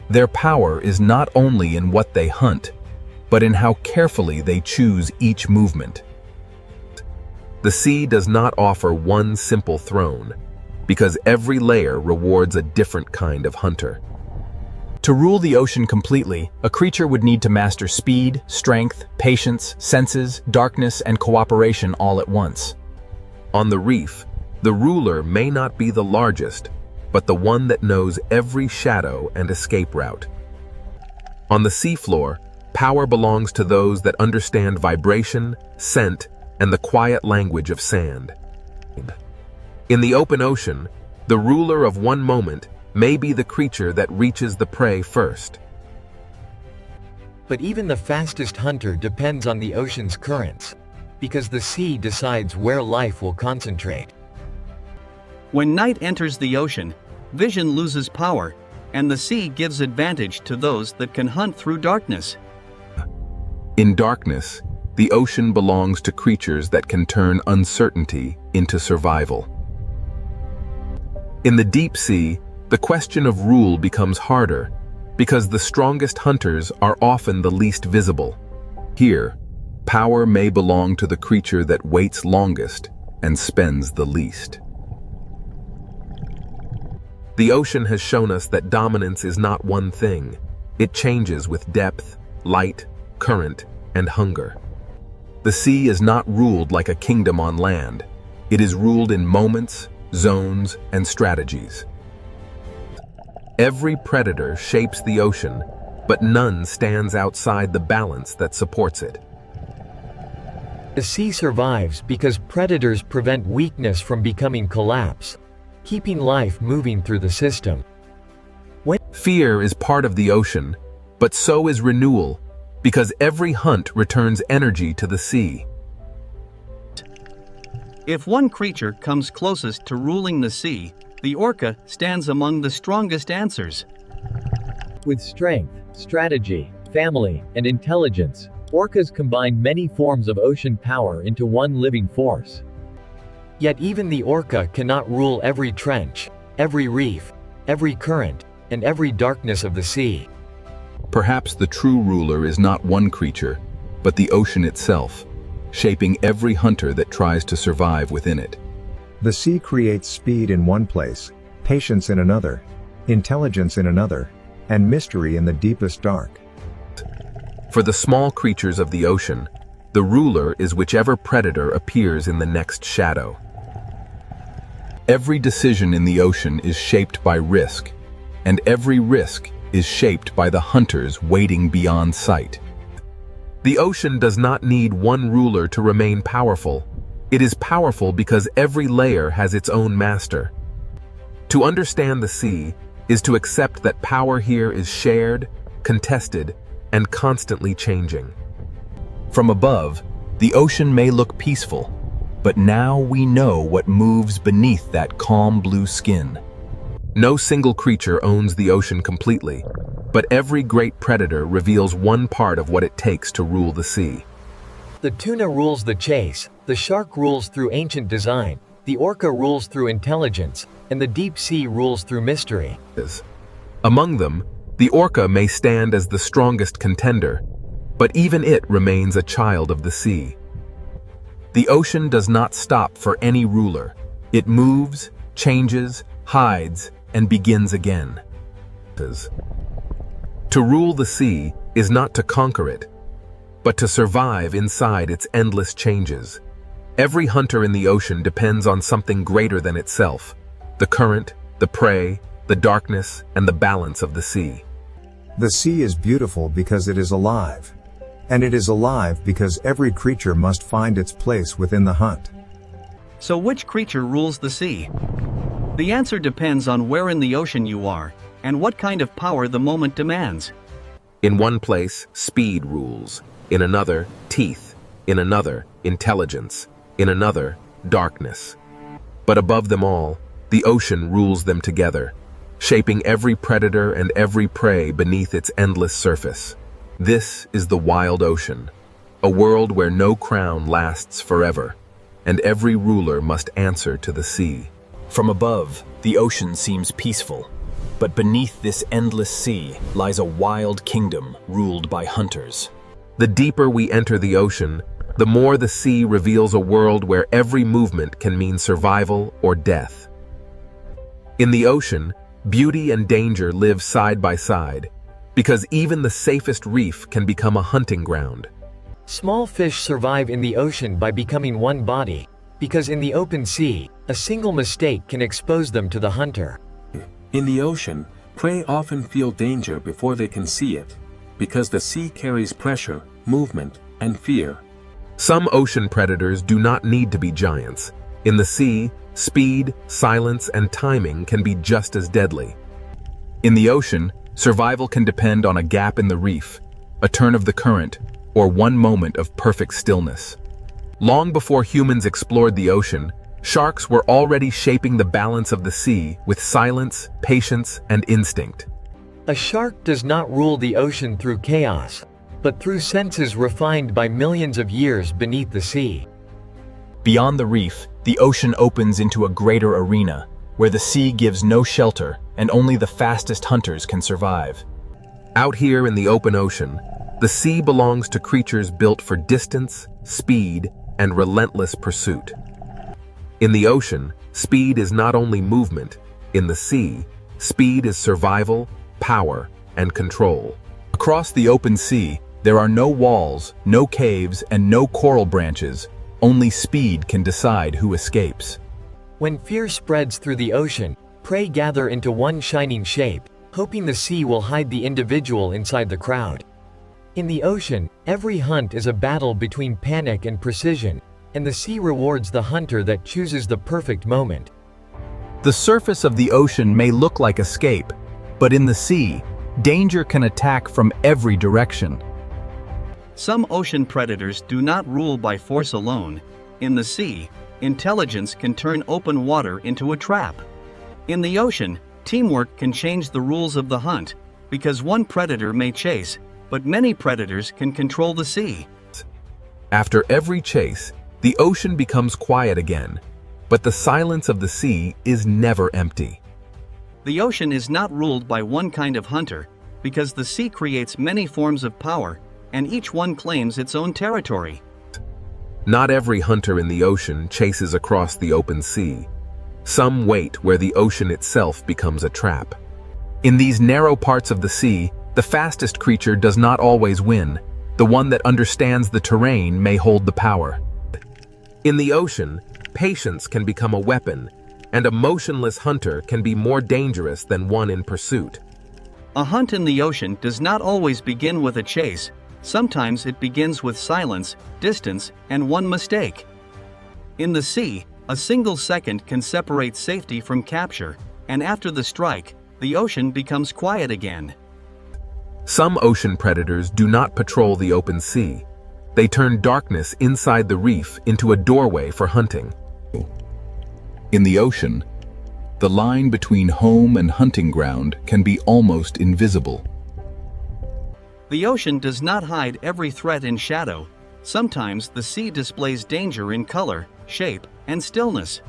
Their power is not only in what they hunt, but in how carefully they choose each movement. The sea does not offer one simple throne. because every layer rewards a different kind of hunter. To rule the ocean completely, a creature would need to master speed, strength, patience, senses, darkness, and cooperation all at once. On the reef, the ruler may not be the largest, but the one that knows every shadow and escape route. On the seafloor, power belongs to those that understand vibration, scent, and the quiet language of sand. In the open ocean, the ruler of one moment may be the creature that reaches the prey first. But even the fastest hunter depends on the ocean's currents, because the sea decides where life will concentrate. When night enters the ocean, vision loses power, and the sea gives advantage to those that can hunt through darkness. In darkness, the ocean belongs to creatures that can turn uncertainty into survival. In the deep sea, the question of rule becomes harder, because the strongest hunters are often the least visible. Here, power may belong to the creature that waits longest and spends the least. The ocean has shown us that dominance is not one thing. It changes with depth, light, current, and hunger. The sea is not ruled like a kingdom on land. It is ruled in moments, zones, and strategies. Every predator shapes the ocean, but none stands outside the balance that supports it. The sea survives because predators prevent weakness from becoming collapse, keeping life moving through the system. Fear is part of the ocean, but so is renewal, because every hunt returns energy to the sea. If one creature comes closest to ruling the sea, the orca stands among the strongest answers. With strength, strategy, family, and intelligence, orcas combine many forms of ocean power into one living force. Yet even the orca cannot rule every trench, every reef, every current, and every darkness of the sea. Perhaps the true ruler is not one creature, but the ocean itself, shaping every hunter that tries to survive within it. The sea creates speed in one place, patience in another, intelligence in another, and mystery in the deepest dark. For the small creatures of the ocean, the ruler is whichever predator appears in the next shadow. Every decision in the ocean is shaped by risk, and every risk is shaped by the hunters waiting beyond sight. The ocean does not need one ruler to remain powerful. It is powerful because every layer has its own master. To understand the sea is to accept that power here is shared, contested, and constantly changing. From above, the ocean may look peaceful, but now we know what moves beneath that calm blue skin. No single creature owns the ocean completely, but every great predator reveals one part of what it takes to rule the sea. The tuna rules the chase, the shark rules through ancient design, the orca rules through intelligence, and the deep sea rules through mystery. Among them, the orca may stand as the strongest contender, but even it remains a child of the sea. The ocean does not stop for any ruler. It moves, changes, hides, and begins again. To rule the sea is not to conquer it, but to survive inside its endless changes. Every hunter in the ocean depends on something greater than itself: the current, the prey, the darkness, and the balance of the sea. The sea is beautiful because it is alive. And it is alive because every creature must find its place within the hunt. So which creature rules the sea? The answer depends on where in the ocean you are, and what kind of power the moment demands. In one place, speed rules. In another, teeth. In another, intelligence. In another, darkness. But above them all, the ocean rules them together, shaping every predator and every prey beneath its endless surface. This is the wild ocean, a world where no crown lasts forever, and every ruler must answer to the sea. From above, the ocean seems peaceful, but beneath this endless sea lies a wild kingdom ruled by hunters. The deeper we enter the ocean, the more the sea reveals a world where every movement can mean survival or death. In the ocean, beauty and danger live side by side, because even the safest reef can become a hunting ground. Small fish survive in the ocean by becoming one body, because in the open sea, a single mistake can expose them to the hunter. In the ocean, prey often feel danger before they can see it, because the sea carries pressure, movement, and fear. Some ocean predators do not need to be giants. In the sea, speed, silence, and timing can be just as deadly. In the ocean, survival can depend on a gap in the reef, a turn of the current, or one moment of perfect stillness. Long before humans explored the ocean, sharks were already shaping the balance of the sea with silence, patience, and instinct. A shark does not rule the ocean through chaos, but through senses refined by millions of years beneath the sea. Beyond the reef, the ocean opens into a greater arena, where the sea gives no shelter and only the fastest hunters can survive. Out here in the open ocean, the sea belongs to creatures built for distance, speed, and relentless pursuit. In the ocean, speed is not only movement. In the sea, speed is survival, power, and control. Across the open sea, there are no walls, no caves, and no coral branches. Only speed can decide who escapes. When fear spreads through the ocean, prey gather into one shining shape, hoping the sea will hide the individual inside the crowd. In the ocean, every hunt is a battle between panic and precision, and the sea rewards the hunter that chooses the perfect moment. The surface of the ocean may look like escape, but in the sea, danger can attack from every direction. Some ocean predators do not rule by force alone. In the sea, intelligence can turn open water into a trap. In the ocean, teamwork can change the rules of the hunt, because one predator may chase, but many predators can control the sea. After every chase, the ocean becomes quiet again, but the silence of the sea is never empty. The ocean is not ruled by one kind of hunter, because the sea creates many forms of power, and each one claims its own territory. Not every hunter in the ocean chases across the open sea. Some wait where the ocean itself becomes a trap. In these narrow parts of the sea, the fastest creature does not always win. The one that understands the terrain may hold the power. In the ocean, patience can become a weapon, and a motionless hunter can be more dangerous than one in pursuit. A hunt in the ocean does not always begin with a chase. Sometimes it begins with silence, distance, and one mistake. In the sea, a single second can separate safety from capture, and after the strike, the ocean becomes quiet again. Some ocean predators do not patrol the open sea. They turn darkness inside the reef into a doorway for hunting. In the ocean, the line between home and hunting ground can be almost invisible. The ocean does not hide every threat in shadow. Sometimes the sea displays danger in color, shape, and stillness.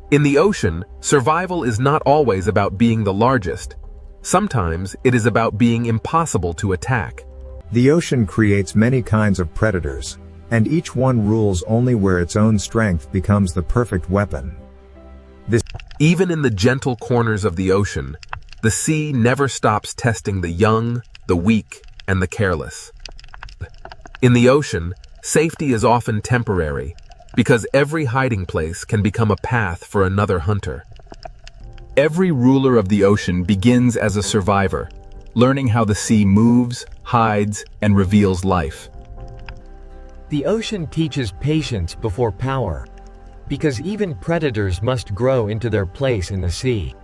In the ocean, survival is not always about being the largest. Sometimes it is about being impossible to attack. The ocean creates many kinds of predators, and each one rules only where its own strength becomes the perfect weapon. Even in the gentle corners of the ocean, the sea never stops testing the young, the weak, and the careless. In the ocean, safety is often temporary, because every hiding place can become a path for another hunter. Every ruler of the ocean begins as a survivor, learning how the sea moves, hides, and reveals life. The ocean teaches patience before power, because even predators must grow into their place in the sea.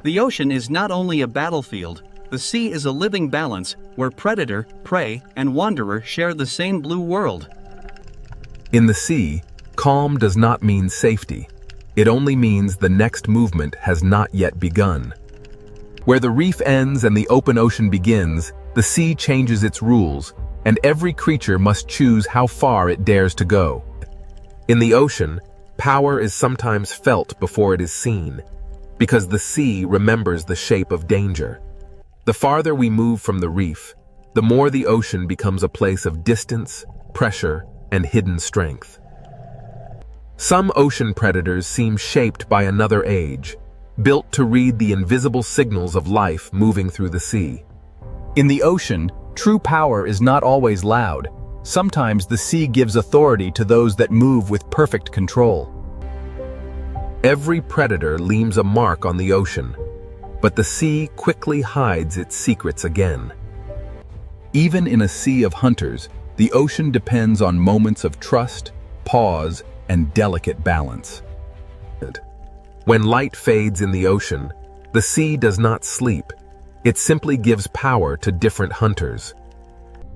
The ocean is not only a battlefield, the sea is a living balance where predator, prey, and wanderer share the same blue world. In the sea, calm does not mean safety. It only means the next movement has not yet begun. Where the reef ends and the open ocean begins, the sea changes its rules, and every creature must choose how far it dares to go. In the ocean, power is sometimes felt before it is seen, because the sea remembers the shape of danger. The farther we move from the reef, the more the ocean becomes a place of distance, pressure, and hidden strength. Some ocean predators seem shaped by another age. built to read the invisible signals of life moving through the sea. In the ocean, true power is not always loud. Sometimes the sea gives authority to those that move with perfect control. Every predator leaves a mark on the ocean, but the sea quickly hides its secrets again. Even in a sea of hunters, the ocean depends on moments of trust, pause, and delicate balance. When light fades in the ocean, the sea does not sleep. It simply gives power to different hunters.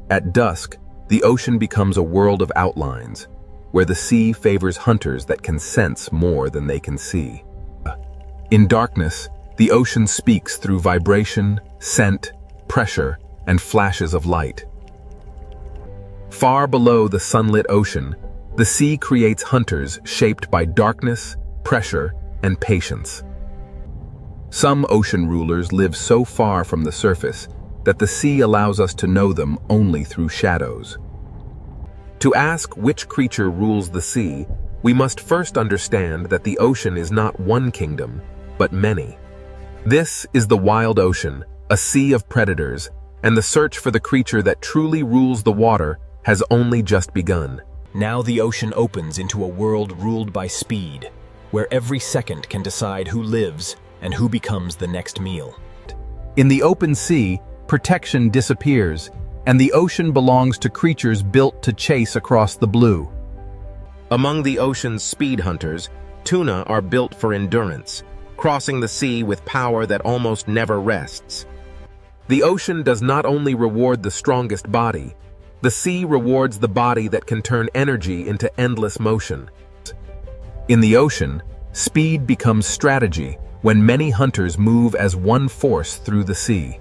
At dusk, the ocean becomes a world of outlines, where the sea favors hunters that can sense more than they can see. In darkness, the ocean speaks through vibration, scent, pressure, and flashes of light. Far below the sunlit ocean, the sea creates hunters shaped by darkness, pressure, and patience. Some ocean rulers live so far from the surface that the sea allows us to know them only through shadows. To ask which creature rules the sea, we must first understand that the ocean is not one kingdom, but many. This is the wild ocean, a sea of predators, and the search for the creature that truly rules the water has only just begun. Now the ocean opens into a world ruled by speed, where every second can decide who lives and who becomes the next meal. In the open sea, protection disappears, and the ocean belongs to creatures built to chase across the blue. Among the ocean's speed hunters, tuna are built for endurance, crossing the sea with power that almost never rests. The ocean does not only reward the strongest body, the sea rewards the body that can turn energy into endless motion. In the ocean, speed becomes strategy when many hunters move as one force through the sea.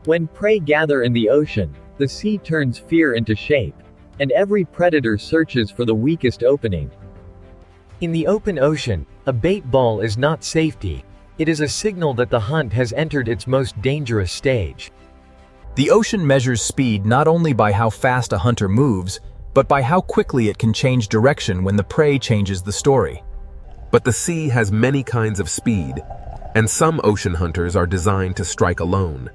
When prey gather in the ocean, the sea turns fear into shape, and every predator searches for the weakest opening. In the open ocean, a bait ball is not safety. It is a signal that the hunt has entered its most dangerous stage. The ocean measures speed not only by how fast a hunter moves, but by how quickly it can change direction when the prey changes the story. But the sea has many kinds of speed, and some ocean hunters are designed to strike alone.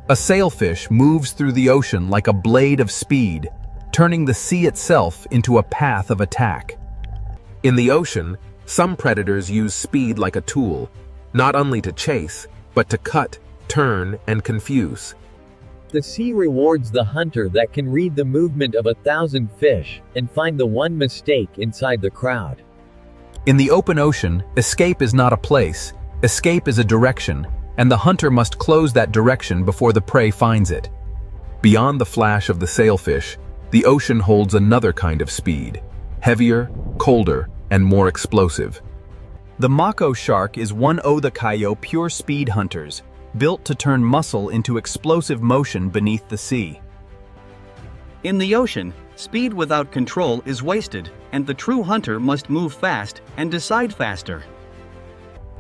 A sailfish moves through the ocean like a blade of speed, turning the sea itself into a path of attack. In the ocean, some predators use speed like a tool, not only to chase, but to cut, turn, and confuse. The sea rewards the hunter that can read the movement of 1,000 fish and find the one mistake inside the crowd. In the open ocean, escape is not a place, escape is a direction, and the hunter must close that direction before the prey finds it. Beyond the flash of the sailfish, the ocean holds another kind of speed, heavier, colder, and more explosive. The mako shark is one of the kayo pure speed hunters, built to turn muscle into explosive motion beneath the sea. In the ocean, speed without control is wasted, and the true hunter must move fast and decide faster.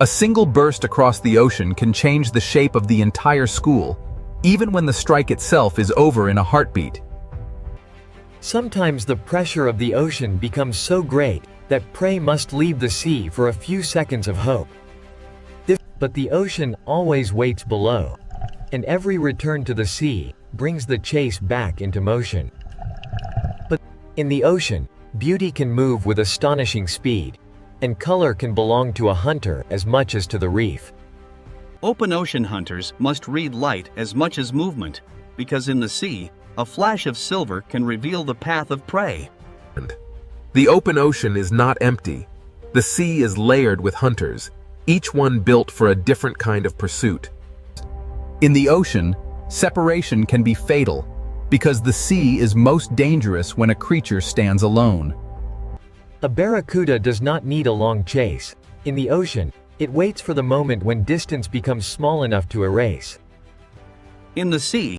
A single burst across the ocean can change the shape of the entire school, even when the strike itself is over in a heartbeat. Sometimes the pressure of the ocean becomes so great that prey must leave the sea for a few seconds of hope. But the ocean always waits below, and every return to the sea brings the chase back into motion. But in the ocean, beauty can move with astonishing speed, and color can belong to a hunter as much as to the reef. Open ocean hunters must read light as much as movement, because in the sea, a flash of silver can reveal the path of prey. The open ocean is not empty. The sea is layered with hunters, each one built for a different kind of pursuit. In the ocean, separation can be fatal, because the sea is most dangerous when a creature stands alone. A barracuda does not need a long chase. In the ocean, it waits for the moment when distance becomes small enough to erase. In the sea,